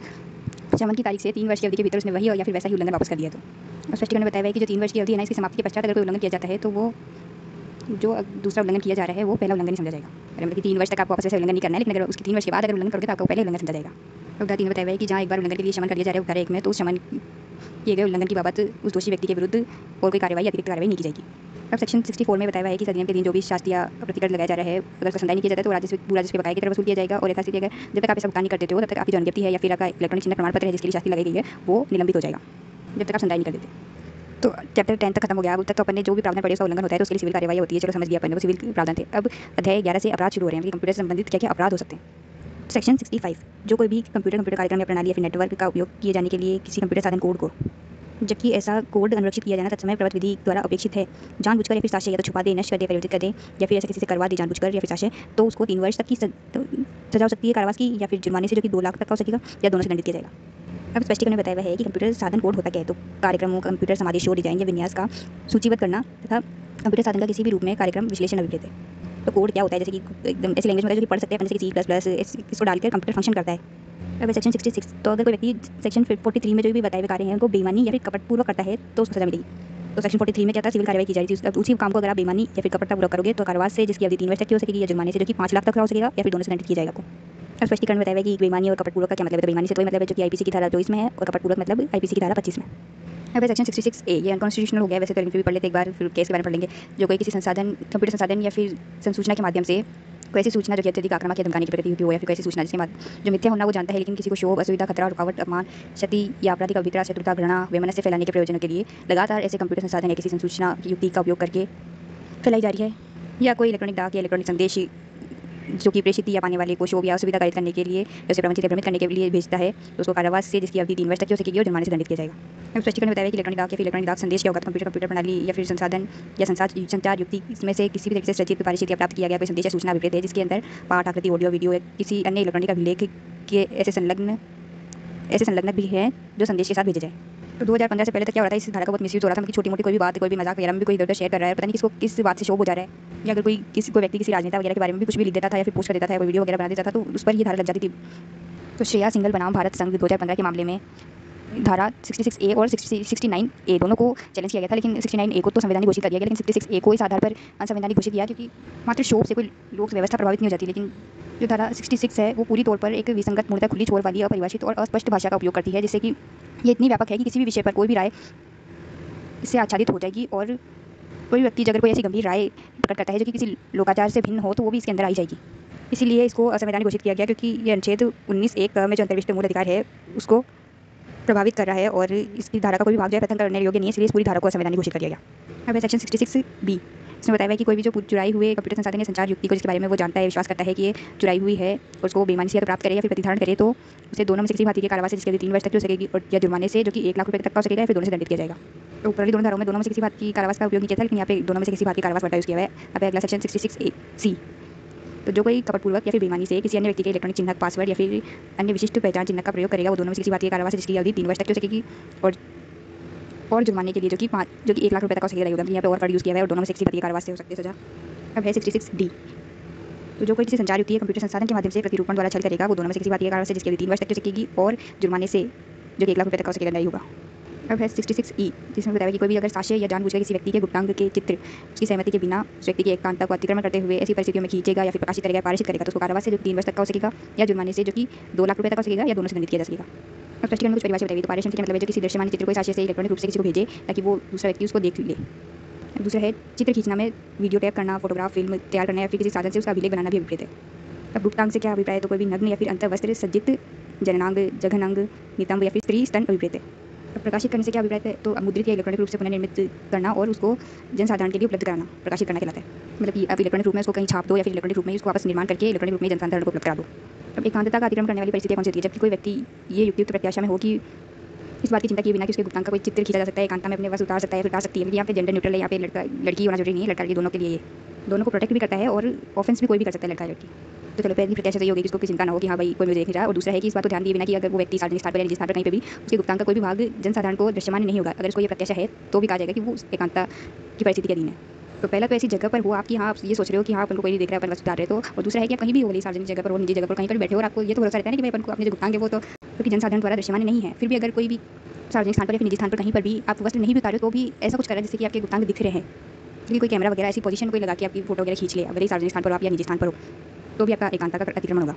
[SPEAKER 1] शमन की तारीख से 3 वर्ष की अवधि के भीतर उसने वही या फिर वैसा ही उल्लंघन वापस कर दिया। तो स्पष्टीकरण में बताया हुआ है कि जो 3 वर्ष की अवधि है ना इसकी समाप्ति के पश्चात अगर कोई उल्लंघन किया जाता है तो वो जो दूसरा उल्लंघन किया जा रहा है वो पहला उल्लंघन ही समझा जाएगा। मतलब कि 3 वर्ष तक आपको वापस ऐसे उल्लंघन नहीं करना है, लेकिन अगर उसके 3 वर्ष के बाद अगर उल्लंघन करोगे तो आपको पहले उल्लंघन समझा जाएगा। अब धारा 3 में बताया हुआ है कि जहाँ एक बार उल्लंघन के लिए शमन कर दिया जा रहा है धारा 1 में तो उस शमन किए गए उल्लंघन की बाबत उस दोषी व्यक्ति के विरुद्ध और कोई कार्रवाई अतिरिक्त कार्रवाई नहीं की जाएगी। अब सेक्शन 64 में बताया हुआ है कि अधिनियम के दिन जो भी शास्ति या प्रतिकर लगाया जा रहा है अगर उसका संदाय नहीं किया जाता तो राजस्व के बकाये की तरफ वसूल किया जाएगा और यथास्थिति अगर जब तक आप ऐसा भुगतान नहीं कर देते हो तब तक आपकी जो अनुज्ञप्ति है या फिर आपका इलेक्ट्रॉनिक चिन्ह प्रमाण पत्र है जिसके लिए शास्ति लगाई गई है वो निलंबित हो जाएगा जब तक आप संदाय नहीं कर देते। तो चैप्टर 10 तक खत्म हो गया। अब तक तो अपन ने जो भी प्रावधान पढ़े उसका उल्लंघन होता है तो उसके लिए सिविल कार्यवाही होती है, चलो समझ गया अपन ने वो सिविल प्रावधान थे। अब अध्याय 11 से अपराध शुरू हो रहे हैं कि कंप्यूटर से संबंधित क्या क्या अपराध हो सकते हैं। सेक्शन 65 जो कोई भी कंप्यूटर कार्यक्रम या प्रणाली या फिर नेटवर्क का उपयोग किए जाने के लिए किसी कंप्यूटर साधन कोड को जबकि ऐसा कोड अनुरक्षित किया जाना तत्समय प्रवर्त विधि द्वारा अपेक्षित है जानबूझकर या फिर साक्ष्य या तो छुपा दे, नष्ट कर दे, परिवर्तित कर दे या फिर ऐसे किसी से करवा दे जानबूझकर या फिर साक्ष्य तो उसको 3 वर्ष तक की सजा हो सकती है कारावास की या फिर जुर्माने से जो कि 2 लाख तक का हो सकेगा या दोनों से दंडित किया जाएगा। अब स्पष्टीकरण में बताया हुआ है कि कंप्यूटर साधन कोड होता क्या है। तो कार्यक्रमों कंप्यूटर समाधि शो डिजाइन या विन्यास का सूचीबद्ध करना तथा कंप्यूटर साधन का किसी भी रूप में कार्यक्रम विश्लेषण अभिप्रेत है। तो कोड क्या होता है, जैसे कि एकदम ऐसी लैंग्वेज में जो कि पढ़ सकते हैं अपन जैसे कि C++ इसको डालकर कंप्यूटर फंक्शन करता है। अब सेक्शन 66 तो अगर कोई व्यक्ति सेक्शन 43 में जो भी बताए हुए कार्य हैं उनको बेईमानी या फिर कपटपूर्वक करता है तो उसको सजा मिलेगी। तो सेक्शन 43 में क्या था, सिविल कार्रवाई की जा रही थी। अब उसी काम को अगर आप बेईमानी या फिर कपटपूर्वक करोगे तो कारावास से जिसकी अवधि 3 वर्ष तक की हो सकेगी या जुर्माने से जो कि 5 लाख तक हो सकेगा या फिर दोनों से दंडित किया जाएगा आपको। अब स्पष्टीकरण में बताया है कि बेईमानी और कपटपूर्वक का क्या मतलब है। तो बेईमानी से कोई मतलब है जो कि आईपीसी की धारा 24 में है और कपटपूर्वक मतलब आईपीसी की धारा 25 में। अब सेक्शन 66A ये अनकॉन्स्टिट्यूशनल हो गया, वैसे तो भी पढ़ लेते एक बार फिर केस के बारे में पढ़ लेंगे। जो कोई किसी संसाधन कंप्यूटर संसाधन या फिर संसूचना के माध्यम से कोई ऐसी सूचना जो कि अत्यधिक आक्रामक या धमकाने की प्रकृति की हो, या फिर कोई ऐसी सूचना जिसके बाद जो मिथ्या होना वो जानता है लेकिन किसी को शोभ, असुविधा, खतरा, रुकावट, अपमान, क्षति या आपराधिक अभिप्राय, शत्रुता, घृणा, वैमनस्य फैलाने के प्रयोजनों के लिए लगातार ऐसे कंप्यूटर संसाधन या किसी सूचना की युक्ति का उपयोग करके फैलाई जा रही है, या कोई इलेक्ट्रॉनिक डाक या इलेक्ट्रॉनिक संदेश जो कि प्रेषित या पाने वाले को शोभ या असुविधा कारित करने के लिए, उसे प्रवंचित या भ्रमित करने के लिए भेजता है, तो उसको कारावास से जिसकी अवधि 3 वर्ष तक की हो सकेगी और जुर्माने से दंडित किया जाएगा। अब स्पष्टीकरण में बताया कि इलेक्ट्रॉनिक डाक या फिर इलेक्ट्रॉनिक डाक संदेश क्या होगा। कंप्यूटर प्रणाली या फिर संसाधन या संचार युक्ति इसमें से किसी भी तरीके से रचित, पारित या प्राप्त किया गया कोई संदेश या सूचना अभिप्रेत है जिसके अंदर पाठ, आकृति, ऑडियो, वीडियो या किसी अन्य इलेक्ट्रॉनिक अभिलेख के ऐसे संलग्न भी हैं जो संदेश के साथ भेजे जाए। तो 2015 से पहले तक क्या हो रहा था, इस धारा का बहुत मिसयूज हो रहा था कि छोटी मोटी कोई भी बात, कोई भी मजाक वगैरह में भी कोई इधर शेयर कर रहा है, पता नहीं किस बात से शोभ हो जा रहा है, या अगर कोई व्यक्ति किसी राजनेता वगैरह के बारे में भी कुछ भी लिख देता था या फिर पोस्ट कर देता था, कोई वीडियो वगैरह बना देता था, तो उस पर ये धारा लग जाती थी। तो श्रेया सिंघल बनाम भारत संघ 2015 के मामले में धारा 66A और 69A दोनों को चैलेंज किया गया था, लेकिन 69A को तो संवैधानिक घोषित कर दिया गया, लेकिन 66A को इस आधार पर असंवैधानिक घोषित किया क्योंकि मात्र शोभ से कोई लोक व्यवस्था प्रभावित नहीं हो जाती। लेकिन जो धारा 66 है वो पूरी तौर पर एक विसंगत, मूलतः खुली छोर वाली, अपरिभाषित और अस्पष्ट भाषा का उपयोग करती है, जिससे कि ये इतनी व्यापक है कि किसी भी विषय पर कोई भी राय इससे आच्छादित हो जाएगी, और कोई व्यक्ति अगर कोई ऐसी गंभीर राय प्रकट करता है जो कि किसी लोकाचार से भिन्न हो तो वो भी इसके अंदर आई जाएगी। इसीलिए इसको असंवैधानिक घोषित किया गया, क्योंकि ये अनुच्छेद 19(1) में जो अंतर्विष्ट मूल अधिकार है उसको प्रभावित कर रहा है, और इसकी धारा का कोई भी भाग जो है प्रथम करने योग्य नहीं है, इसलिए इस पूरी धारा को असंवैधानिक घोषित कर दिया गया। अब सेक्शन 66B, इसमें बताया है कि कोई भी जो चुराई हुए कंप्यूटर संसाधन या संचार युक्ति को जिसके बारे में वो जानता है, विश्वास करता है कि ये चुराई हुई है, और उसको बेईमानी से प्राप्त करे या फिर प्रतिधारण करे, तो उसे दोनों में से किसी भांति के कारावास से जिसके लिए 3 वर्ष तक की हो सकेगी, और या जुर्माने से जो कि 1 लाख रुपये तक का हो सकेगा, या फिर दोनों से दंडित किया जाएगा। तो ऊपरी दोनों धाराओं में दोनों में से किसी बात की कारावास का उपयोग नहीं किया था, लेकिन यहाँ पे दोनों में से किसी बात की कारावास वर्ड यूज़ किया हुआ है। अब अगला सेक्शन 66C, तो जो कोई कपटपूर्वक या फिर बेईमानी से किसी अन्य व्यक्ति के इलेक्ट्रॉनिक चिन्हक, पासवर्ड या फिर अन्य विशिष्ट पहचान चिन्ह का प्रयोग करेगा, वो दोनों में से किसी बात की कारावास जिसकी अवधि 3 वर्ष तक की हो सकेगी, और जुर्माने के लिए जो कि 1 लाख रुपये तक का हो सकेगा होगा। यहाँ पे और वर्ड यूज़ किया हुआ है, और दोनों में से किसी बात की कारावास से हो सकती है सजा। अब है 66D, तो जो कोई किसी संचार युक्ति कंप्यूटर संसाधन के माध्यम से प्रतिरूपण द्वारा छल करेगा, वो दोनों में से किसी बात की कारावास से जिसकी अवधि 3 वर्ष तक की हो सकेगी, और जुर्माने से जो कि 1 लाख रुपये तक का हो सकेगा नहीं होगा। अब है 66E, जिसमें बताया कि कोई भी अगर साक्ष्य या जानबूझकर किसी व्यक्ति के गुप्तांग के चित्र उसकी सहमति के बिना उस व्यक्ति की एकांतता को अतिक्रमण करते हुए ऐसी परिस्थितियों में खींचेगा या फिर प्रकाशित करेगा, पारित करेगा, तो उसको कारावास से जो 3 वर्ष तक का हो सकेगा, या जुर्माने से जो कि 2 लाख रुपये तक हो सकेगा, या दोनों से दंडित किया जा सकेगा। अब स्पष्टीकरण में कुछ परिभाषा बताई। तो पारित के मतलब है जो किसी दृश्यमान चित्र को साक्ष्य से इलेक्ट्रॉनिक रूप से किसी को भेजे ताकि वो दूसरा व्यक्ति उसको देख ले। दूसरा है चित्र खींचना में वीडियो टैप करना, फोटोग्राफ, फिल्म तैयार करना या फिर किसी साधन से उसका अभिलेख बनाना भी अभिप्रेत है। अब गुप्तांग से क्या अभिप्राय है, तो कोई भी नग्न या फिर अंतर्वस्त्र सज्जित जननांग, जघनांग, नितंब या फिर स्त्री स्तन अभिप्रेत है। अब प्रकाशित करने से क्या अभिप्राय है, तो मुद्रित या इलेक्ट्रॉनिक रूप से पुनर्निर्मित करना और उसको जनसाधारण के लिए उपलब्ध कराना प्रकाशित करना कहलाता है। मतलब कि आप इलेक्ट्रॉनिक रूप में उसको कहीं छाप दो या फिर इलेक्ट्रॉनिक रूप में उसको वापस निर्माण करके इलेक्ट्रॉनिक रूप में जनसाधारण को उपलब्ध करा दो। अब एकांतता का अतिक्रमण करने वाली परिस्थितियाँ कौन सी होती है, जबकि कोई व्यक्ति ये युक्तियुक्त प्रत्याशा में हो कि इस बात की चिंता किए बिना कि उसके गुप्तांग का कोई चित्र खींचा जा सकता है, एकांतता में अपने पास उतार सकता है, फिर उतार सकती है। लेकिन यहाँ पे जेंडर न्यूट्रल है, यहाँ पे लड़की होना जरूरी नहीं है, लड़का लड़की दोनों के लिए, दोनों को प्रोटेक्ट भी करता है और ऑफेंस भी कोई भी कर सकता है, लड़का लड़की। तो चलो पहली प्रत्याशा सही होगी कि इसको किसी चिंता ना हो कि हाँ भाई कोई मुझे देख नहीं रहा, और दूसरा है कि इस बात को ध्यान दिए बिना कि अगर वो व्यक्ति सार्वजनिक स्थान पर या निजी स्थान पर कहीं पे भी उसके गुप्तांग का कोई भी भाग जनसाधारण को दृश्यमान नहीं होगा, अगर इसको ये प्रत्याशा है तो भी कहा जाएगा कि वो एकांतता की परिस्थिति के अधीन है। तो पहला तो ऐसी जगह पर हो आप कि हाँ आप ये सोच रहे हो कि हाँ अपन को कोई नहीं देख रहा है, अपन बस उतार रहे तो, और दूसरा है कि आप कहीं भी हो गई सार्वजनिक जगह पर हो, निजी जगह पर कहीं पर बैठे हो और आपको ये तो भरोसा रहता है ना कि भाई अपन को अपने जो गुप्तांग है वो तो क्योंकि जनसाधारण द्वारा दृश्यमान नहीं है, फिर भी अगर कोई भी सार्वजनिक स्थान पर या फिर निजी स्थान पर कहीं पर भी आप वस्त्र नहीं भी उतारे तो भी ऐसा कुछ करा जिससे कि आपके गुप्तांग दिख रहे हैं, क्योंकि कोई कैमरा वगैरह ऐसी पोजीशन कोई लगा के आपकी फोटो वगैरह खींच ले, अगर सार्वजनिक स्थान पर हो आप या निजी स्थान पर हो तो भी आपका एकांतता का अतिक्रमण होगा।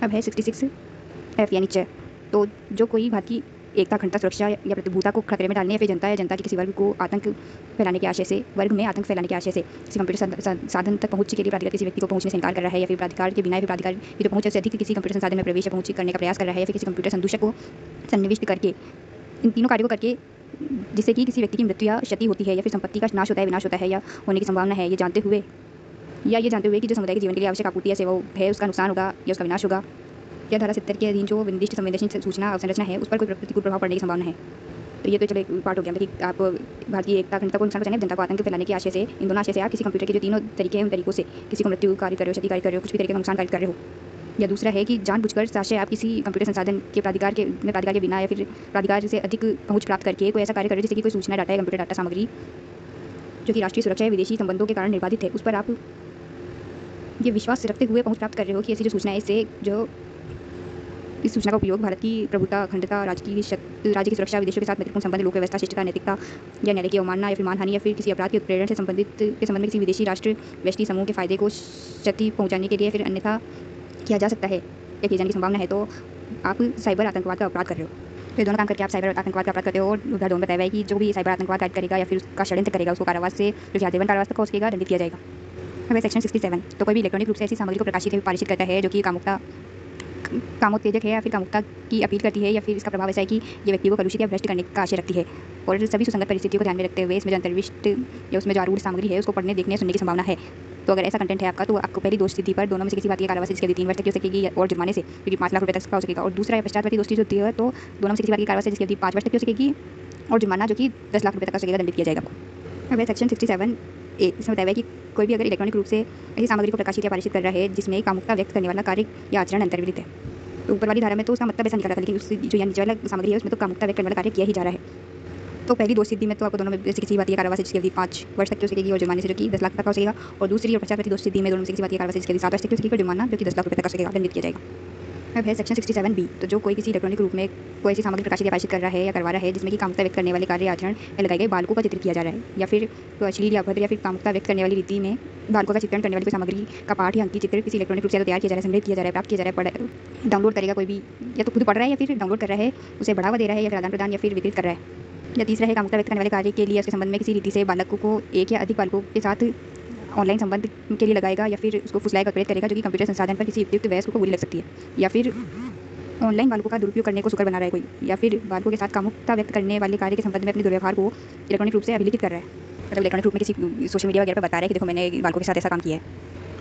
[SPEAKER 1] अब है 66F यानी च, तो जो कोई भारतीय एकता, अखंडता, सुरक्षा या प्रतिभूता को खतरे में डालने या फिर जनता के किसी वर्ग को आतंक फैलाने के आशय से, वर्ग में आतंक फैलाने के आशय से किसी कंप्यूटर साधन तक पहुंच के लिए प्राधिकार किसी व्यक्ति को पहुंचने से इनकार कर रहा है, या फिर प्राधिकार के बिना फिर प्राधिकार की जो पहुंच से अधिक किसी कंप्यूटर संसाधन में प्रवेश या पहुंच करने का प्रयास कर रहा है, या फिर किसी कंप्यूटर संदूषक को सन्निविष्ट करके, इन तीनों कार्यों को करके जिससे कि किसी व्यक्ति की मृत्यु या क्षति होती है, या फिर संपत्ति का नाश होता है, विनाश होता है, या होने की संभावना है, ये जानते हुए कि जो समुदाय के जीवन के लिए आवश्यक आपूर्ति या सेवा है उसका नुकसान होगा या उसका विनाश होगा, या धारा 70 के अधीन जो निर्दिष्ट संवेदनशील सूचना अवसंरचना है उस पर कोई प्रतिकूल प्रभाव पड़ने की संभावना है। तो ये तो चलो एक पार्ट हो गया कि आप भारतीय एकता, अखंडता को नुकसान पहुंचाने, जनता को आतंक फैलाने के आशय से, इन दोनों आशय से आप किसी कंप्यूटर के जो तीनों तरीके हैं उन तरीकों से किसी को मृत्यु कार्य कर रहे हो, क्षति कार्य कर रहे हो, कुछ भी तरीके का नुकसान कार्य कर रहे हो। या दूसरा है कि जानबूझकर साक्ष्य आप किसी कंप्यूटर संसाधन के प्राधिकार के बिना या फिर प्राधिकार से अधिक पहुंच प्राप्त करके कोई ऐसा कार्य कर रहे हो जिससे कि कोई सूचना, डाटा या कंप्यूटर डाटा सामग्री जो कि राष्ट्रीय सुरक्षा या विदेशी संबंधों के कारण निर्बाधित है उस पर आप ये विश्वास रखते हुए पहुंच प्राप्त कर रहे हो कि ऐसी जो सूचना है इससे जो इस सूचना का उपयोग भारत की प्रभुता, अखंडता, राज्य की सुरक्षा, विदेशों के साथ महत्वपूर्ण संबंध, लोक व्यवस्था, शिष्टता, नैतिकता या न्याय की अवमानना या फिर मानहानि या फिर किसी अपराध के उत्प्रेरण से संबंध में किसी विदेशी राष्ट्र व्यष्टि समूह के फायदे को क्षति पहुंचाने के लिए फिर अन्यथा किया जा सकता है या किए जाने की संभावना है, तो आप साइबर आतंकवाद का अपराध कर रहे हो। तो ये दोनों काम करके आप साइबर आतंकवाद का अपराध करते हो, और उधर दोनों बताया है कि जो भी साइबर आतंकवाद करेगा या फिर उसका षड्यंत्र करेगा उसको कारावास से जो कि आजीवन कारावास तक हो सकेगा दंडित किया जाएगा। अब है सेक्शन 67। तो कोई भी इलेक्ट्रॉनिक रूप से ऐसी सामग्री को प्रकाशित या पारित करता है जो कि कामोत्तेजक है या फिर कामुकता की अपील करती है या फिर इसका प्रभाव ऐसा है कि ये व्यक्ति को कलुषित या भ्रष्ट करने का आशय रखती है और सभी सुसंगत परिस्थितियों को ध्यान में रखते हुए इसमें जो अंतर्विष्ट या उसमें जो आरूढ़ सामग्री है उसको पढ़ने, देखने, सुनने की संभावना है। तो अगर ऐसा कंटेंट है आपका तो आपको पहली दोष स्थिति पर दोनों में से किसी बात की कार्रवाई जिसकी अवधि 3 वर्ष तक की हो सकेगी और जुर्माने से क्योंकि 5 लाख रुपये तक का हो सकेगा, और दूसरा या पश्चातवर्ती दोष होती है तो दोनों में से किसी बात की कार्रवाई जिसकी अवधि 5 वर्ष तक की हो सकेगी और जुर्माना जो कि 10 लाख रुपये तक का हो सकेगा दंडित किया जाएगा। अब है सेक्शन 67A। इसमें बताया है कि कोई भी अगर इलेक्ट्रॉनिक रूप से ऐसी सामग्री को प्रकाशित या पारित कर रहा है जिसमें कामुकता व्यक्त करने वाला कार्य या आचरण अंतर्विदित है, तो ऊपर वाली धारा में तो उसका मतलब ऐसा निकला था, लेकिन उससे जो यहाँ नीचे वाला सामग्री है उसमें तो कामुकता व्यक्त करने वाला कार्य किया ही जा रहा है। तो पहली दोष सिद्धि में तो आपको दोनों में से किसी बात की कार्रवाई जिसकी अवधि 5 वर्ष तक की हो सकेगी और जुर्माने से जो कि 10 लाख तक का हो सकेगा, और दूसरी और पश्चातवर्ती दोष सिद्धि में दोनों में से किसी बात की कार्रवाई जिसकी अवधि 7 वर्ष तक की हो सकेगी और जुर्माना जो कि 10 लाख रुपये तक का हो सकेगा दंडित किया जाएगा। अब है सेक्शन 67B। तो जो कोई किसी इलेक्ट्रॉनिक रूप में कोई ऐसी सामग्री प्रकाशित या पारित कर रहा है या करवा रहा है जिसमें कि कामुकता व्यक्त करने वाले कार्य आचरण में लगाए गए बालकों का चित्र किया जा रहा है या फिर तो अश्लील या अभद्र या फिर कामुकता व्यक्त करने वाली रीति में बालकों का चित्रण करने वाली कोई सामग्री का पाठ या अंकित चित्र किसी इलेक्ट्रॉनिक रूप से तैयार किया जा रहा है, संग्रहित किया जा रहा है, प्राप्त किया जा रहा है, डाउनलोड करेगा कोई भी, या तो खुद पढ़ रहा है या फिर डाउनलोड कर रहा है, उसे बढ़ावा दे रहा है या फिर आदान प्रदान या फिर वितरित कर रहा है, या तीसरा है कामुकता व्यक्त करने वाले कार्य के लिए उसके संबंध में किसी रीति से बालकों को एक या अधिक बालकों के साथ ऑनलाइन संबंध के लिए लगाएगा या फिर उसको फुसलाएगा, प्रेरित करेगा जो कि कंप्यूटर संसाधन पर किसी उपयुक्त वयस्क को बुरी लग सकती है, या फिर ऑनलाइन बालकों का दुरुपयोग करने को सुकर बना रहा है कोई, या फिर बालकों के साथ कामुकता व्यक्त करने वाले कार्य के संबंध में अपने दुर्व्यवहार को इलेक्ट्रॉनिक रूप से अभिलिखित कर रहा है, मतलब इलेक्ट्रॉनिक रूप में किसी सोशल मीडिया वगैरह पर बता रहा है कि देखो मैंने बालकों के साथ ऐसा काम किया है,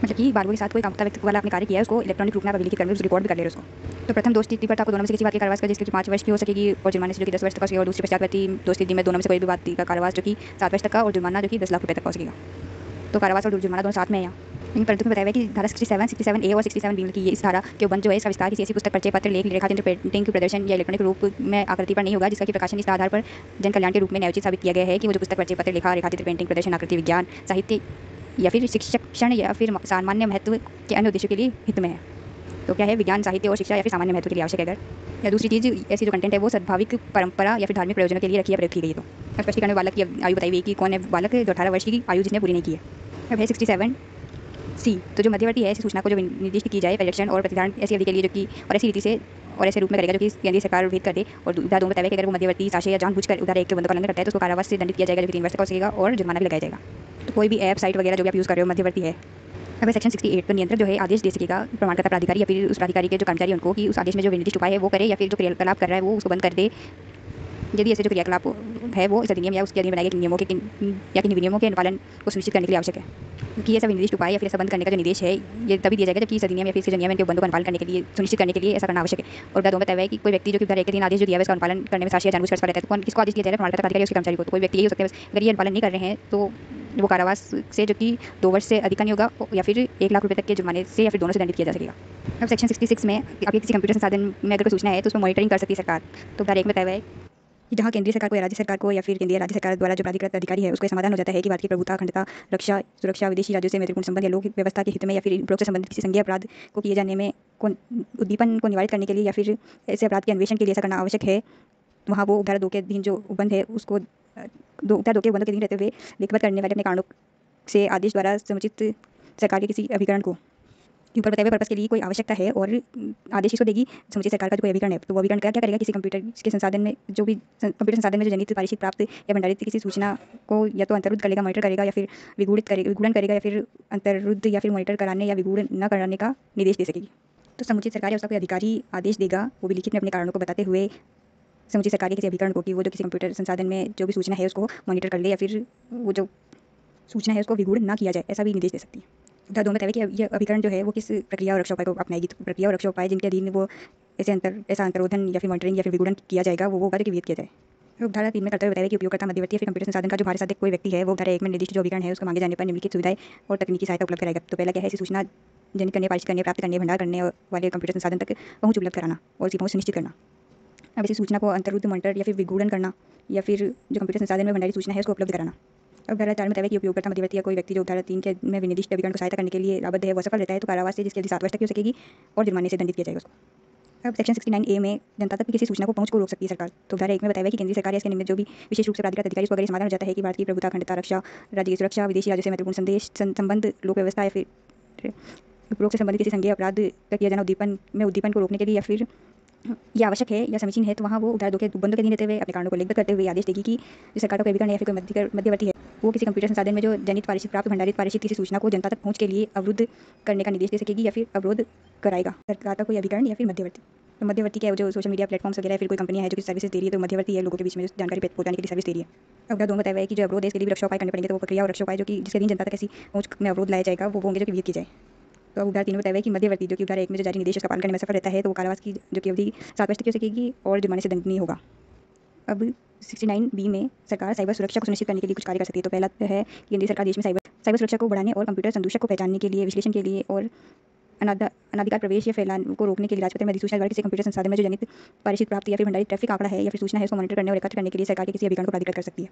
[SPEAKER 1] मतलब कि बालकों के साथ कोई कामुकता व्यक्त वाला आपने कार्य किया है उसको इलेक्ट्रॉनिक रूप में आप अभिलिखित कर उस रिकॉर्ड भी कर ले रहे उसको। तो प्रथम दोष स्थिति पर आपको दोनों में से किसी बात की कार्रवाई जिसकी 5 वर्ष की हो सकेगी और जुर्माने से जो कि 10 वर्ष तक का हो सकेगा, और दूसरी पश्चातवर्ती दोष स्थिति में दोनों में से कोई भी बात का कार्रवाई जो कि 7 वर्ष तक का और जुर्माना जो कि 10 लाख रुपये तक का हो सकेगा। तो कार्रवाई और जुर्माना दोनों साथ में है यहाँ, लेकिन परंतु बताया है कि धारा 67, 67A और 67B की इस धारा के उपबंध जो है इसका विस्तार किसी ऐसी पुस्तक, परिचय पत्र, लेख, रेखाचित्र, पेंटिंग के प्रदर्शन या इलेक्ट्रॉनिक रूप में आकृति पर नहीं होगा जिसका कि प्रकाशन इस आधार पर जन कल्याण के रूप में न्यायोचित साबित किया गया है कि वो जो पुस्तक, परिचय पत्र, लेखा, रेखाचित्र, पेंटिंग, प्रदर्शन, आकृति, विज्ञान, साहित्य या फिर शिक्षण या फिर सामान्य महत्व के अन्य उद्देश्यों के लिए हित में है। तो क्या है, विज्ञान, साहित्य और शिक्षा या फिर सामान्य महत्व के लिए आवश्यक है। अगर या दूसरी चीज़ ऐसी जो कंटेंट है वो सद्भाविक परंपरा या फिर धार्मिक प्रयोजनों के लिए रखी या प्रयोग की गई है। तो स्पष्टीकरण में बालक की आयु बताई हुई कि कौन है बालक, जो 18 वर्ष की आयु जिसने पूरी नहीं की है। अब है 67C। तो जो मध्यवर्ती है ऐसी सूचना को जो निर्दिष्ट की जाए परीक्षण और प्रतिधारण ऐसी अवधि के लिए जो कि और ऐसी रीति से और ऐसे रूप में करेगा जो कि केंद्रीय सरकार भेद कर दे, और उधार दो बताया कि अगर वो मध्यवर्ती साक्ष्य या जानबूझकर उधार एक के बंधों का उल्लंघन करता है तो उसको कारावास से दंडित किया जाएगा जो कि 3 वर्ष तक हो सकेगा और जुर्माना भी लगाया जाएगा। तो कोई भी ऐप, साइट वगैरह जो भी आप यूज़ कर रहे हो मध्यवर्ती है। अब सेक्शन 68। तो नियंत्रक जो है आदेश दे सकेगा प्रमाणकर्ता प्राधिकारी या फिर उस प्राधिकारी के जो कर्मचारी उनको कि उस आदेश में जो निर्दिष्ट उपाय है वो करे या फिर जो क्रियाकलाप कर रहा है वो उसको बंद कर दे यदि ऐसे जो क्रियाकलाप है वो इस अधिनियम या उसके अधीन बनाए गए नियमों के या किन विनियमों के अनुपालन को सुनिश्चित करने के लिए आवश्यक है। क्योंकि ये सब निर्दिष्ट उपाय या फिर ऐसा बंद करने का जो निर्देश है ये तभी दिया जाएगा जबकि इस अधिनियम या फिर इसके जो नियम के बंधों का अनुपालन करने के लिए सुनिश्चित करने के लिए ऐसा करना आवश्यक है। और दो बताया है कि कोई व्यक्ति जो कि उधर एक दिन आदेश जो दिया है उसका अनुपालन करने में साक्ष्य या जानबूझकर रहता है तो कौन किसको आदेश दिया जाएगा, प्रमाणकर्ता प्राधिकारी उसके कर्मचारी को। तो कोई व्यक्ति यही हो सकता है अगर ये अनुपालन नहीं कर रहे हैं तो वो कारावास से जो कि 2 वर्ष से अधिक का नहीं होगा या फिर 1 लाख रुपये तक के जुर्माने से या फिर दोनों से दंडित किया जा सकेगा। अब सेक्शन 66 में आपके किसी कंप्यूटर संसाधन में अगर कोई सूचना है तो उसमें मॉनिटरिंग कर सकती है सरकार। तो धारा 1 में बताया हुआ है कि जहाँ केंद्रीय सरकार को या राज्य सरकार को या फिर केंद्रीय राज्य सरकार द्वारा जो प्राधिकृत अधिकारी है उसका समाधान हो जाता है कि भारत की प्रभुता, अखंडता, रक्षा, सुरक्षा, विदेशी राज्यों से मैत्रीपूर्ण संबंध या लोक व्यवस्था के हित में या फिर उपरोक्त से संबंधित किसी संज्ञेय अपराध को किए जाने में उद्दीपन को निवारित करने के लिए या फिर ऐसे अपराध के अन्वेषण के लिए ऐसा करना आवश्यक है। वहाँ वो धारा 2 के अधीन जो उपबंध है उसको धारा 2 के उपबंधों के अधीन रहते हुए लिखित करने वाले अपने कारणों से आदेश द्वारा समुचित सरकार के किसी अभिकरण को ऊपर बताए हुए पर्पस के लिए कोई आवश्यकता है और आदेश इसको देगी समुचित सरकार का जो कोई अभिकरण है तो वो अभिकरण क्या करेगा, किसी कंप्यूटर के संसाधन में जो भी कंप्यूटर संसाधन में जो जनित, पारित, प्राप्त या भंडारित किसी सूचना को या तो अंतर्रुद्ध करेगा, मॉनिटर करेगा या फिर विगूढ़न करेगा या फिर अंतर्रुद्ध या फिर मॉनिटर कराने या विगूढ़ न कराने का निर्देश दे सकेगी। तो समुचित सरकार या उसका कोई अधिकारी आदेश देगा वो भी लिखित में अपने कारणों को बताते हुए समुचित सरकार के किसी अभिकरण को कि वो जो किसी कंप्यूटर संसाधन में जो भी सूचना है उसको मॉनिटर कर ले या फिर वो जो सूचना है उसको विगूढ़ ना किया जाए ऐसा भी निर्देश दे सकती है। धारा 2 में बताया कि यह अभिकरण जो है वो किस प्रक्रिया और रक्षा उपाय को अपनाएगी। तो प्रक्रिया और रक्षा उपाय जिनके अधीन वो ऐसा अंतरोधन या फिर मॉनिटरिंग या फिर विगूढ़न किया जाएगा वो होगा जो कि विहित किया जाए। धारा 3 में कर्तव्य बताया कि उपयोगकर्ता मध्यवर्ती या फिर कंप्यूटर संसाधन का जो भार साधक कोई व्यक्ति है वो धारा 1 में निर्दिष्ट जो अभिकरण है उसको मांगे जाने पर निम्नलिखित सुविधाएं और तकनीकी सहायता उपलब्ध कराएगा। तो पहला क्या है, ऐसी सूचना जनित करने, पारित करने, प्राप्त करने, भंडार करने वाले कंप्यूटर संसाधन तक पहुँच उपलब्ध कराना और उसकी पहुँच सुनिश्चित करना। अब इसी सूचना को अंतर्रुद्ध, मॉनिटर या फिर विगूढ़न करना या फिर जो कंप्यूटर संसाधन में भंडारित सूचना है उसको उपलब्ध कराना। अब धारा 4 में बताया कि उपयोगकर्ता मध्यवर्ती या कोई व्यक्ति जो धारा 3 के में विनिर्दिष्ट अभिकरण को सहायता करने के लिए लाभबद्ध है वो सफल रहता है तो कारावास से जिसकी अवधि 7 वर्ष तक की हो सकेगी और जुर्माने से दंडित किया जाएगा उसको। अब सेक्शन 69A में जनता तक किसी सूचना को पहुंच को रोक सकती है सरकार। तो धारा 1 में बताया कि केंद्रीय सरकार या इसके निम्न जो भी विशेष रूप से प्राधिकृत अधिकारी उसको अगर समाधान हो जाता है कि भारत की प्रभुता, अखंडता, रक्षा, राज्य की सुरक्षा, विदेशी राज्यों से महत्वपूर्ण संबंध, लोक व्यवस्था या फिर उपरोक्त से संबंधित किसी संज्ञेय अपराध का किया जाना उद्दीपन को रोकने के लिए या फिर ये आवश्यक है या समीचीन है तो वहाँ वो धारा 2 के उपबंधों के अधीन रहते हुए अपने कारणों को लिखित करते हुए आदेश देगी कि जो सरकार का कोई अभिकरण है या फिर कोई मध्यवर्ती है वो किसी कंप्यूटर संसाधन में जो जनित पारित प्राप्त भंडारित पारित किसी सूचना को जनता तक पहुँच के लिए अवरुद्ध करने का निर्देश दे सकेगी या फिर अवरोध कराएगा। सरकार कोई अभिकरण या फिर मध्यवर्ती। तो मध्यवर्ती क्या है, जो सोशल मीडिया प्लेटफॉर्म्स वगैरह, फिर कोई कंपनियां है जो कि सर्विसेज दे रही है, तो मध्यवर्ती है लोगों के बीच में जो जानकारी पहुंचाने के लिए सर्विस दे रही है। अवधारा 2 बताया है कि जो अवरोध है इसके लिए भी रक्षा उपाय करने पड़ेंगे, तो वो प्रक्रिया और रक्षा उपाय जो कि जिसके अधीन जनता तक ऐसी पहुंच में अवरोध लाया जाएगा वो होंगे जो कि विहित की जाए। तो अब उदाहरण 3 में बताया है कि मध्यवर्ती जो कि उदाहरण 1 में जो जारी निर्देश उसका पालन करने में सफल रहता है तो वो कारावास की जो कि अवधि 7 वर्ष तक की हो सकेगी और जुर्माने से दंडनीय होगा। अब 69B में सरकार साइबर सुरक्षा को सुनिश्चित करने के लिए कुछ कार्य कर सकती है। तो पहला है केंद्रीय सरकार देश में साइबर सुरक्षा को बढ़ाने और कंप्यूटर संदूषक को पहचानने के लिए, विश्लेषण के लिए और अनाधिकार प्रवेश या फैलान को रोकने के लिए राष्ट्रपति में अधिसूचना द्वारा किसी कंप्यूटर संसाधन में जो जनित पारित प्राप्त या फिर भंडारित ट्रैफिक आंकड़ा है या फिर सूचना है उसको मॉनिटर करने और एकत्र करने के लिए सरकार के किसी अभिकरण को प्राधिकृत कर सकती है।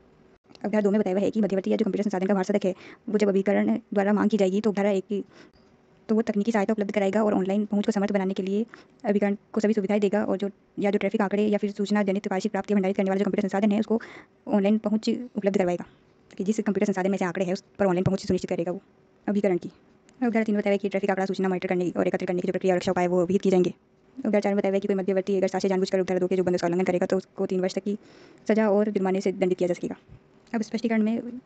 [SPEAKER 1] अब धारा 2 में बताया हुआ है कि मध्यवर्ती या जो कंप्यूटर संसाधन का भारसाधक है वो जब अभिकरण द्वारा मांग की जाएगी तो धारा 1 तो वो तकनीकी सहायता उपलब्ध कराएगा और ऑनलाइन पहुंच को समर्थ बनाने के लिए अभिकरण को सभी सुविधाएं देगा और जो ट्रैफिक आंकड़े या फिर सूचना जनित पारित प्राप्त या भंडारित करने वाला जो कंप्यूटर संसाधन है उसको ऑनलाइन पहुंच उपलब्ध करवाएगा कि जिस कंप्यूटर संसाधन में से आंकड़े हैं उस पर ऑनलाइन पहुंच सुनिश्चित करेगा वो अभिकरण की। उदाहरण 3 बताया कि ट्रैफिक आंकड़ा सूचना मॉनिटर करने और एकत्र करने की जो प्रक्रिया रक्षा उपाय वो विहित किए जाएंगे। उदाहरण 4 में बताया कि कोई मध्यवर्ती अगर साजिश जानबूझकर उदाहरण 2 के जो बंद उसका उल्लंघन करेगा तो उसको 3 वर्ष तक की सजा और जुर्माने से दंडित किया जा सकेगा। अब स्पष्टीकरण में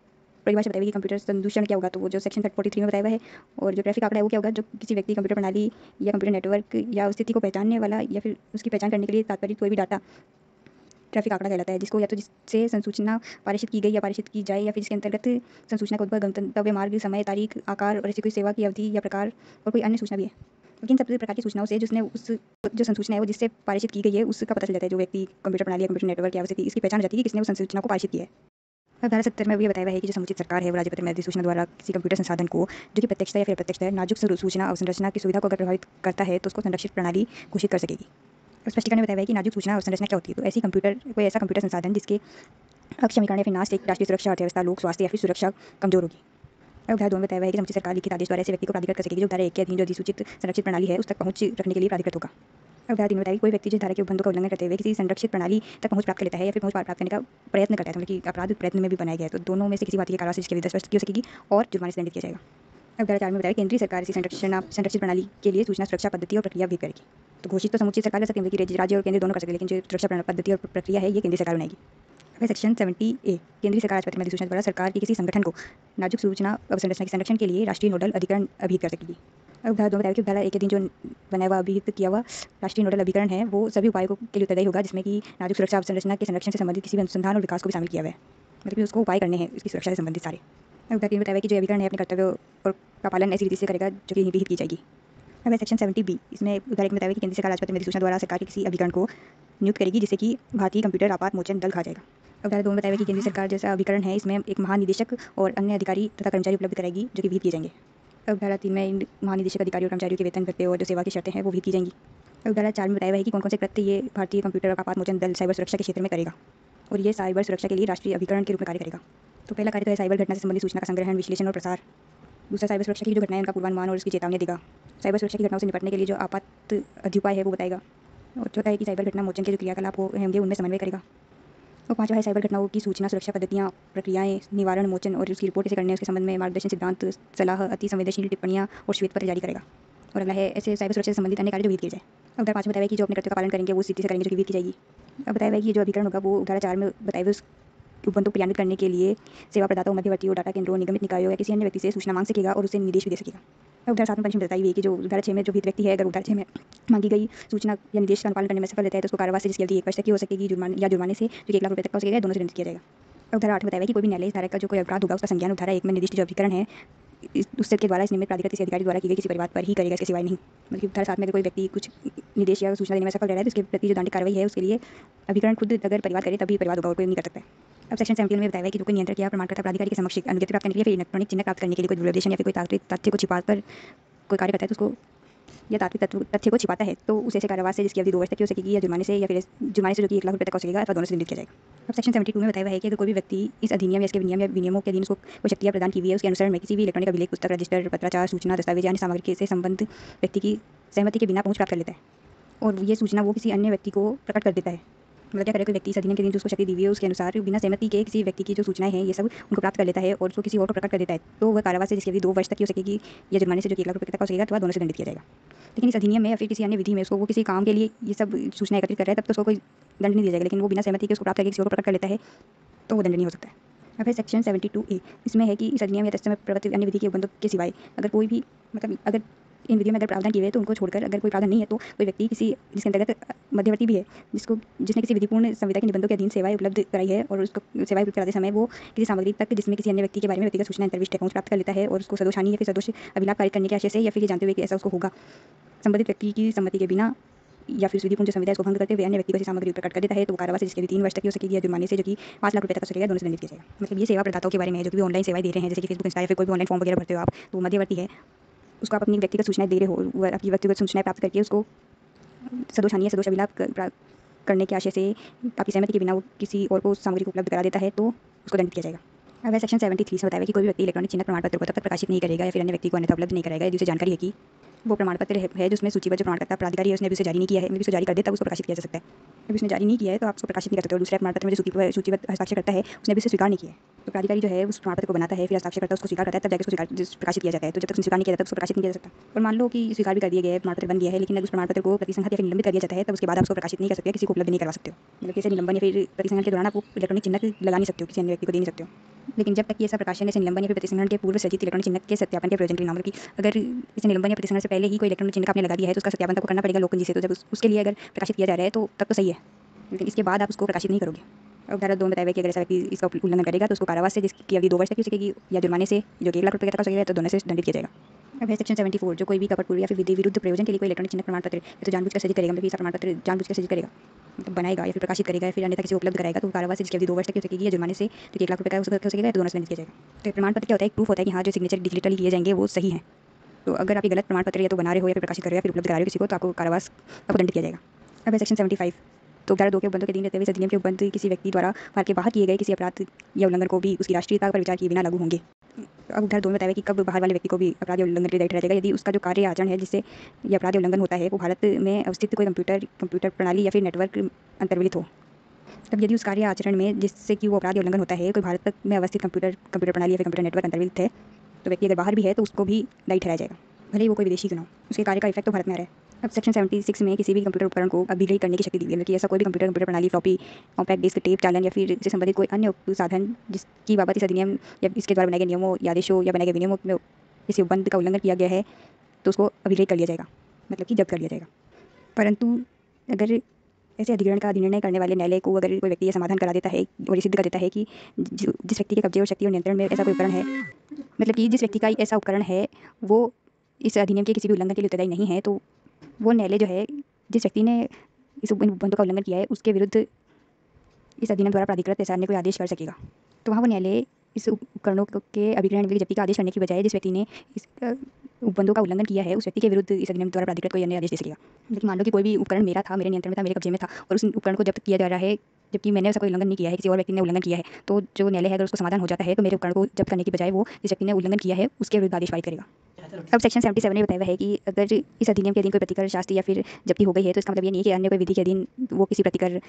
[SPEAKER 1] परिभाषा बताई कि कंप्यूटर संदूषण क्या होगा, तो वो जो सेक्शन 43 में बताया हुआ है। और जो ट्रैफिक आंकड़ा है वो क्या होगा, जो किसी व्यक्ति कंप्यूटर प्रणाली या कंप्यूटर नेटवर्क या स्थिति को पहचानने वाला या फिर उसकी पहचान करने के लिए तात्पर्य कोई भी डाटा ट्रैफिक आंकड़ा कहलाता है, जिसको या तो जिससे संसूचना पारित की गई या पारित की जाए या फिर इसके अंतर्गत संसूचना का उद्भव, गंतव्य मार्ग, समय, तारीख, आकार और ऐसी कोई सेवा की अवधि या प्रकार और कोई अन्य सूचना भी है। लेकिन सब प्रकार की सूचनाओं से जिसने उस जो संसूचना है वो जिससे पारित की गई है उसका पता चल जाता है। जो व्यक्ति कंप्यूटर प्रणाली या कंप्यूटर नेटवर्क या स्थिति इसकी पहचान हो जाती है कि किसने उस संसूचना को पारित किया है। अब धारा 70 में ये बताया है कि जो समुचित सरकार है वो राज्यपत्र में अधिसूचना द्वारा किसी कंप्यूटर संसाधन को जो कि प्रत्यक्ष या फिर अप्रत्यक्ष नाजुक सूचना अवसंरचना की सुविधा को अगर प्रभावित करता है तो उसको संरक्षित प्रणाली घोषित कर सकेगी। स्पष्टीकरण में बताया है कि नाजुक सूचना अवसंरचना क्या होती है, तो कोई ऐसा कंप्यूटर संसाधन जिसके अक्षमीकरण या फिर नाश एक राष्ट्रीय सुरक्षा, अर्थव्यवस्था, लोक स्वास्थ्य या फिर सुरक्षा कमजोर होगी। अब धारा 2 में बताया है कि समुचित सरकार लिखित आदेश द्वारा ऐसे व्यक्ति को प्राधिकृत कर सकेगी जो धारा 1 के अधीन जो अधिसूचित संरक्षित प्रणाली है उस तक पहुंच रखने के लिए प्राधिकृत होगा। अब धारा 3 में बताया कि कोई व्यक्ति जिस धारा के उपबंधों का उल्लंघन करते हुए किसी संरक्षित प्रणाली तक पहुंच प्राप्त कर लेता है या फिर पहुंच प्राप्त करने का प्रयत्न करता है, मतलब कि अपराध प्रयत्न में भी बनाया गया है, तो दोनों में से किसी बात की कारावास की 10 वर्ष की हो सकेगी और जुर्माने से दंडित किया जाएगा। अब धारा 4 में बताया केंद्रीय सरकार इसी संरक्षित प्रणाली के लिए सूचना सुरक्षा पद्धति और प्रक्रिया विहित करेगी। तो घोषित तो समुचित सरकार कर सकती है कि राज्य और केंद्र दोनों कर सकते हैं, लेकिन जो सुरक्षा पद्धति और प्रक्रिया है ये केंद्रीय सरकार बनाएगी। अब सेक्शन 70A केंद्रीय सरकार राष्ट्रपति में अधिसूचना द्वारा सरकार की किसी संगठन को नाजुक सूचना अवसंरचना के संरक्षण के लिए राष्ट्रीय नोडल अधिकरण अभिहित कर सकेगी। अब धारा 2 बताया कि धारा 1 के अधीन जो बनाया हुआ अभिहित किया हुआ राष्ट्रीय नोडल अभिकरण है वो सभी उपायों के लिए उत्तरदायी होगा, जिसमें कि नाजुक सुरक्षा अवसंरचना के संरक्षण से संबंधित किसी भी अनुसंधान और विकास को भी शामिल किया हुआ है, मतलब कि उसको उपाय करने हैं इसकी सुरक्षा से संबंधित सारे। अब धारा 3 बताया कि जो अभिकरण है अपने कर्तव्यों और का पालन ऐसी रीति से करेगा जो कि विहित की जाएगी। अब सेक्शन 70B इसमें उदाहरण में बताया कि केंद्रीय सरकार राष्ट्रपति में अधिसूचना द्वारा सरकार के किसी अभिकरण को नियुक्त करेगी जिससे कि भारतीय कंप्यूटर आपात मोचन दल कहा जाएगा। अब धारा 2 में बताया कि केंद्रीय सरकार जैसा अभिकरण है इसमें एक महानिदेशक और अन्य अधिकारी तथा कर्मचारी उपलब्ध कराएगी जो कि विहित किए जाएंगे। अब धारा 3 में इन महानिदेशक अधिकारी और कर्मचारियों के वेतन भत्ते और जो सेवा की शर्तें हैं वो विहित की जाएंगी। अब धारा 4 में बताया है कि कौन कौन से कृत्य ये भारतीय कंप्यूटर आपात मोचन दल साइबर सुरक्षा के क्षेत्र में करेगा और ये साइबर सुरक्षा के लिए राष्ट्रीय अभिकरण के रूप में कार्य करेगा। तो पहला कार्य तो है साइबर घटना से संबंधित सूचना का संग्रहण, विश्लेषण और प्रसार। दूसरा साइबर सुरक्षा की जो घटनाएं उनका पूर्वानुमान और उसकी चेतावनी देगा। साइबर सुरक्षा की घटनाओं से निपटने के लिए जो आपात अध्युपाय है वो बताएगा। और चौथा है कि साइबर घटना मोचन के जो क्रियाकलाप होंगे उनमें समन्वय करेगा। और पांचवा है साइबर घटनाओं की सूचना सुरक्षा पद्धतियाँ, प्रक्रियाएं, निवारण, मोचन और उसकी रिपोर्ट कैसे करने उसके संबंध में मार्गदर्शन, सिद्धांत, सलाह, अति संवेदनशील टिप्पणियाँ और श्वेत पत्र जारी करेगा। और अगला है ऐसे साइबर सुरक्षा से संबंधित अन्य कार्य जो विहित किए जाए। अब धारा 5 में बताया कि जो अपने कर्तव्य का पालन करेंगे वो स्थिति से करेंगे जो कि विहित की जाएगी। अब बताया कि जो अभिकरण होगा वो धारा 4 में बताए हुए उपबंधों को क्रियान्वित करने के लिए सेवा प्रदाताओं, मध्यवर्तियों, डाटा केंद्रों, निगमित निकायों या किसी अन्य व्यक्ति से सूचना मांग सकेगा और उसे निर्देश भी दे सकेगा। अब उदाहरण 7 में पंच में बताई हुई है कि जो उदाहरण 6 में जो भी व्यक्ति है अगर उदाहरण 6 में मांगी गई सूचना या निर्देश का अनुपालन करने में सफल रहता है तो उसको कारावास से जिसकी अवधि 1 वर्ष तक की हो सकेगी जुर्माने से जो कि 1 लाख रुपये तक का हो सकेगा, दोनों से दंडित किया जाएगा। अब धारा 8 में बताया कि कोई भी न्यायालय इस धारा का जो कोई अपराध होगा उसका संज्ञान धारा 1 में निर्दिष्ट जो अभिकरण है उससे के द्वारा इस नियमित प्राधिकृत किसी अधिकारी द्वारा की गई किसी परिवार पर ही करेगा, इसके सिवाय नहीं। मतलब धारा 7 में अगर कोई व्यक्ति कुछ निर्देश या सूचना देने में सफल रह रहा है तो उसके प्रति जो दंडित कार्रवाई है उसके लिए अभिकरण खुद अगर परिवार करे तभी परिवार होगा और कोई नहीं कर सकता है। अब सेक्शन 71 में बताया है कि जो कोई नियंत्रक या प्रमाणकर्ता प्राधिकारी के समक्ष अनुज्ञप्ति प्राप्त करने के लिए फिर इलेक्ट्रॉनिक चिन्ह प्राप्त करने के लिए कोई दुर्व्यवधान या फिर कोई तथ्य को छिपाकर कोई कार्य करता है तो उसको या तात्विक तथ्य को छिपाता है तो उसे ऐसे कारावास से जिसकी अवधि 2 वर्ष तक की हो सकेगी या जुर्माने से या फिर जुर्माने से जो कि 1 लाख रुपये तक हो सकेगा अथवा दोनों से दंडित किया जाएगा। अब सेक्शन 72 में बताया है कि अगर कोई भी व्यक्ति इस अधिनियम या इसके नियम या विनियमों के अधीन उसको कोई शक्तियाँ प्रदान की हुई है उसके अनुसार में किसी भी इलेक्ट्रॉनिक अभिलेख, पुस्तक, रजिस्टर, पत्राचार, सूचना, दस्तावेज अन्य सामग्री से संबंधित व्यक्ति की सहमति के बिना पहुँच प्राप्त कर लेता है और ये सूचना वो किसी अन्य व्यक्ति को प्रकट कर देता है। मतलब क्या करे, कोई व्यक्ति इस अधिनियम के दिन जो उसको शक्ति दी हुई है उसके अनुसार बिना सहमति के किसी व्यक्ति की जो सूचनाएं हैं ये सब उनको प्राप्त कर लेता है और उसको किसी और को प्रकट कर देता है तो वह कारावास से जिसकी अवधि 2 वर्ष तक की हो सकेगी या जुर्माने से जो 1 लाख रुपये तक हो सकेगा अथवा दोनों से दंडित किया जाएगा। लेकिन इस अधिनियम में या फिर किसी अन्य विधि में उसको वो किसी काम के लिए ये सब सूचना एकत्रित कर रहा है तब तो उसको कोई दंड नहीं दिया जाएगा, लेकिन वो बिना सहमति के उसको प्राप्त करके किसी और को प्रकट कर लेता है तो वो दंडनीय हो सकता है। अब है सेक्शन 72A। इसमें है कि इस अधिनियम या तत्समय प्रवर्तित अन्य विधि के उपबंधों के सिवाय अगर कोई भी अगर इन विधियों में अगर प्रावधान किए गए तो उनको छोड़कर अगर कोई प्रावधान नहीं है तो कोई व्यक्ति किसी जिसके अंतर्गत मध्यवर्ती भी है जिसने किसी विधिपूर्ण संविदा के निबंधों के अधीन सेवाएं उपलब्ध कराई है और उसको सेवाएं उपलब्ध कराते समय वो किसी सामग्री तक जिसमें किसी अन्य व्यक्ति के बारे में व्यक्तिगत सूचना अंतर्विष्ट पहुंच प्राप्त कर लेता है और उसको सदोष हानि या फिर सदोष अभिलाप पारित करने के आशय से या फिर ये जानते हुए कि ऐसा उसको होगा संबंधित व्यक्ति की सम्मति के बिना या फिर विधिपूर्ण जो संविदा इसको भंग करते हुए अन्य व्यक्ति को ऐसी सामग्री प्रकट कर देता है तो वो कारावास से जिसके भी 3 वर्ष तक की हो सकेगी या जुर्माने से जो कि 5 लाख रुपए तक हो सकेगा दोनों से दंडित किया जाएगा। मतलब ये सेवा प्रदाताओं के बारे में है जो कि ऑनलाइन सेवाएं दे रहे हैं जैसे कि फेसबुक इंस्टा या फिर कोई भी ऑनलाइन फॉर्म वगैरह भरते हो आप तो मध्यवर्ती है उसको आप अपनी व्यक्तिगत सूचनाएं दे रहे हो वो आपकी व्यक्तिगत सूचनाएं प्राप्त करके उसको सदोष हानि या सदोष अभिलाप करने के आशय से आपकी सहमति के बिना वो किसी और को सामग्री को उपलब्ध करा देता है तो उसको दंडित किया जाएगा। अब सेक्शन 73 से बताया है कि कोई भी व्यक्ति इलेक्ट्रॉनिक चिन्ह प्रमाण पत्र को तब तक प्रकाशित नहीं करेगा या फिर अन्य व्यक्ति को अन्यथा उपलब्ध नहीं कराएगा यदि उसे जानकारी है कि वो प्रमाण पत्र है जिसमें सूचीबद्ध जो प्रमाणकर्ता प्राधिकारी है उसने भी उसे जारी नहीं किया है अभी उसे जारी कर दे तब उसको प्रकाशित किया जा सकता है। अभी उसने जारी नहीं किया है तो आप उसको प्रकाशित नहीं कर सकते और दूसरे प्रमाण पत्र में जो सूचीबद्ध हस्ताक्षर करता है उसने भी उसे स्वीकार नहीं किया है तो प्राधिकारी जो है उस प्रमाण पत्र को बनाता है फिर हस्ताक्षर करता है उसको स्वीकार करता है तब जाकर उसको प्रकाशित किया जाता है तो जब तक स्वीकार नहीं किया जाता उसको प्रकाशित नहीं किया जा सकता। और मान लो कि स्वीकार भी कर दिया गया है प्रमाण पत्र बन गया है लेकिन अगर उस प्रमाण पत्र को प्रतिसंहत या फिर निलंबित कर दिया जाता है तब उसके बाद आप उसको प्रकाशित नहीं कर सकते किसी को उपलब्ध नहीं करवा सकते हो मतलब जैसे निलंबन या फिर प्रतिसंहरण के दौरान आप इलेक्ट्रॉनिक चिन्ह लगा नहीं सकते हो किसी अन्य व्यक्ति को दे नहीं सकते हो लेकिन जब तक कि ऐसा प्रकाशन ऐसे निलंबन या फिर प्रतिसंहरण के पूर्व सचित इलेक्ट्रॉनिक चिन्ह के सत्यापन के प्रयोजन के नाम की अगर इसे निलंबन या प्रतिसंहरण से पहले ही कोई इलेक्ट्रॉनिक चिन्ह का आपने लगा दिया है तो उसका सत्यापन आपको करना पड़ेगा लोक पंजी से तो जब उसके लिए अगर प्रकाशित किया जा रहा है तो तब तो सही है लेकिन इसके बाद आप उसको प्रकाशित नहीं करोगे। अब धारा 2 में बताया कि अगर ऐसा व्यक्ति इसका उल्लंघन करेगा तो उसको कारावास से जिसकी अवधि 2 वर्ष तक की हो सकेगी या जुर्माने से जो कि 1 लाख रुपए तक हो सकेगा तो दोनों से दंडित किया जाएगा। अब है सेक्शन 74 जो कोई भी कपटपूर्व या फिर विधि विरुद्ध प्रयोजन के लिए कोई इलेक्ट्रॉनिक चिन्ह प्रमाण पत्र या तो जानबूझकर सृजित करेगा मतलब प्रमाण पत्र जानबूझकर सृजित करेगा मतलब बनाएगा या फिर प्रकाशित करेगा या फिर अन्यथा किसी को उपलब्ध कराएगा तो कारावास से जिसकी अवधि 2 वर्ष तक की हो सकेगी या जुर्माने से जो कि 1 लाख रुपए का हो सकेगा तो दोनों से दंडित किया जाएगा। तो प्रमाण पत्र क्या होता है एक प्रूफ होता है कि हाँ जो सिग्नेचर डिजिटली किए जाएंगे वो सही है। तो अगर आप ये गलत प्रमाण पत्र या तो बना रहे हो या फिर प्रकाशित कर रहे हो या फिर उपलब्ध करा रहे हो किसी को तो आपको कारावास आपको दंडित किया जाएगा। अब है सेक्शन 75 तो धारा 2 के उपबंधों के अधीन रहते हुए इस अधिनियम के उपबंध किसी व्यक्ति द्वारा भारत के बाहर किए गए किसी अपराध या उल्लंघन को भी उसकी राष्ट्रीयता पर विचार किए बिना लागू होंगे। अब धारा 2 में बताया कि कब बाहर वाले व्यक्ति को भी अपराध या उल्लंघन के लिए दायी ठहराया जाएगा यदि उसका जो कार्य आचरण है जिससे ये अपराध या उल्लंघन होता है वो भारत में अवस्थित कोई कंप्यूटर प्रणाली या फिर नेटवर्क अंतर्मिलित हो। तब यदि उस कार्य आचरण में जिससे कि वो अपराध या उल्लंघन होता है कोई भारत में अवस्थित कंप्यूटर प्रणाली या फिर कंप्यूटर नेटवर्क अंतर्मिलित है तो व्यक्ति अगर बाहर भी है तो उसको भी दायी ठहराया जाएगा भले ही वो कोई विदेशी क्यों ना हो उसके कार्य का इफेक्ट तो भारत में आ रहा है। अब सेक्शन 76 में किसी भी कंप्यूटर उपकरण को अभिलेख करने की शक्ति दी गई है कि ऐसा कोई भी कंप्यूटर प्रणाली फ्लॉपी कॉम्पैक्ट डिस्क टेप चालन या फिर इससे संबंधित कोई अन्य साधन जिसकी बाबत इस अधिनियम या इसके द्वारा बनाए गए नियमों या आदेशों या बनाए गए विनियमों में किसी उपबंध का उल्लंघन किया गया है तो उसको अभिलेख कर लिया जाएगा मतलब कि जब्त कर लिया जाएगा। परंतु अगर ऐसे अधिग्रहण का निर्णय करने वाले न्यायालय को अगर कोई व्यक्ति ये समाधान करा देता है और ये सिद्ध कर देता है कि जिस व्यक्ति के कब्जे और शक्ति और नियंत्रण में ऐसा कोई उपकरण है मतलब कि जिस व्यक्ति का ऐसा उपकरण है वो इस अधिनियम के किसी भी उल्लंघन के लिए उत्तरदायी नहीं है तो वो न्यायालय जो है जिस व्यक्ति ने इस उपबंधों का उल्लंघन किया है उसके विरुद्ध इस अधिनियम द्वारा प्राधिकृत ऐसा अन्य कोई आदेश कर सकेगा। तो वहाँ वो न्यायालय इस उपकरणों के अभिग्रहण की जब्ती का आदेश करने की बजाय जिस व्यक्ति ने इस उपबंधों का उल्लंघन किया है उस व्यक्ति के विरुद्ध इस अधिनियम द्वारा प्राधिकृत कोई अन्य आदेश दे सकेगा। लेकिन मान लो कि कोई भी उपकरण मेरा था मेरे नियंत्रण में था मेरे कब्जे में था और उस उपकरण को जब्त किया जा रहा है जबकि मैंने ऐसा कोई उल्लंघन नहीं किया है किसी और व्यक्ति ने उल्लंघन किया है तो जो न्यायालय है अगर उसको समाधान हो जाता है तो मेरे उपकरण को जब्त करने की बजाय वो जिस व्यक्ति ने उल्लंघन किया है उसके विरुद्ध आदेश पारित करेगा। अब सेक्शन 77 में बताया हुआ है कि अगर इस अधिनियम के अधीन कोई प्रतिकर शास्ति या फिर जब्ती हो गई है तो इसका मतलब ये नहीं है कि अन्य कोई विधि के अधीन वो किसी प्रतिकर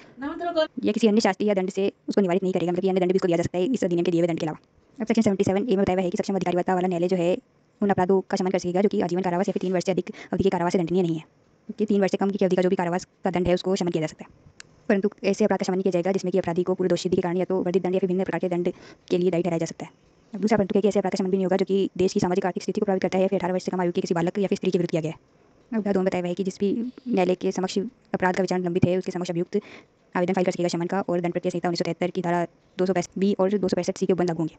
[SPEAKER 1] या किसी अन्य शास्ति या दंड से उसको निवारित नहीं करेगा मतलब कि अन्य दंड भी उसको दिया जा सकता है इस अधिनियम के दिए हुए दंड के अलावा। अब सेक्शन 77 ए में बताया हुआ है कि सक्षम अधिकारिता वाला न्यायालय जो है उन अपराधों का शमन कर सकेगा जो कि आजीवन कारावास या फिर 3 वर्ष से अधिक अवधि के कारावास से दंडनीय नहीं है कि 3 वर्ष से कम की अवधि का जो भी कारावास का दंड है उसको शमन किया जा सकता है। परंतु ऐसे अपराध का शमन किया जाएगा जिसमें कि अपराधी को पूर्व दोषसिद्धि के कारण या तो वर्धित दंड या फिर विभिन्न प्रकार के दंड के लिए दायी ठहराया जा सकता है। अब दूसरा परंतु कि ऐसे अपराध का शमन भी नहीं होगा जो कि देश की सामाजिक आर्थिक स्थिति को प्रभावित करता है या फिर 18 वर्ष से कम आयु के किसी बालक या फिर स्त्री के विरुद्ध किया गया है। अब 2 बताया हुआ है कि जिस भी न्यायालय के समक्ष अपराध का विचारण लंबित है उसके समक्ष अभियुक्त आवेदन फाइल कर सकेगा शमन का और दंड प्रक्रिया संहिता 1973 की धारा 265 और 265 के उपबंध लागू होंगे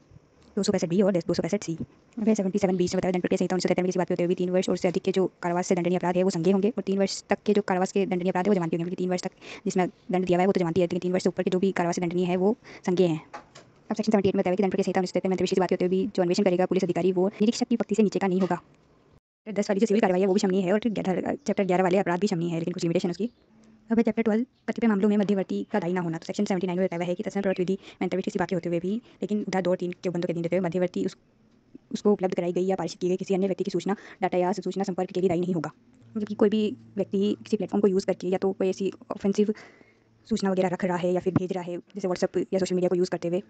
[SPEAKER 1] 265 और 265 वह 77 बीच में बताया दंड प्रक्रिया संहिता 1973 में किसी बात पे होते हुए 3 वर्ष और से अधिक के जो कारावास से दंडनीय अपराध है वो संज्ञेय होंगे और 3 वर्ष तक के जो कारावास के दंडनीय अपराध है वो जमानती होंगे क्योंकि 3 वर्ष तक जिसमें दंड दिया हुआ है वो तो जमानती है लेकिन 3 वर्ष से ऊपर के जो भी कारावास से दंडनीय है वो संज्ञेय है। अब सेक्शन 78 में बताया कि दंड प्रक्रिया संहिता 1973 में अंतर्विषय की बात होते हुए भी जो अन्वेषण करेगा पुलिस अधिकारी वो निरीक्षक की पक्ति से नीचे का नहीं होगा। 10 वाली जो सिविल कार्रवाई है वो भी शमनीय है और चैप्टर 11 वाले अपराध भी शमनीय है लेकिन कुछ लिमिटेशन उसकी। अब चैप्टर 12 कतिपय मामलों में मध्यवर्ती का दायी ना होना। तो सेक्शन 79 में बताया है कि तत्सम प्रवर्त विधि में अंतर्विषय की बातें होते हुए भी लेकिन उधार 2 और 3 के उपबंधों के अधीन रहते हुए मध्यवर्ती उसको उपलब्ध कराई गई या पारित की गई किसी अन्य व्यक्ति की सूचना डाटा या सूचना संपर्क के लिए दायी नहीं होगा। मतलब कि कोई भी व्यक्ति किसी प्लेटफॉर्म को यूज़ करके या तो कोई ऐसी ऑफेंसिव सूचना वगैरह रख रहा है या फिर भेज रहा है जैसे व्हाट्सएप या सोशल मीडिया को यूज़ करते हुए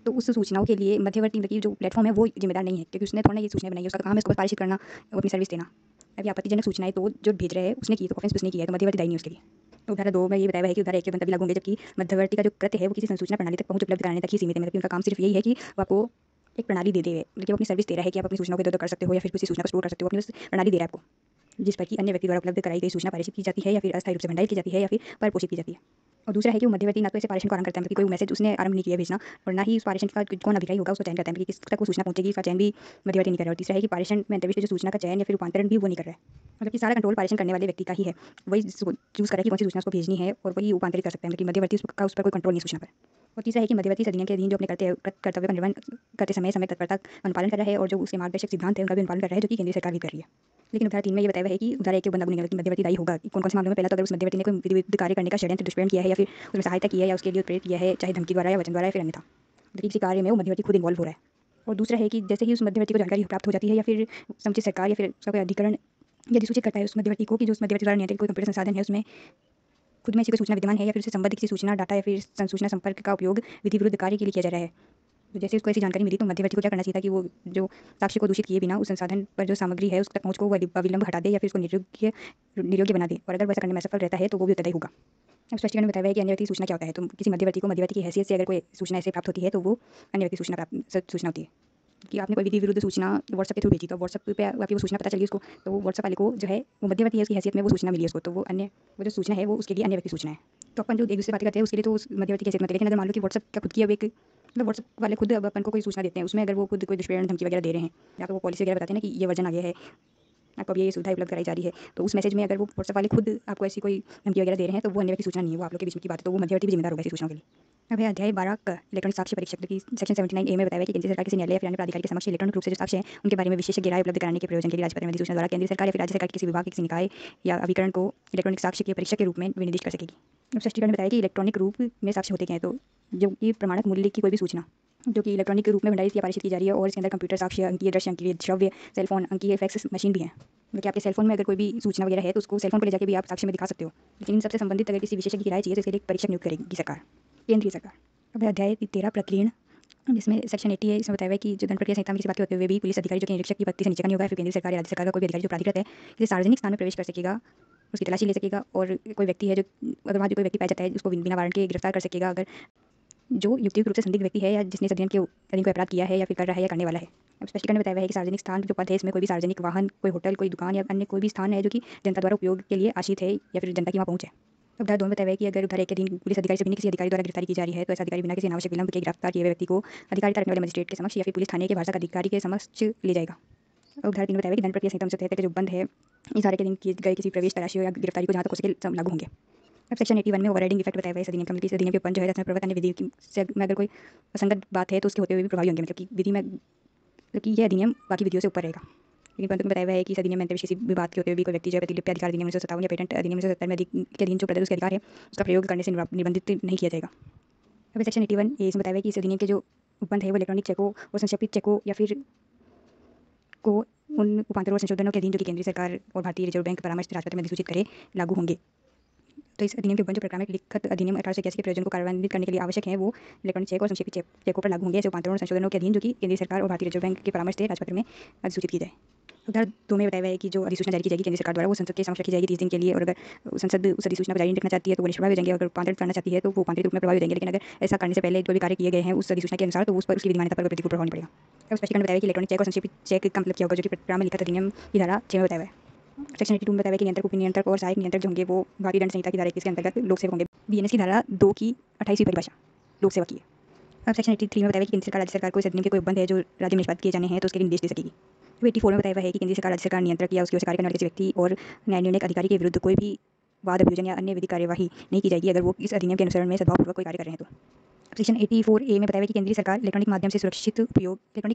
[SPEAKER 1] तो उस सूचनाओं के लिए मध्यवर्ती मतलब कि जो प्लेटफॉर्म है वो जिम्मेदार नहीं है क्योंकि उसने थोड़ा ये सूचना बनाई है उसका काम है उसको पारित करना और अपनी सर्विस देना। अभी आपत्तिजनक सूचनाएं तो जो भेज रहे हैं उसने की तो ऑफेंस उसने किया है तो मध्यवर्ती दायी नहीं उसके लिए। तो धारा 2 में ये बताया हुआ है कि धारा 1 के बंद तभी लागू होंगे जबकि मध्यवर्ती का जो कृत्य है वो किसी संसूचना प्रणाली तक पहुंच उपलब्ध कराने तक ही सीमित है। मतलब कि उनका काम सिर्फ यही है कि वो आपको एक प्रणाली दे दे, मतलब अपनी सर्विस दे रहा है कि आप अपनी सूचना को इधर-उधर कर सकते हो या फिर किसी सूचना को स्टोर कर सकते हो, अपनी बस प्रणाली दे रहा है आपको, जिस पर कि अन्य व्यक्ति द्वारा उपलब्ध कराई गई सूचना पारित की जाती है या फिर अस्थायी रूप से भंडारित की जाती है या फिर परपोषित की जाती है। और दूसरा है कि वो मध्यवर्ती ना तो ऐसे पारेषण को आरंभ करता है, मतलब कि कोई मैसेज उसने आरंभ नहीं किया भेजना, और ना ही उस पारेषण का कौन अधिकारी होगा उसको चयन करता है, मतलब कि किस तक वो सूचना पहुंचेगी इसका चयन भी मध्यवर्ती नहीं कर रहा है। और तीसरा है कि पारेषण में अंतर्विष्ट जो सूचना का चयन या फिर रूपांतरण भी वो नहीं कर रहा है, मतलब कि सारा कंट्रोल पारेषण करने वाले व्यक्ति का ही है। वही चूज करा कि कौन सी सूचना उसको भेजनी है और वही रूपांतरित कर सकता है, मतलब कि मध्यवर्ती का उस पर कोई कंट्रोल नहीं सूचना पर। और तीसरा है कि मध्यवर्ती इस अधिनियम के अधीन जो अपने कर्तव्य का निर्वहन करते समय समय तत्परता का अनुपालन कर रहा है और जो उसके मार्गदर्शक सिद्धांत है उनका भी अनुपालन कर रहा है, जो कि केंद्रीय सरकार भी कर रही है। लेकिन धारा 3 में ये बताया हुआ है कि धारा 1 के बंद लागू नहीं होगा कि मध्यवर्ती दायी होगा कि कौन-कौन से मामलों में। पहला तो अगर उस मध्यवर्ती ने कोई विधिविरुद्ध कार्य करने का षड्यंत्र दुष्प्रेरण किया है या फिर उसमें सहायता की है या उसके लिए प्रेरित किया है, चाहे धमकी द्वारा या वचन द्वारा या फिर अन्यथा, मतलब किसी कार्य में वो मध्यवर्ती खुद इन्वॉल्व हो रहा है। और दूसरा है कि जैसे ही उस मध्यवर्ती को जानकारी प्राप्त हो जाती है या फिर समुचित सरकार या फिर उसका कोई अधिकरण यदि सूचित करता है उस मध्यवर्ती को कि जो उस मध्यवर्ती द्वारा नियंत्रित कोई कंप्यूटर संसाधन है उसमें खुद में ऐसी कोई सूचना विद्यमान है या फिर उससे संबंधित किसी सूचना डाटा या फिर संसूचना संपर्क का उपयोग विधि विरुद्ध कार्य के लिए किया जा रहा है, तो जैसे उसको ऐसी जानकारी मिली तो मध्यवर्ती को क्या करना चाहिए था कि वो जो साक्ष्य को दूषित किए बिना उस संसाधन पर जो सामग्री है उस तक पहुंच को अविलंब हटा दे या फिर उसको निर्योग्य बना दे, और अगर वैसा करने में असफल रहता है तो वो भी उत्तरदायी होगा। अब स्पष्टीकरण में बताया हुआ है कि अन्य व्यक्ति सूचना क्या होता है। तो किसी मध्यवर्ती को मध्यवर्ती की हैसियत से अगर कोई सूचना ऐसे प्राप्त होती है तो वो अन्य व्यक्ति सूचना होती है। कि आपने कोई विधि विरुद्ध सूचना व्हाट्सएप के थ्रू भेजी, तो व्हाट्सएप पे आपकी वो सूचना पता चली उसको, तो वो व्हाट्सएप वाले को जो है वो मध्यवर्ती है उसकी हैसियत में वो सूचना मिली उसको, तो वो जो सूचना है वो उसके लिए अन्य व्यक्ति सूचना है। तो अपन जो एक दूसरे बातें करते हैं उसके लिए तो उस मध्यवर्ती की हैसियत में होती है। लेकिन अगर मान लो कि व्हाट्सएप का खुद की अब एक मतलब व्हाट्सएप वाले खुद अब अपन को कोई सूचना देते हैं, उसमें अगर वो खुद कोई दुष्प्रेरण धमकी वगैरह दे रहे हैं या तो वो पॉलिसी वगैरह बताते हैं ना कि ये वर्जन आ गया है, आपको अब ये सुविधा उपलब्ध कराई जा रही है, तो उस मैसेज में अगर वो व्हाट्सएप वाले खुद आपको ऐसी कोई धमकी वगैरह दे रहे हैं तो वो अन्य व्यक्ति सूचना नहीं है, वो आप लोग के बीच में की बात है, तो वो मध्यवर्ती भी जिम्मेदार होगा ऐसी सूचनाओं के लिए। अब है अध्याय 12 का इलेक्ट्रॉनिक साक्ष्य परीक्षक की सेक्शन 79 ए में बताया है कि केंद्र सरकार किसी न्यायालय या फिर अन्य प्राधिकारी के समक्ष इलेक्ट्रॉनिक रूप से जो साक्ष्य हैं उनके बारे में विशेषज्ञ राय उपलब्ध कराने के प्रयोजन के लिए राजपत्र में अधिसूचना द्वारा केंद्र सरकार या फिर राज्य सरकार के किसी विभाग के किसी निकाय या अभिकरण को इलेक्ट्रॉनिक साक्ष्य के परीक्षक के रूप में विनिर्दिष्ट कर सकेगी। अब स्पष्टीकरण में बताया कि इलेक्ट्रॉनिक रूप में साक्ष्य होते क्या हैं, तो जो कि प्रमाणक मूल्य की कोई भी सूचना जो कि इलेक्ट्रॉनिक के रूप में भंडारित या पारित की जा रही है, और इसके अंदर कंप्यूटर साक्ष्य, अंकीय दृश्य, अंकीय श्रव्य, सेलफोन, अंकीय फैक्स मशीन भी है। मतलब आपके सेलफोन में अगर कोई भी सूचना वगैरह है तो उसको सेलफोन पर ले जाके भी आप साक्ष्य में दिखा सकते हो, लेकिन इन सबसे संबंधित अगर किसी विशेषज्ञ की राय चाहिए तो इसके लिए एक परीक्षक नियुक्त करेगी सरकार, केंद्रीय सरकार। अब अध्याय 13 प्रक्रिया, जिसमें सेक्शन 80 है, इसमें बताया हुआ है कि जो दंड प्रक्रिया संहिता में किसी बात के होते हुए भी पुलिस अधिकारी जो कि निरीक्षक की पद से नीचे का नहीं होगा या फिर केंद्र सरकार या राज्य सरकार का कोई भी अधिकारी जो प्राधिकृत है किसी सार्वजनिक स्थान में प्रवेश कर सकेगा, उसकी तलाशी ले सकेगा, और कोई व्यक्ति है जो अगर वहाँ जो कोई व्यक्ति पाया जाता है उसको बिना वारंट के गिरफ्तार कर सकेगा अगर जो युक्तियुक्त रूप से संदिग्ध व्यक्ति है या जिसने इस अधिनियम के अधीन कोई अपराध किया है या फिर कर रहा है या करने वाला है। अब स्पष्टीकरण में बताया हुआ है कि सार्वजनिक स्थान जो पद है इसमें कोई भी सार्वजनिक वाहन, कोई होटल, कोई दुकान या अन्य कोई भी स्थान है जो कि जनता द्वारा उपयोग के लिए आशित है या फिर जनता की वहाँ पहुँच है। अब धारा 2 में बताया हुआ है कि अगर धारा 1 के अधीन पुलिस अधिकारी से बिना किसी अधिकारी द्वारा गिरफ्तारी की जा रही है तो ऐसा अधिकारी बिना किसी अनावश्यक विलंब के गिरफ्तार किए हुए व्यक्ति को अधिकारिता रखने वाले मजिस्ट्रेट के समक्ष या फिर पुलिस थाने के भाषा अधिकारी के समक्ष ले जाएगा। अब धारा 3 में बताया हुआ है कि दंड प्रक्रिया संहिता में तहत जो बंद है इस धारा के अधीन किए गए किसी प्रवेश, तलाशी या गिरफ्तारी को जहाँ तक हो सके लागू होंगे। अब सेक्शन 81 में ओवरराइडिंग इफेक्ट बताया हुआ है इस अधिनियम का, मतलब इस अधिनियम के उपबंध जो है प्रवर्तन अन्य विधि से में अगर कोई असंगत बात है तो उसके होते हुए भी प्रभावी होंगे, मतलब कि विधि में मतलब कि यह अधिनियम बाकी विधियों से ऊपर रहेगा। लेकिन परंतु बताया हुआ है कि इस अधिनियम में अंतर्विषय किसी भी बात के होते हुए भी कोई व्यक्ति जो है प्रतिलिपि अधिकार अधिनियम 1957 या पेटेंट अधिनियम 1970 में के अधीन जो प्रदत्त उसके अधिकार है उसका प्रयोग करने से निबंधित नहीं किया जाएगा। अब सेक्शन 81 ए इसमें बताया हुआ है कि इस अधिनियम के जो उपबंध है वो इलेक्ट्रॉनिक चेकों और संक्षेपित चेकों या फिर को उन उपांतरों और संशोधनों के अधीन जो कि केंद्रीय सरकार और भारतीय रिजर्व बैंक परामर्श राजपत्र में अधिसूचित करे लागू होंगे। तो इस अधिनियम के उपबंध जो प्रक्रिया लिखित अधिनियम 1881 के प्रयोजन को कार्यान्वित करने के लिए आवश्यक है वो इलेक्ट्रॉनिक चेक और संक्षेपित चेकों पर लागू होंगे, ऐसे उपांतरों और संशोधनों के अधीन जो कि केंद्रीय सरकार और भारतीय रिजर्व बैंक के परामर्श से राजपत्र में अधिसूचित की जाए। उधर 2 में बताया हुआ है कि जो अधिसूचना जारी की जाएगी केंद्र सरकार द्वारा वो संसद के समक्ष रखी जाएगी 30 दिन के लिए, और अगर संसद उस अधिसूचना को जारी नहीं रखना चाहती है तो वो निष्प्रभावी हो जाएंगे, अगर रूपांतरित करना चाहती है तो वो रूपांतरित रूप में प्रभावी हो जाएंगे। लेकिन अगर ऐसा करने से पहले जो भी कार्य किए गए हैं उस अधिसूचना के अनुसार तो उस पर उसकी विधिमान्यता पर कोई प्रतिकूल प्रभाव नहीं पड़ेगा। अब स्पष्टीकरण बताया कि इलेक्ट्रॉनिक चेक और संक्षेपित चेक का मतलब क्या होगा, जो कि प्रक्रिया में लिखित अधिनियम की धारा 6 में बताया हुआ है। सेक्शन 82 में बताया है कि नियंत्रक, उपनियंत्रक और सहायक नियंत्रक जो होंगे वो भारतीय दंड संहिता की धारा 21 के अंतर्गत लोक सेवक होंगे। बीएनएस की धारा 2 की 28वीं परिभाषा लोक सेवक की है। अब सेक्शन 83 में बताया है कि केंद्र सरकार राज्य सरकार को इस अधिनियम के कोई उपबंध है जो राज्य में निष्पादित किए जाने हैं तो उसके लिए निर्देश दे सकेगी। 84 में बताया हुआ है कि केंद्र सरकार राज्य सरकार नियंत्रक या उसकी ओर से कार्य करने वाले किसी व्यक्ति और न्याय निर्णय अधिकारी के विरुद्ध कोई भी वाद, अभियोजन या अन्य विधिक कार्यवाही नहीं की जाएगी अगर वो इस अधिनियम के अनुसरण में सद्भावपूर्वक कोई कार्य कर रहे हैं तो। सेक्शन 84 ए में बताया है कि केंद्रीय सरकार इलेक्ट्रॉनिक माध्यम के सुरक्षित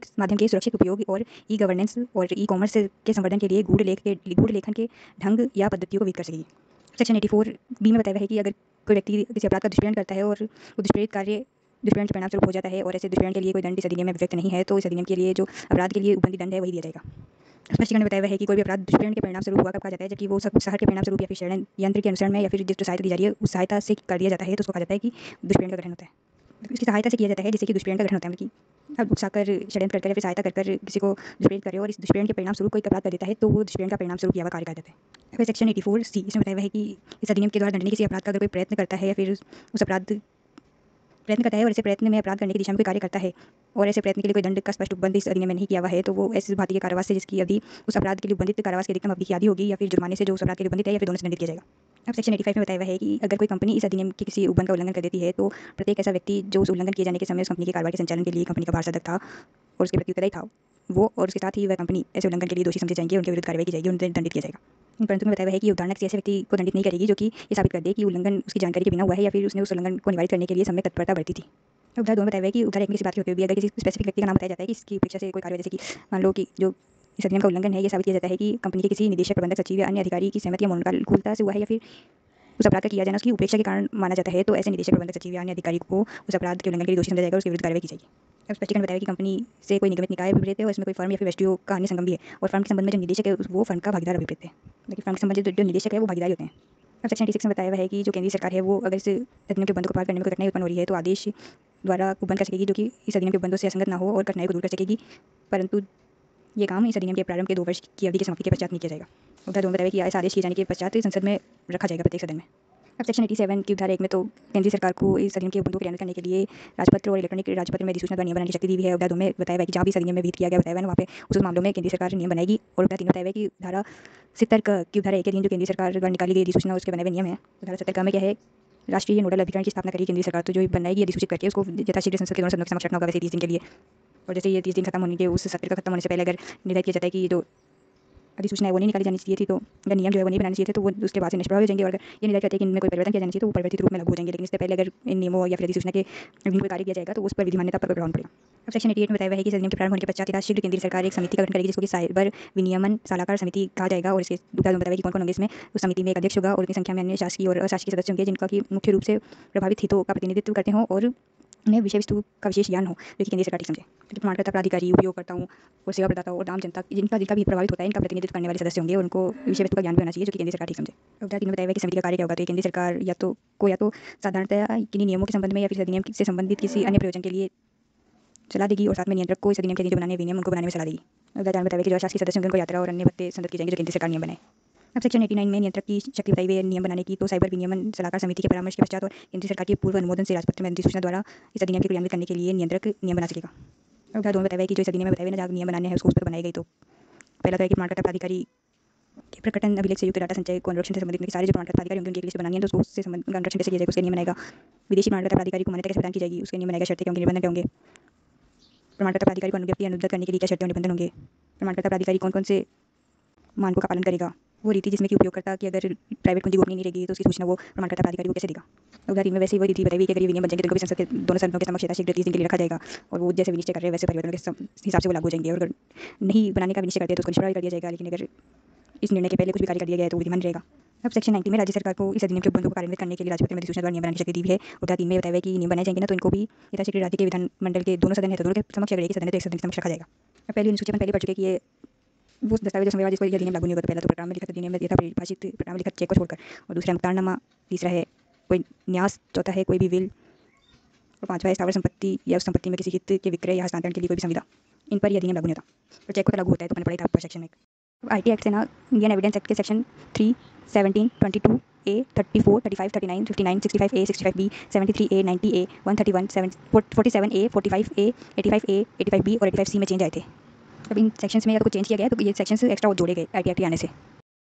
[SPEAKER 1] उपयोग और ई गवर्नेंस और ई कॉमर्स के संवर्धन के लिए गूढ़ लेखन के ढंग या पद्धतियों को विकसित कर सकेगी। सेक्शन 84 बी में बताया हुआ है कि अगर कोई व्यक्ति किसी अपराध का दुष्प्रेरण करता है और वो दुष्प्रेरित कार्य दुष्प्रेरण के परिणाम स्वरूप हो जाता है और ऐसे दुष्प्रेरण के लिए कोई दंड इस अधिनियम में व्यक्त नहीं है तो इस अधिनियम के लिए जो अपराध के लिए उपबंधित दंड है वही दिया जाएगा। स्पष्टीकरण में बताया हुआ है कि कोई भी अपराध दुष्प्रेरण के परिणाम स्वरूप हुआ कब कहा जाता है, जबकि वो सब शहर के परिणाम स्वरूप या फिर षड्यंत्र यंत्र के अनुसरण में या फिर जिस सहायता दी जा रही है उस सहायता से कर दिया जाता है तो उसको कहा जाता है कि दुष्प्रेरण का गठन होता है। इसकी सहायता से किया जाता है जिससे कि दुष्प्रेरण का गठन होता है, मतलब अब उकसाकर षड्यंत्र कर या फिर सहायता कर किसी को दुष्प्रेरित करे और इस दुष्प्रेरण के परिणाम स्वरूप कोई अपराध कर देता है तो वो दुष्प्रेरण का परिणाम स्वरूप यह कार्य कर देता है। फिर सेक्शन 84C इसमें बताया हुआ है कि इस अधिनियम के द्वारा दंडनीय किसी अपराध का अगर कोई प्रयत्न करता है या फिर उस अपराध प्रयत्न करता है और ऐसे प्रयत्न में अपराध करने की दिशा में कोई कार्य करता है और ऐसे प्रयत्न के लिए कोई दंड का स्पष्ट उपबंध इस अधिनियम में नहीं किया हुआ है तो वो ऐसे भारतीय कारावास से जिसकी अवधि उस अपराध के लिए उपबंधित कारावास की अधिकतम अवधि की आधी होगी या फिर जुर्माने से जो उस अपराध के लिए उपबंधित है या फिर दोनों से दंडित किया जाएगा। अब सेक्शन 85 में बताया हुआ है कि अगर कोई कंपनी इस अधिनियम के किसी उपबंध का उल्लंघन कर देती है तो प्रत्येक ऐसा व्यक्ति जो उस उल्लंघन किए जाने के समय उस कंपनी के कारोबार के संचालन के लिए कंपनी का पार्षद था और उसके प्रति उत्तरदायी था वो और उसके साथ ही वह कंपनी ऐसे उल्लंघन के लिए दोषी समझे जाएंगे, उनके विरुद्ध कार्रवाई की जाएगी, उन्हें दंडित किया जाएगा। परंतु में बताया हुआ है कि अवधारणा किसी ऐसे व्यक्ति को दंडित नहीं करेगी जो कि ये साबित कर दे कि उल्लंघन उसकी जानकारी के बिना हुआ है या फिर उसने उस उल्लंघन को निवारित करने के लिए समय तत्परता बरती थी। उदाहरण दो में बताया हुआ है कि उदाहरण एक में किसी बात की होती है अगर किसी स्पेसिफिक व्यक्ति का नाम बताया जाता है कि इसकी अपेक्षा से कोई कार्य, जैसे कि मान लो कि जो इस अधिनियम का उल्लंघन है ये साबित किया जाता है कि कंपनी के किसी निदेशक, प्रबंधक, सचिव या अन्य अधिकारी की सहमति या अनुकूलता से हुआ है या फिर उस अपराध का किया जाना उसकी उपेक्षा के कारण माना जाता है तो ऐसे निदेशक, प्रबंधक, सचिव या अन्य अधिकारी को उस अपराध के उल्लंघन के लिए दोषी समझा जाएगा और उसके विरुद्ध कार्रवाई की जाएगी। अब स्पष्टीकरण बताया कि कंपनी से कोई निगमित निकाय अभिप्रेत है और इसमें कोई फर्म या फिर व्यक्तियों का अन्य संगम भी है और फर्म के संबंध में जो निदेशक है वो फर्म का भागीदार अभिप्रेत है, लेकिन फर्म के संबंध में जो निदेशक है वो भागीदार होते हैं। अब सेक्शन 86 में बताया हुआ है कि जो केंद्रीय सरकार है वो अगर इस अधिनियम के बंधों को पार करने में कोई कठिनाई उत्पन्न हो रही है तो आदेश द्वारा बंद कर सकेगी जो कि इस अधिनियम के बंधों से असंगत ना हो और कठिनाई को दूर कर सकेगी, परंतु ये काम इस अधिनियम के प्रारंभ के 2 वर्ष की अवधि की समाप्ति के पश्चात नहीं किया जाएगा। उधर 2 में बताया कि ऐसा आदेश किए जाने के पश्चात संसद में रखा जाएगा प्रत्येक सदन में। अब सेक्शन 87 की धारा 1 में तो केंद्रीय सरकार को इस अधिनियम के उपबंधों को क्रियान्वित करने के लिए राजपत्र और इलेक्ट्रॉनिक राजपत्र में अधिसूचना द्वारा नियम बनाने की शक्ति दी हुई है। उधर 2 में बताया है कि जहाँ भी इस अधिनियम में विहित किया गया बताया है वहाँ पे उस मामलों में केंद्रीय सरकार नियम बनाएगी। और उधर 3 में बताया है कि धारा 70 की धारा 1 के अधीन जो केंद्रीय सरकार द्वारा निकाली गई अधिसूचना उसके बनाए हुए नियम है। धारा 70 में क्या है, राष्ट्रीय नोडल अभिकरण की स्थापना करेगी केंद्रीय सरकार, तो जो बनाएगी अधिसूचित करके उसको यथाशीघ्र संसद के दोनों सदनों के समक्ष रखना होगा वैसे 30 दिन के लिए। और जैसे ये 30 दिन खत्म होने के उस सत्र का खत्म होने से पहले अगर निर्धारित किया जाता है कि जो अधिसूचना है वो नहीं निकाली जानी चाहिए थी तो अगर नियम जो है वो नहीं बनाने चाहिए थे तो वो उसके बाद से निष्प्रभावी हो जाएंगे और अगर ये निर्धारित करते हैं कि इनमें कोई परिवर्तन किया जाना चाहिए तो वो परिवर्तित रूप में लागू हो जाएंगे, लेकिन इससे पहले अगर इन नियमों या फिर अधिसूचना के अधीन कोई कार्य किया जाएगा तो उस पर विधि मान्यता पर कोई प्रभाव पड़ेगा। अब सेक्शन 88 में बताया हुआ है कि इस अधिनियम के प्रारंभ होने के पश्चात शीघ्र केंद्रीय सरकार एक समिति का गठन करेगी जिसको कि साइबर विनियमन सलाहकार समिति कहा जाएगा और इसके दूसरा बताया कि कौन-कौन होंगे इसमें। उस समिति में एक अध्यक्ष होगा और उनकी संख्या में अन्य शासकीय और अशासकीय सदस्य होंगे जिनका कि मुख्य रूप से प्रभावित हितों का प्रतिनिधित्व करते हों और उन्हें विषय वस्तु का विशेष ज्ञान हो जो कि केंद्रीय सरकार ठीक समझे। प्रमाणकर्ता, प्राधिकारी, उपयोगकर्ताओं और सेवा प्रदाताओं और आम जनता जिनका भी प्रभावित होता है इनका प्रतिनिधित्व करने वाले सदस्य होंगे और उनको विषय वस्तु का ज्ञान भी होना चाहिए जो कि केंद्रीय सरकार ठीक समझे। उदाहरण 3 में बताया हुआ है कि समिति का कार्य क्या होगा, तो केंद्रीय सरकार या तो साधारणतया किन्हीं नियमों के संबंध में या फिर अधिनियम से संबंधित किसी अन्य प्रयोजन के लिए सलाह देगी और साथ में नियंत्रक को इस अधिनियम के अधीन जो बनाने विनियम उनको बनाने में सलाह देगी। उदाहरण बताया कि जो शासकीय सदस्य होंगे उनको यात्रा और अन्य भत्ते संदर्भ किए जाएंगे जो केंद्रीय सरकार नियम बनाए। अब सेक्शन 89 में नियंत्रक की शक्ति बताई हुई है नियम बनाने की, तो साइबर विनियमन सलाहकार समिति के परामर्श के पश्चात और केंद्रीय सरकार के पूर्व अनुमोदन से राजपत्र में अधिसूचना द्वारा इस अधिनियम के क्रियान्वित करने के लिए नियंत्रक नियम बना सकेगा। अब दोनों बताया कि जो इस अधिनियम में बताया हुआ नियम बनाने हैं उसको उस पर बनाई गई, तो पहला तो है कि प्रमाणकर्ता प्राधिकारी के प्रकटन अभिलेख से युक्त डाटा संचय को अनुरक्षण से संबंधित सारे जो प्रमाणकर्ता प्राधिकारी होंगे उनकी लिस्ट बनानी है तो उससे संबंधित अनुरक्षण कैसे किया जाएगा उसके नियम बनाएगा। विदेशी प्रमाणकर्ता प्राधिकारी को मान्यता कैसे प्रदान की जाएगी उसके नियम बनाएगा। शर्तें होंगी, निबंधन होंगे। प्रमाणकर्ता प्राधिकारी को अनुज्ञप्ति अनुदान करने के लिए क्या शर्तें और निबंधन होंगे। प्रमाणकर्ता प्राधिकारी कौन कौन से मानकों का पालन करेगा। वो रीति जिसमें कि उपयोगकर्ता की अगर प्राइवेट कुंजी गोपनीय नहीं रहेगी तो उसकी सूचना वो प्रमाणकर्ता प्राधिकारी को कैसे देगा। उदाहरण में वैसे वही रीति बताई कि अगर ये विनियम बन जाएंगे तो इनको भी संसद के दोनों सदनों के समक्ष यथाशीघ्र 30 दिन के लिए रखा जाएगा और वो जैसे विनिश्चय कर रहे हैं वैसे परिवर्तन के हिसाब से वो लागू हो जाएंगे। और अगर नहीं बनाने का विनिश्चय करते हैं तो उसको निष्प्रभावी कर दिया जाएगा, लेकिन अगर इस निर्णय के पहले कुछ भी कार्य कर दिया गया है तो विधिमान रहेगा। अब सेक्शन 90 में राज्य सरकार को इस अधिनियम के उपबंधों को कार्यान्वित करने के लिए राजपत्र में अधिसूचना द्वारा नियम बनाने की शक्ति दी है। और 3 में बताया कि नियम बनाए जाएंगे ना तो इनको भी यथाशीघ्र राज्य के विधानमंडल के दोनों सदन है तो दोनों के समक्ष अगर एक ही सदन है तो एक सदन के समक्ष रखा जाएगा। अब पहली अनुसूची पहले पढ़ चुके कि ये वो दस्तावेज संविधान जिसको यह अधिनियम लागू नहीं होगा। तो पहला तो प्रोग्राम में लिखा था अधिनियम में यथा परिभाषित प्रोग्राम में लिखा चेक को छोड़कर, और दूसरा मुक्तारनामा, तीसरा है कोई न्यास, चौथा है कोई भी विल, और पांचवा है स्थावर संपत्ति या उस संपत्ति में किसी हित के विक्रय या हस्तांतरण के लिए कोई भी संविदा। इन पर यह अधिनियम लागू नहीं होता। तो चेक को लागू होता है तो मैंने पढ़ा था आपको सेक्शन में। अब IT एक्ट से ना इंडियन एविडेंस एक्ट के section 3, 17, 22A, 34, 35, 39, 59, 65A, 65B, 73A, 90A, 131, 47A, 45A, 85A, 85B और 85C में चेंज आए थे। अब इन सेक्शंस में या तो कुछ चेंज किया गया तो ये सेक्शंस एक्स्ट्रा जोड़े गए IT एक्ट आने से।